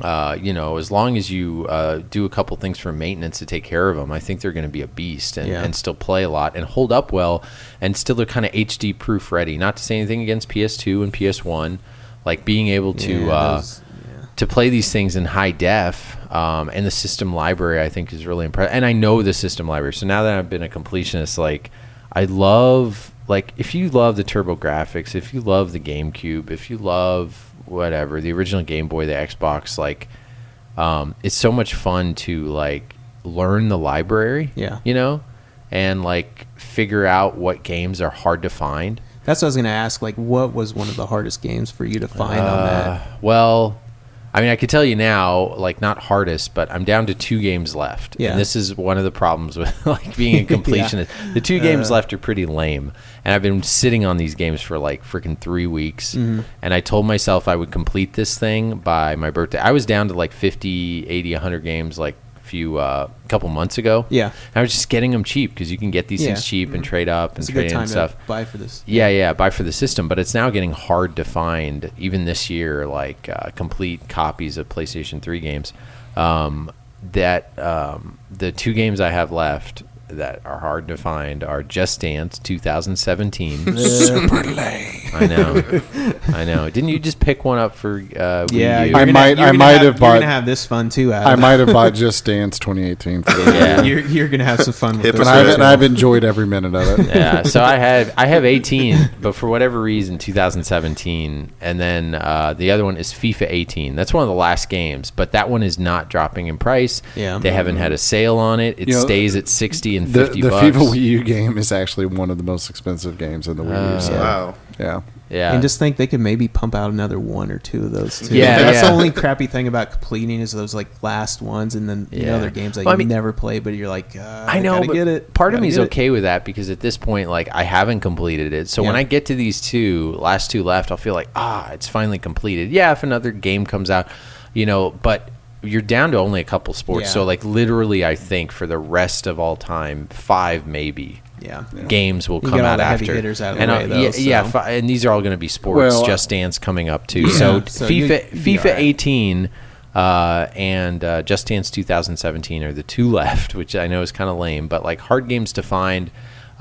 As long as you do a couple things for maintenance to take care of them, I think they're going to be a beast and still play a lot and hold up well, and still they're kind of HD proof ready. Not to say anything against PS2 and PS1, like being able to play these things in high def, and the system library I think is really impressive. And I know the system library, so now that I've been a completionist, like I love, like, if you love the TurboGrafx, if you love the GameCube, if you love whatever, the original Game Boy, the Xbox, like, it's so much fun to, like, learn the library, and like figure out what games are hard to find. That's what I was going to ask. Like, what was one of the hardest games for you to find on that? Well, I mean, I could tell you now, like, not hardest, but I'm down to 2 games left. Yeah. And this is one of the problems with like being a completionist. The 2 games left are pretty lame. And I've been sitting on these games for like freaking 3 weeks. And I told myself I would complete this thing by my birthday. I was down to like 50, 80, 100 games like a couple months ago. Yeah. And I was just getting them cheap because you can get these things cheap and trade up and trade in and stuff. To buy for this. Yeah, buy for the system. But it's now getting hard to find, even this year, like complete copies of PlayStation 3 games. The 2 games I have left that are hard to find are Just Dance 2017. Super lame. I know. Didn't you just pick one up for Yeah, Wii U? I might have bought. You're gonna have this fun too, Adam. I might have bought Just Dance 2018. Yeah. You're gonna have some fun with this. And I've enjoyed every minute of it. Yeah, so I have 18, but for whatever reason, 2017, and then the other one is FIFA 18. That's one of the last games, but that one is not dropping in price. Yeah. They haven't had a sale on it. It stays at 60 and 50 the bucks. FIFA Wii U game is actually one of the most expensive games in the Wii U. So, Wow. yeah. Yeah. And just think they could maybe pump out another 1 or 2 of those too. Yeah, That's yeah. the only crappy thing about completing is those like last ones, and then you know other games that you never play, but you're like, I know, gotta but get it. part of me is okay with that because at this point, like, I haven't completed it. So when I get to these last two left, I'll feel like, it's finally completed. Yeah, if another game comes out, but you're down to only a couple sports. Yeah. So, like, literally, I think for the rest of all time, 5 maybe. Yeah. Games will You come get all out the after. heavy hitters out of the and way, though, and these are all going to be sports. Well, Just Dance coming up too. Yeah. So So FIFA 18 and Just Dance 2017 are the 2 left, which I know is kind of lame, but like hard games to find.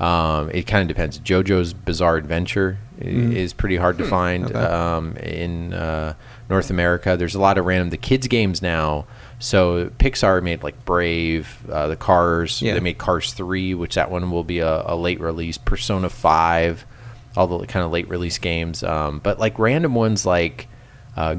It kind of depends. JoJo's Bizarre Adventure is pretty hard to find in North America. There's a lot of random. The kids games now. So Pixar made like Brave, the Cars. Yeah. They made Cars 3, which that one will be a late release. Persona 5, all the kind of late release games. But like random ones like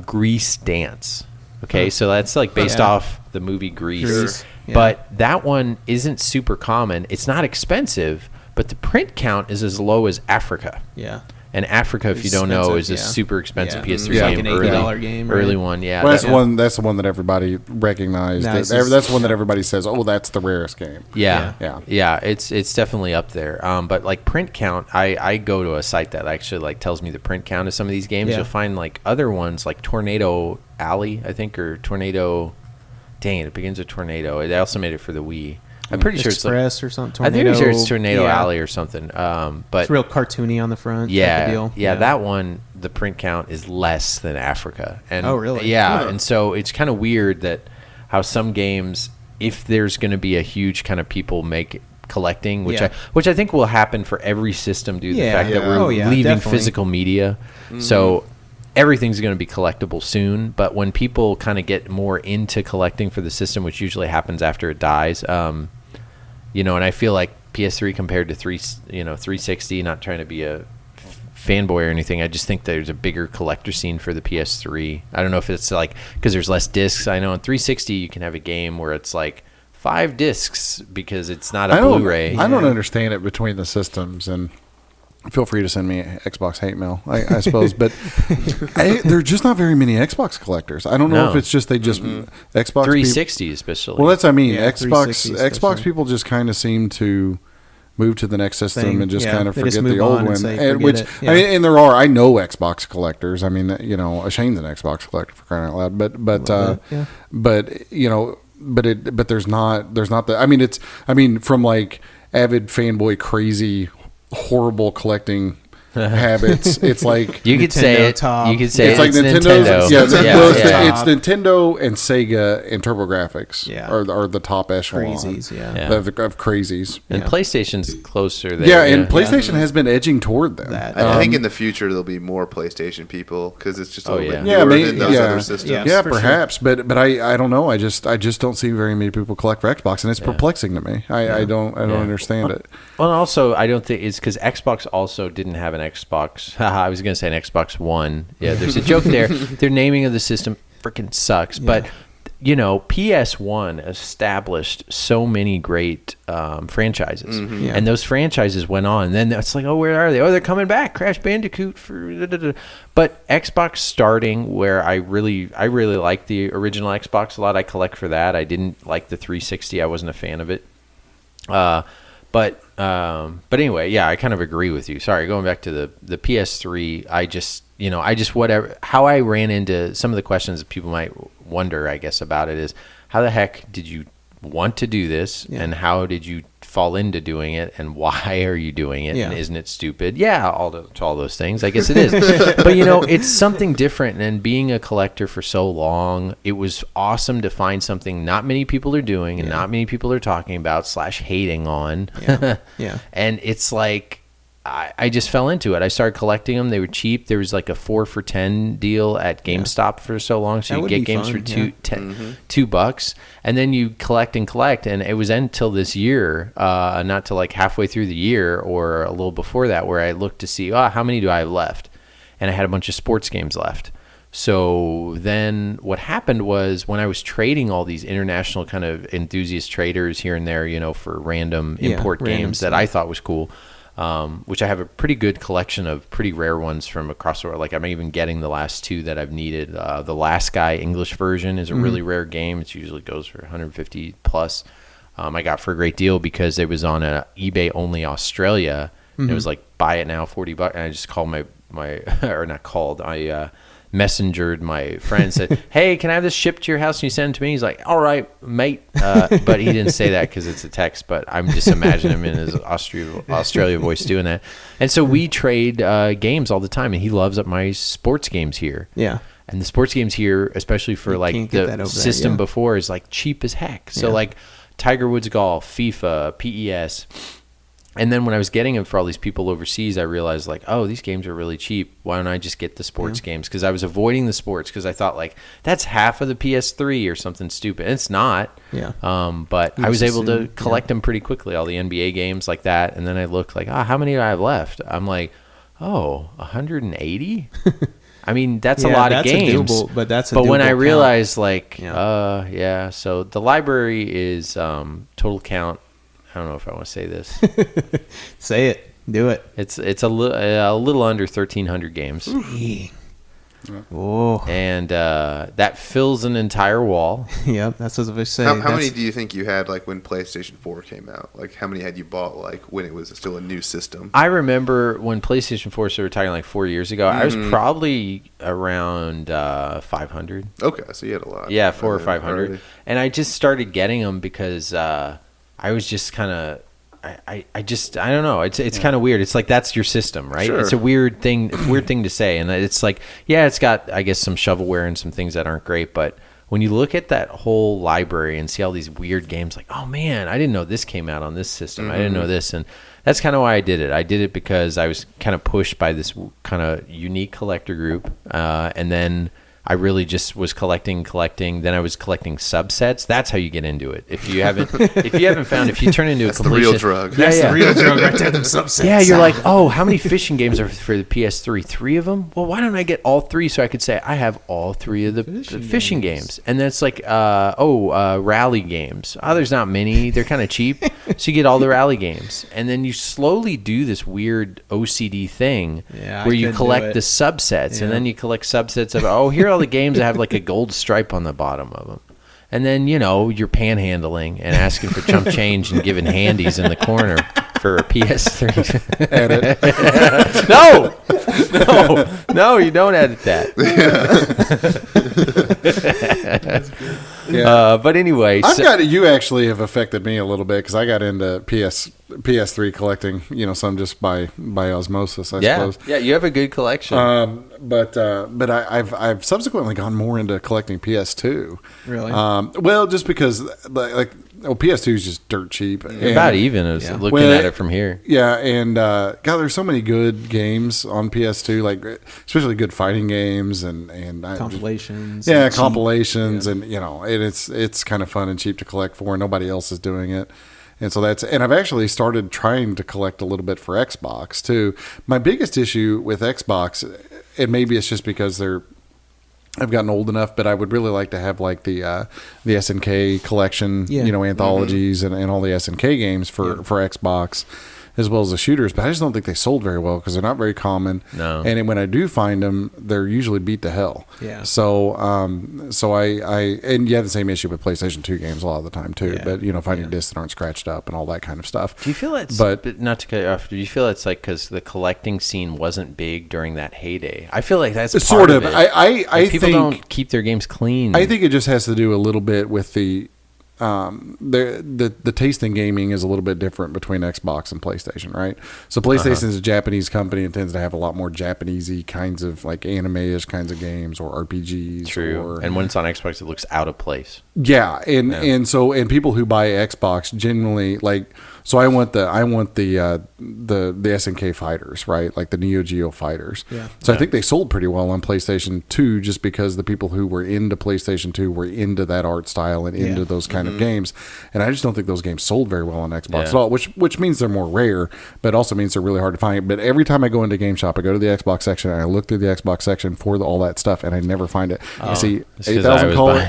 Grease Dance. Okay, so that's like based off the movie Grease. Sure. Yeah. But that one isn't super common. It's not expensive, but the print count is as low as Africa. Yeah. And Africa, if you don't know, is a super expensive PS3 game, Like an $80 game, right? early one. Yeah, Well, that's the one that everybody recognized. Nice. That's the one that everybody says, "Oh, that's the rarest game." Yeah. Yeah. It's definitely up there. But like print count, I go to a site that actually like tells me the print count of some of these games. Yeah. You'll find like other ones like Tornado Alley, I think, or Tornado. Dang it begins with Tornado. They also made it for the Wii. I'm pretty sure it's like, Express or something. I think Tornado, it's Tornado Alley or something. But it's real cartoony on the front. type of deal. Yeah, that one, the print count is less than Africa. And oh, really? Yeah, and so it's kind of weird that how some games, if there's going to be a huge kind of people make collecting, which I think will happen for every system due to the fact that we're leaving definitely. physical media. So everything's going to be collectible soon. But when people kind of get more into collecting for the system, which usually happens after it dies, and I feel like PS3 compared to 360, not trying to be a fanboy or anything, I just think there's a bigger collector scene for the PS3. I don't know if it's like because there's less discs. I know on 360 you can have a game where it's like 5 discs because it's not a Blu-ray. I don't understand it between the systems, and feel free to send me Xbox hate mail, I suppose. But there are just not very many Xbox collectors. I don't know if it's just Xbox 360 especially. Well, that's Xbox people just kind of seem to move to the next system and just kind of they forget just the move old on one. and say, And forget it. I mean, and I know Xbox collectors. I mean, Shane's an Xbox collector for crying out loud. But there's not the. From like avid fanboy crazy horrible collecting habits. It's like you could say it. Top. You could say it's like Nintendo. It's Nintendo and Sega and TurboGrafx are the top echelon Crazies, of crazies. And PlayStation's closer there. And PlayStation has been edging toward them. I think in the future there'll be more PlayStation people because it's just a little bit newer than those other systems. Yeah, perhaps, sure. but I don't know. I just don't see very many people collect for Xbox, and it's perplexing to me. I don't understand it. Well, also I don't think it's because Xbox also didn't have an Xbox. I was going to say an Xbox One. Yeah, there's a joke there. Their naming of the system freaking sucks. But PS1 established so many great franchises, and those franchises went on. And then it's like, oh, where are they? Oh, they're coming back. Crash Bandicoot But Xbox starting where I really like the original Xbox a lot. I collect for that. I didn't like the 360. I wasn't a fan of it. But anyway, yeah, I kind of agree with you. Sorry, going back to the PS3, I just whatever, how I ran into some of the questions that people might wonder, I guess, about it is, how the heck did you want to do this, and how did you fall into doing it, and why are you doing it, and isn't it stupid? Yeah, all those things, I guess it is. But it's something different, and being a collector for so long, it was awesome to find something not many people are doing and not many people are talking about / hating on. And it's like, I just fell into it. I started collecting them. They were cheap. There was like a 4 for $10 deal at GameStop for so long. So you get games for $2, and then you collect and collect. And it was until this year, not till like halfway through the year or a little before that, where I looked to see, how many do I have left? And I had a bunch of sports games left. So then what happened was, when I was trading all these international kind of enthusiast traders here and there, for random import games that I thought was cool, which I have a pretty good collection of pretty rare ones from across the world. Like, I'm even getting the last 2 that I've needed. The Last Guy English version is a really rare game. It usually goes for 150 plus. I got for a great deal because it was on a eBay only Australia. And it was like, buy it now, $40. And I just called or not called, I messengered my friend and said, hey, can I have this shipped to your house? And you send it to me? He's like, all right, mate. But he didn't say that because it's a text, but I'm just imagining him in his Australia voice doing that. And so we trade games all the time, and he loves up my sports games here. Yeah. And the sports games here, especially for like the system before, is like cheap as heck. So like Tiger Woods Golf, FIFA, PES. And then when I was getting them for all these people overseas, I realized like, oh, these games are really cheap. Why don't I just get the sports games? Because I was avoiding the sports because I thought like, that's half of the PS3 or something stupid. And it's not. Yeah. But I was able to collect them pretty quickly, all the NBA games like that. And then I looked like, how many do I have left? I'm like, 180? I mean, that's a lot of games. But when I realized like, so the library is total count. I don't know if I want to say this. Say it. Do it. It's a little under 1,300 games. Oh. And that fills an entire wall. Yep, that's what I was saying. How many do you think you had like when PlayStation 4 came out? Like, how many had you bought like when it was still a new system? I remember when PlayStation 4 started talking like 4 years ago, I was probably around 500. Okay, so you had a lot. Yeah, 400 or 500. Already. And I just started getting them because I was just kind of, I don't know. It's kind of weird. It's like, that's your system, right? Sure. It's a weird thing to say. And it's like, it's got, I guess, some shovelware and some things that aren't great. But when you look at that whole library and see all these weird games, like, oh man, I didn't know this came out on this system. I didn't know this. And that's kind of why I did it. I did it because I was kind of pushed by this kind of unique collector group. And then I really just was collecting. Then I was collecting subsets. That's how you get into it. If you haven't found, if you turn into a completionist, the real drug. That's the real drug right there. Them subsets. Yeah, you're like, oh, how many fishing games are for the PS3? 3 of them. Well, why don't I get all 3 so I could say I have all 3 of the fishing games? And then it's like, rally games. Oh, there's not many. They're kind of cheap, so you get all the rally games, and then you slowly do this weird OCD thing where you collect the subsets, and then you collect subsets of here. All the games that have like a gold stripe on the bottom of them, and then you're panhandling and asking for chump change and giving handies in the corner for a PS3. Edit. No, you don't edit that. But anyway, you actually have affected me a little bit because I got into PS3 collecting, some just by osmosis, I suppose. Yeah, you have a good collection. But I've subsequently gone more into collecting PS2. Really? Well, just because PS2 is just dirt cheap. About even as looking at it from here. Yeah, and God, there's so many good games on PS2, like especially good fighting games and compilations. Compilations, and it's kind of fun and cheap to collect for. And nobody else is doing it. And so I've actually started trying to collect a little bit for Xbox too. My biggest issue with Xbox, and maybe it's just because they're I've gotten old enough, but I would really like to have like the SNK collection, anthologies and all the SNK games for Xbox, as well as the shooters. But I just don't think they sold very well because they're not very common. No. And when I do find them, they're usually beat to hell. Yeah. So and you have the same issue with PlayStation 2 games a lot of the time too. Yeah. But finding discs that aren't scratched up and all that kind of stuff. Do you feel it's not to cut you off? Do you feel it's like because the collecting scene wasn't big during that heyday? I feel like that's sort part of. it. I people think don't keep their games clean. I think it just has to do a little bit with the taste in gaming is a little bit different between Xbox and PlayStation, right? So PlayStation is a Japanese company and tends to have a lot more Japanesey kinds of like anime-ish kinds of games or RPGs. True. And when it's on Xbox, it looks out of place. Yeah, and people who buy Xbox generally like. So I want the SNK fighters, right? Like the Neo Geo fighters. Yeah. So I think they sold pretty well on PlayStation 2 just because the people who were into PlayStation 2 were into that art style and into those kind of games. And I just don't think those games sold very well on Xbox at all, which means they're more rare, but also means they're really hard to find. But every time I go into GameStop, I go to the Xbox section and I look through the Xbox section for all that stuff and I never find it. I see 8,000 Call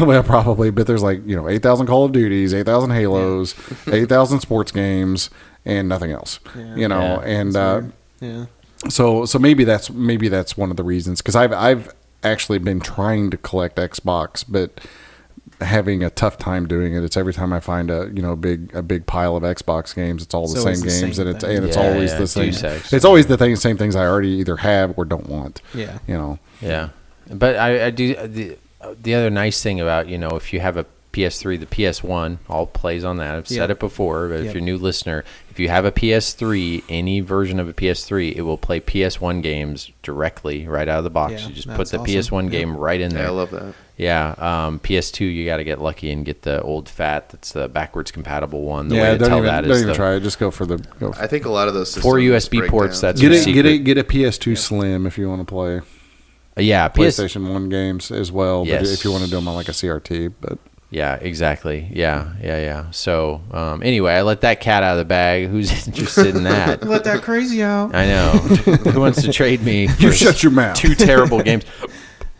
well, probably, but there's 8,000 Call of Duties, 8,000 Halos, 8,000 sports games, and nothing else. So maybe that's one of the reasons, because I've actually been trying to collect Xbox, but having a tough time doing it. It's every time I find a big pile of Xbox games, it's all the same games, and it's always the same. It's always the same things I already either have or don't want. Yeah. Yeah. But I do the other nice thing about, if you have a PS3, the PS1 all plays on that. I've said it before, but if you're a new listener, if you have a PS3, any version of a PS3, it will play PS1 games directly right out of the box. Yeah, you just put the PS1 game right in there. Yeah, I love that. Yeah, PS2, you got to get lucky and get the old fat. That's the backwards compatible one. The way to tell don't even try it. Just go for I think a lot of those systems 4 USB ports. That's get a PS2 Slim if you want to play. PlayStation 1 games as well. Yes. But if you want to do them on like a CRT, but. Yeah, exactly. Yeah. So, anyway, I let that cat out of the bag. Who's interested in that? Let that crazy out. I know. Who wants to trade me? You shut your mouth. 2 terrible games.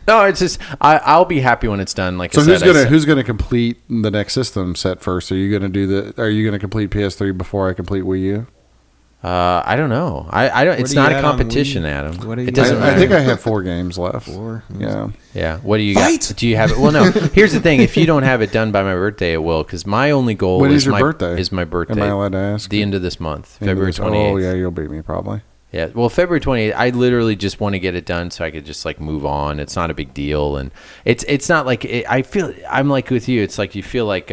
No, it's just I'll be happy when it's done. Like so, I said, who's gonna complete the next system set first? Are you gonna complete PS3 before I complete Wii U? I don't know. I don't. It's not a competition, Adam. It doesn't matter. I think I have 4 games left. 4. Yeah. What do you got? Do you have it? Well, no. Here's the thing. If you don't have it done by my birthday, it will. Because my only goal is my birthday. Is my birthday. Am I allowed to ask? The end of this month, February 28th. Oh yeah, you'll beat me probably. Yeah. Well, February 28th. I literally just want to get it done so I could just move on. It's not a big deal, and it's not like I feel. I'm like with you. It's like you feel like.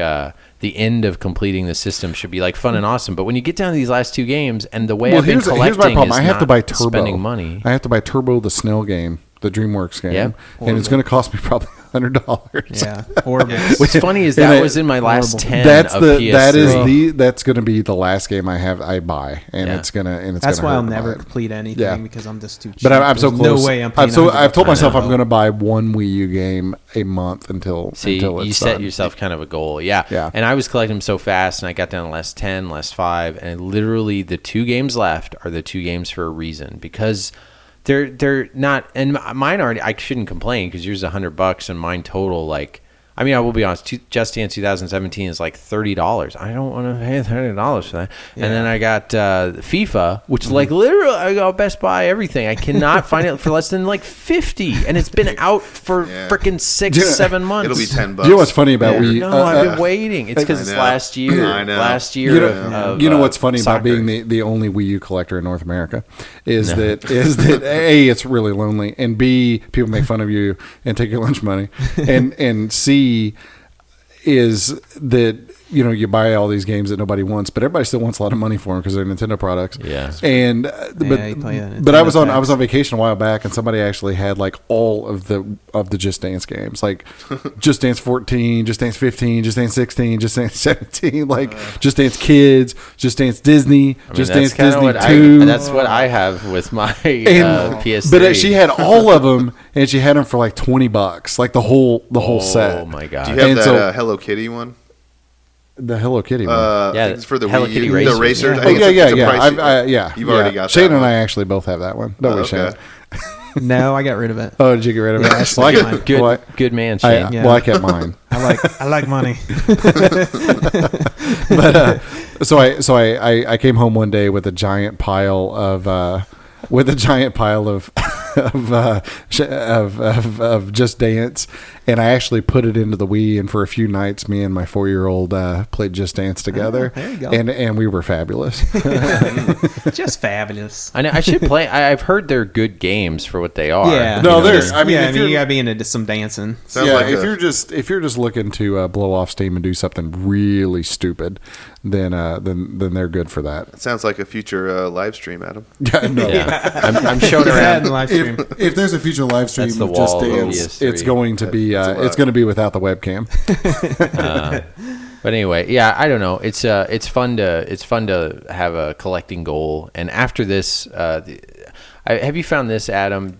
The end of completing the system should be fun and awesome, but when you get down to these last 2 games, and the way I've been collecting here's my problem. is I have to buy Turbo. Spending money. I have to buy Turbo, the Snell game, the DreamWorks game, and it's going to cost me probably $100. Yeah, horrible. What's funny is that was in my last 10 that's of the PS3. That's going to be the last game I buy, and it's gonna that's why I'll never complete anything because I'm just too cheap. But I'm so close. No way I'm I've told myself I'm going to buy 1 Wii U game a month until it's you set done. yourself kind of a goal. Yeah. And I was collecting them so fast, and I got down to the last 10, last 5, and literally the 2 games left are the 2 games for a reason, because they're not, and mine already. I shouldn't complain because yours is $100 and mine total I mean, I will be honest. Just Dance 2017 is $30. I don't want to pay $30 for that. Yeah. And then I got FIFA, which literally I got Best Buy everything. I cannot find it for less than $50, and it's been out for freaking 6-7 months. It'll be $10. Do you know what's funny about Wii? No, I've been waiting. It's because it's last year. I know. Last year. You know what's funny soccer. about being the only Wii U collector in North America is that A, it's really lonely, and B, people make fun of you and take your lunch money, and C, is that you buy all these games that nobody wants, but everybody still wants a lot of money for them because they're Nintendo products. Yeah. And but I was on vacation a while back, and somebody actually had all of the Just Dance games, Just Dance 14, Just Dance 15, Just Dance 16, Just Dance 17, Just Dance Kids, Just Dance Disney, Just Dance Disney 2. That's what I have with my PS3. But she had all of them, and she had them for $20, the whole set. Oh my god! Do you have that Hello Kitty one? The Hello Kitty one. It's for the Hello Wii Kitty U. Racer. The Racer. Yeah. You've already got Shane that and one. I actually both have that one. Don't we, Shane? No, I got rid of it. Oh, did you get rid of it? Well, good man, Shane. Well, I kept mine. I like money. But so I came home one day with a giant pile of of Just Dance, and I actually put it into the Wii, and for a few nights me and my 4-year-old played Just Dance together. There you go. And we were fabulous. Just fabulous. I know I should play. I've heard they're good games for what they are. Yeah. No, there's. I mean, you gotta be into some dancing. If you're just looking to blow off steam and do something really stupid, then they're good for that. It sounds like a future live stream, Adam. Yeah, no. Yeah. I'm showing around. If there's a future live stream That's the of Just wall of Dance, PS3. it's going to be without the webcam. But anyway, yeah, I don't know. It's fun to have a collecting goal. And after this, have you found this, Adam?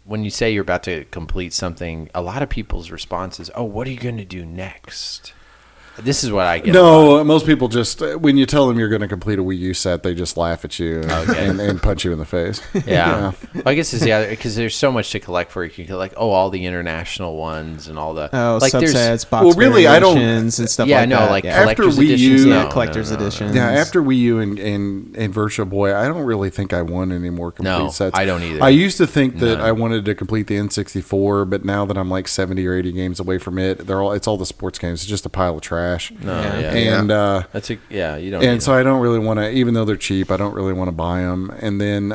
When you say you're about to complete something, a lot of people's response is, "Oh, what are you going to do next?" This is what I get. No, most people just, when you tell them you're going to complete a Wii U set, they just laugh at you and punch you in the face. Yeah. Well, I guess it's the other, because there's so much to collect for. You can collect, all the international ones and all the subsets, box variations and stuff like that. Collector's editions. Collector's editions. Yeah, after Wii U and Virtual Boy, I don't really think I want any more complete sets. I don't either. I used to think that I wanted to complete the N64, but now that I'm like 70 or 80 games away from it, it's all the sports games. It's just a pile of trash. And you don't. And so I don't really want to, even though they're cheap, I don't really want to buy them. And then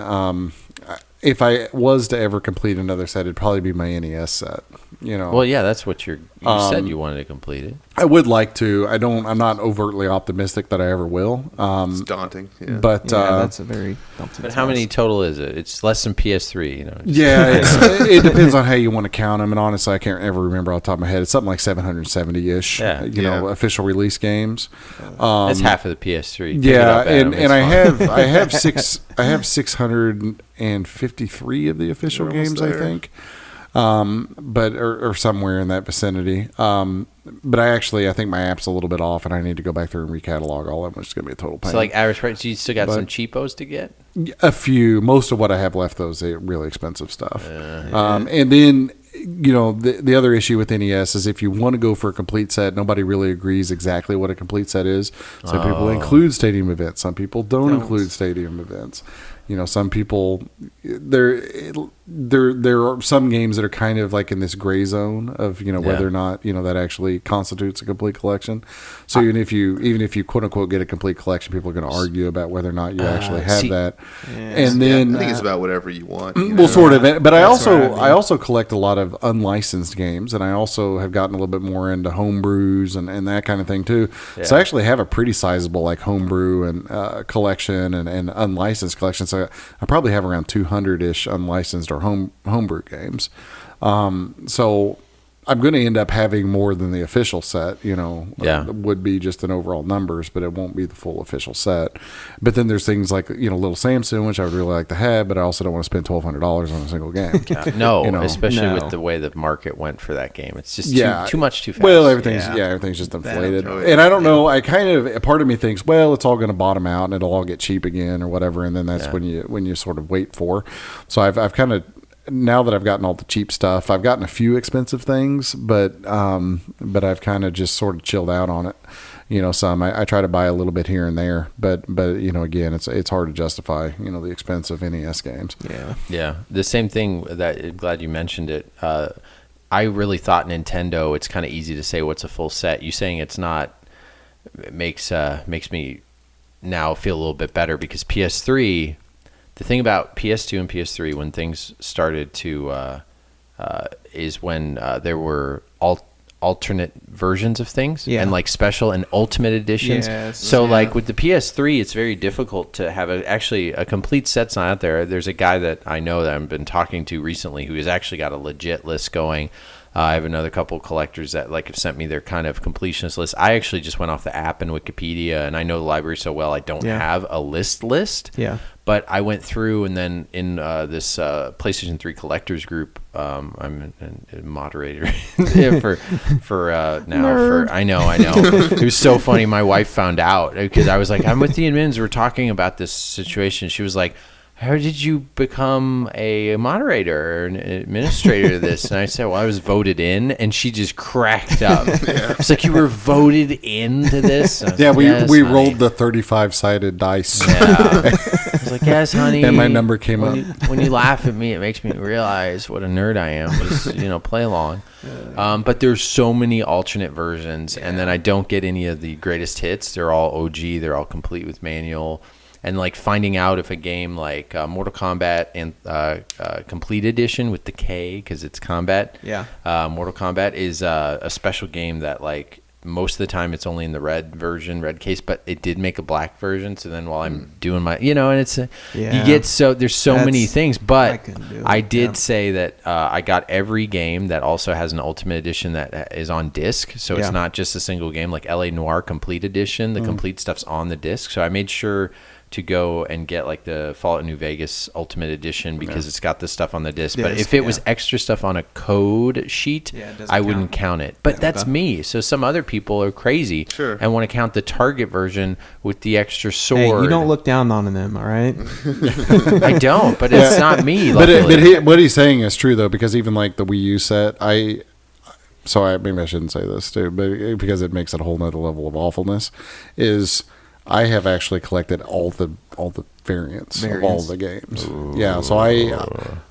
if I was to ever complete another set, it'd probably be my NES set. Well, yeah, that's what you said you wanted to complete it. I would like to. I'm not overtly optimistic that I ever will. It's daunting. Yeah. But that's a very daunting. But how many total is it? It's less than PS3. Yeah, it depends on how you want to count them. And honestly, I can't ever remember off the top of my head. It's something like 770-ish. Official release games. That's half of the PS3. Yeah, and I have 653 of the official games, I think. But or somewhere in that vicinity. But I think my app's a little bit off, and I need to go back through and recatalog all of them, which is going to be a total pain. So, like average price, you still got some cheapos to get? A few. Most of what I have left, those are really expensive stuff. And then, the other issue with NES is if you want to go for a complete set, nobody really agrees exactly what a complete set is. Some people include stadium events. Some people don't include stadium events. Some people, there are some games that are kind of like in this gray zone of whether or not that actually constitutes a complete collection. So even if you quote unquote get a complete collection, people are going to argue about whether or not you actually have that. And then I think it's about whatever you want. Well, sort of. But I also collect a lot of unlicensed games, and I also have gotten a little bit more into homebrews and that kind of thing too. Yeah. So I actually have a pretty sizable like homebrew and collection and unlicensed collection. So I probably have around 200-ish unlicensed or homebrew games. So I'm going to end up having more than the official set, would be just in overall numbers, but it won't be the full official set. But then there's things like, Little Samson, which I would really like to have, but I also don't want to spend $1,200 on a single game. Especially with the way the market went for that game. It's just too much too fast. Well, everything's just inflated. And I don't know, part of me thinks, well, it's all going to bottom out and it'll all get cheap again or whatever, and then that's when you sort of wait for. So I've kind of, now that I've gotten all the cheap stuff, I've gotten a few expensive things, but I've kind of just sort of chilled out on it. Some I try to buy a little bit here and there, but again, it's hard to justify the expense of NES games. Yeah. The same thing that I'm glad you mentioned it. I really thought Nintendo. It's kind of easy to say what's a full set. You saying it's not makes me now feel a little bit better because PS3. The thing about PS2 and PS3 when things started to is when there were alternate versions of things and like special and ultimate editions. Like with the PS3, it's very difficult to have a complete set's not out there. There's a guy that I know that I've been talking to recently who has actually got a legit list going. I have another couple collectors that have sent me their kind of completionist list. I actually just went off the app and Wikipedia, and I know the library so well I don't have a list. Yeah. But I went through, and then in this PlayStation 3 collectors group, I'm a moderator for now. I know. It was so funny. My wife found out because I was like, I'm with the admins. We're talking about this situation. She was like, how did you become a moderator or an administrator of this? And I said, well, I was voted in. And she just cracked up. It's like, you were voted into this? Yeah, we rolled the 35-sided dice. Yeah. I was like, yes, honey. And my number came up. When you laugh at me, it makes me realize what a nerd I am. Just, play along. But there's so many alternate versions. And then I don't get any of the greatest hits. They're all OG. They're all complete with manual. And like finding out if a game like Mortal Kombat and Complete Edition with the K, because it's combat. Yeah. Mortal Kombat is a special game that like most of the time it's only in the red case, but it did make a black version. So then while I'm doing my, and it's you get there's so many things. But I did say that I got every game that also has an Ultimate Edition that is on disc. So it's not just a single game, like LA Noire Complete Edition. The complete stuff's on the disc. So I made sure to go and get like the Fallout New Vegas Ultimate Edition because it's got this stuff on the disc. But if it was extra stuff on a code sheet, I wouldn't count it. But that's me. So some other people are crazy and want to count the Target version with the extra sword. Hey, you don't look down on them, all right? I don't, but it's not me. But what he's saying is true though, because even like the Wii U set, maybe I shouldn't say this too, but because it makes it a whole nother level of awfulness, is I have actually collected all the variants of all the games. Ooh. Yeah, so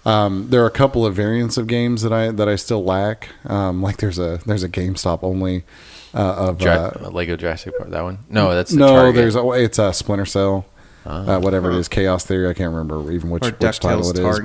there are a couple of variants of games that I still lack. Like there's a GameStop only of Lego Jurassic Park. That one? No, that's the Target. It's a Splinter Cell. Whatever it is, Chaos Theory. I can't remember even which title it is.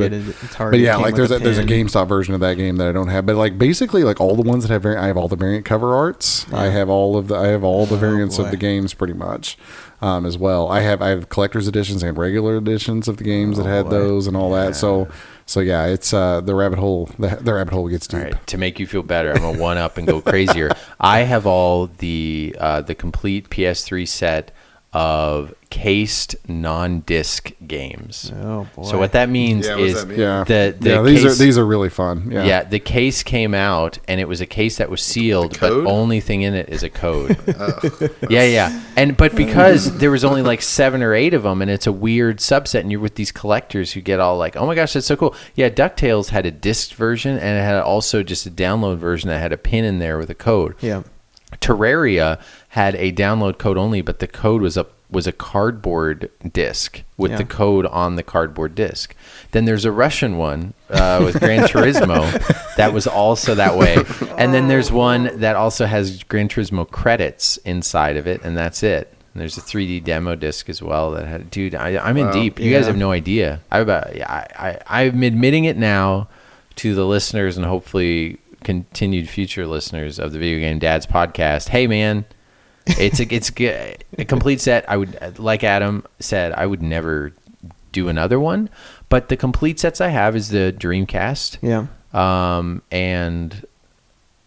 But yeah, like there's a GameStop version of that game that I don't have. But like basically, like all the ones that have I have all the variant cover arts. Yeah. I have all the variants of the games pretty much. As well, I have collector's editions and regular editions of the games that had those and all that. So yeah, it's the rabbit hole. The rabbit hole gets deep. All right, to make you feel better, I'm gonna one up and go crazier. I have all the complete PS3 set of cased non-disc games. Oh boy! So what that means is these are really fun. Yeah, the case came out and it was a case that was sealed, but only thing in it is a code. But because there was only like 7 or 8 of them, and it's a weird subset, and you're with these collectors who get all like, oh my gosh, that's so cool. Yeah, DuckTales had a disc version, and it had also just a download version that had a pin in there with a code. Yeah. Terraria had a download code only, but the code was a cardboard disc with the code on the cardboard disc. Then there's a Russian one with Gran Turismo that was also that way. And then there's one that also has Gran Turismo credits inside of it, and that's it. And there's a 3D demo disc as well that had. Dude, I'm in deep. You guys have no idea. I'm admitting it now to the listeners and hopefully continued future listeners of the Video Game Dads podcast. Hey man, it's a complete set. I would, like Adam said, I would never do another one, but the complete sets I have is the Dreamcast. Yeah. And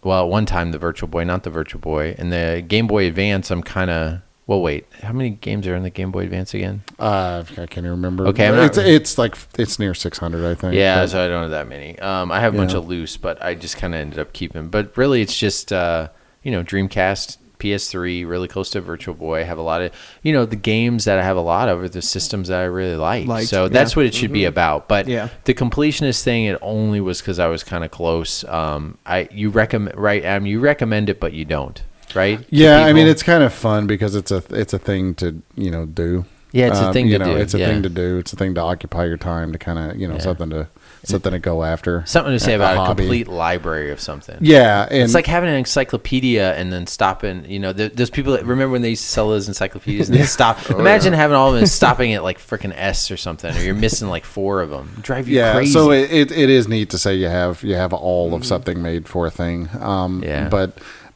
well, at one time the Virtual Boy, not the Virtual Boy, and the Game Boy Advance. I'm kind of. Well, wait. How many games are in the Game Boy Advance again? I can't remember. Okay, it's near 600, I think. Yeah, so I don't have that many. I have a bunch of loose, but I just kind of ended up keeping. But really, it's just Dreamcast, PS3, really close to Virtual Boy. I have a lot of the games that I have a lot of are the systems that I really like. So that's what it should be about. But the completionist thing, it only was because I was kind of close. You recommend, right, Adam? You recommend it, but you don't. Right? Yeah, I mean it's kind of fun because it's a thing to do. Yeah, it's a thing to do. It's a thing to do. It's a thing to occupy your time to kind of something to go after. Something to say about a complete library of something. Yeah, and it's like having an encyclopedia and then stopping. Those people that remember when they used to sell those encyclopedias and then stop. Imagine having all of them and stopping at like freaking S or something, or you're missing like 4 of them. Drive you crazy. So it is neat to say you have all of something made for a thing.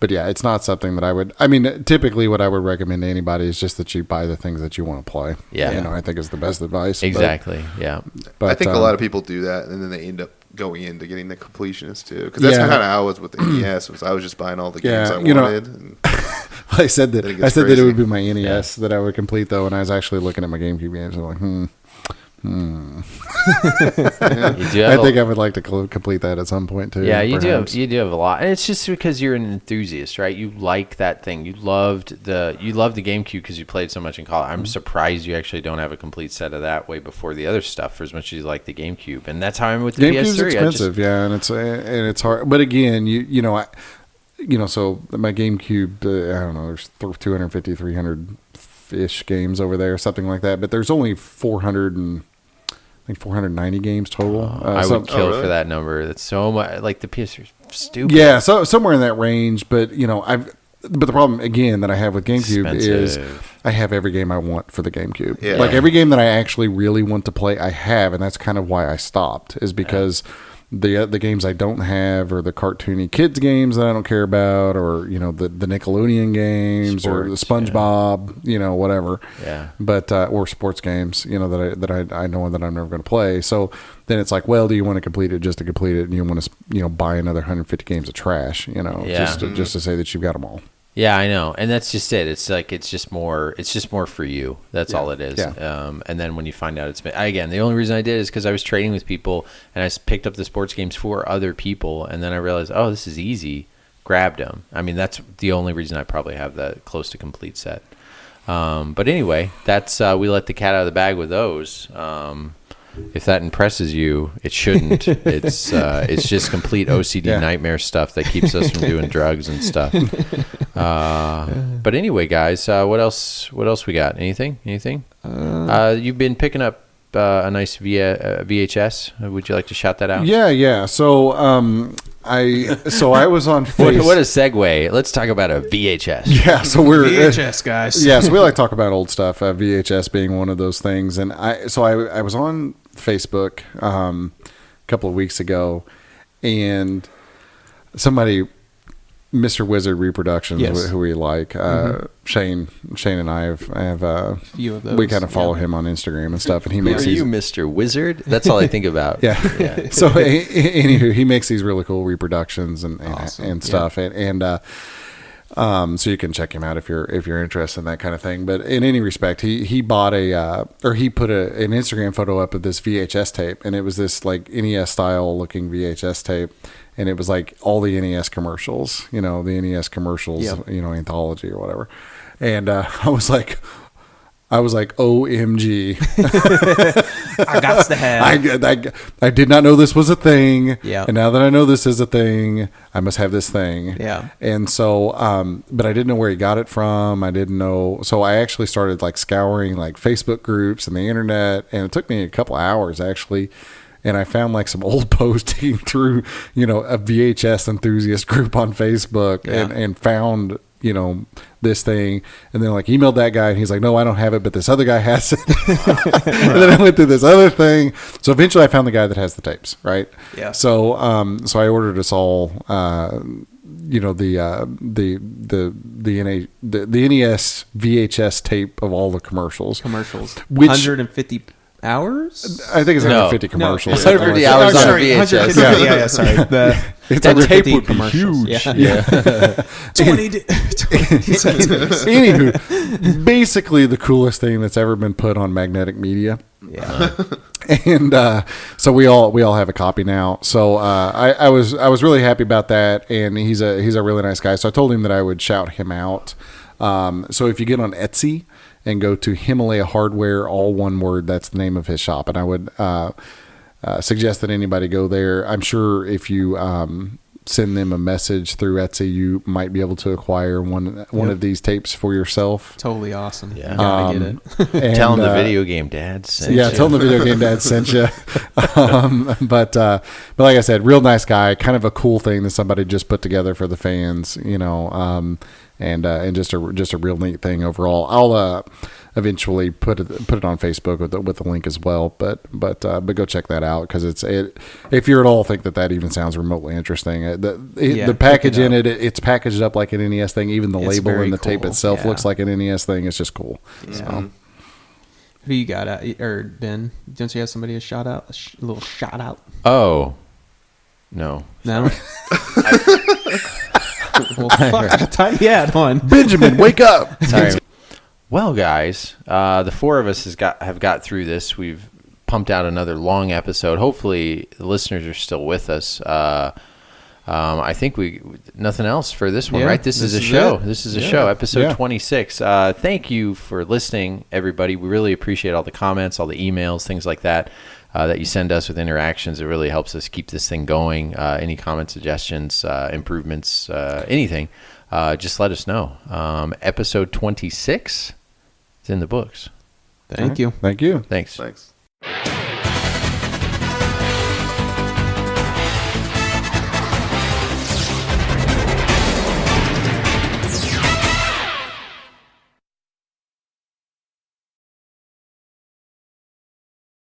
But yeah, it's not something that I would. I mean, typically, what I would recommend to anybody is just that you buy the things that you want to play. Yeah, I think is the best advice. Exactly. But I think a lot of people do that, and then they end up going into getting the completionist too, because that's kind of how I was with the NES. I was just buying all the games I wanted. I said that it would be my NES that I would complete though, and I was actually looking at my GameCube games. I'm like, I think I would like to complete that at some point too. Yeah, you perhaps. do have a lot, and it's just because you're an enthusiast, right? You like that thing. You loved the GameCube because you played so much in college. I'm surprised you actually don't have a complete set of that way before the other stuff, for as much as you like the GameCube. And that's how I'm with the GameCube's PS3. expensive, and it's hard. But again, so my GameCube, I don't know, there's 250, 300-ish games over there, something like that. But there's only 490 games total. I would kill for that number. That's so much. Like the PS3 is stupid. Yeah, so somewhere in that range. But but the problem again that I have with GameCube is I have every game I want for the GameCube. Yeah. Like every game that I actually really want to play, I have, and that's kind of why I stopped. Is because the games I don't have are the cartoony kids games that I don't care about, or the Nickelodeon games, or the SpongeBob, whatever. Yeah. But or sports games, that I know that I'm never going to play. So then it's like, well, do you want to complete it just to complete it, and you want to buy another 150 games of trash, just to say that you've got them all. Yeah, I know, and that's just it. It's like it's just more for you. That's all it is. Yeah. And then when you find out again, the only reason I did is because I was trading with people, and I picked up the sports games for other people, and then I realized, oh, this is easy. Grabbed them. I mean, that's the only reason I probably have that close to complete set. But anyway, that's we let the cat out of the bag with those. If that impresses you, it shouldn't. It's just complete OCD nightmare stuff that keeps us from doing drugs and stuff. But anyway, guys, what else we got? Anything? You've been picking up a nice VHS. Would you like to shout that out? Yeah. So I was on Facebook. What a segue. Let's talk about a VHS. Yeah, so we're VHS guys. Yeah, so we like to talk about old stuff. VHS being one of those things, and I was on Facebook a couple of weeks ago, and somebody, Mr. Wizard Reproductions, who we like, Shane and I have a few of those. We kind of follow him on Instagram and stuff, and he makes you, Mr. Wizard? That's all I think about. Yeah. So anywho, he makes these really cool reproductions and stuff, and so you can check him out if you're interested in that kind of thing. But in any respect, he bought he put an Instagram photo up of this VHS tape, and it was this like NES style looking VHS tape. And it was like all the NES commercials, the NES commercials, anthology or whatever. And I was like, OMG. I got to have. I did not know this was a thing. Yeah. And now that I know this is a thing, I must have this thing. Yeah. And so, but I didn't know where he got it from. I didn't know. So I actually started like scouring like Facebook groups and the internet. And it took me a couple hours actually. And I found like some old posting through, a VHS enthusiast group on Facebook and found, this thing. And then like emailed that guy and he's like, no, I don't have it, but this other guy has it. And then I went through this other thing. So eventually I found the guy that has the tapes. Right. Yeah. So, so I ordered us all, the NES VHS tape of all the commercials. Which 150 hours? I think it's 150 commercials. 150 hours on VHS. Yeah, sorry. That tape would be huge. Yeah. 20 Anywho, basically the coolest thing that's ever been put on magnetic media. Yeah. And so we all have a copy now. So I was really happy about that, and he's a really nice guy. So I told him that I would shout him out. So if you get on Etsy and go to Himalaya Hardware, all one word, that's the name of his shop. And I would suggest that anybody go there. I'm sure if you send them a message through Etsy, you might be able to acquire one of these tapes for yourself. Totally awesome. Yeah. You gotta get it. And, tell them the video game dad sent you. Tell them the video game dad sent you. But like I said, real nice guy, kind of a cool thing that somebody just put together for the fans, and just a real neat thing overall. I'll eventually put it on Facebook with the link as well. But go check that out, because if you're at all think that even sounds remotely interesting, the package in it's packaged up like an NES thing. Even the label and the tape itself looks like an NES thing. It's just cool. Yeah. So. Who you got or Ben? Don't you have somebody a shout out? A little shout out? Oh, no. Well, fuck, tiny hat on. Benjamin, wake up! Sorry. Well, guys, the four of us have got through this. We've pumped out another long episode. Hopefully, the listeners are still with us. I think nothing else for this one, right? This is a show. This is a show, episode 26. Thank you for listening, everybody. We really appreciate all the comments, all the emails, things like that you send us with interactions. It really helps us keep this thing going. Any comments, suggestions, improvements, anything, just let us know. Episode 26 is in the books. Thank you. Thank you. Thanks. Thanks.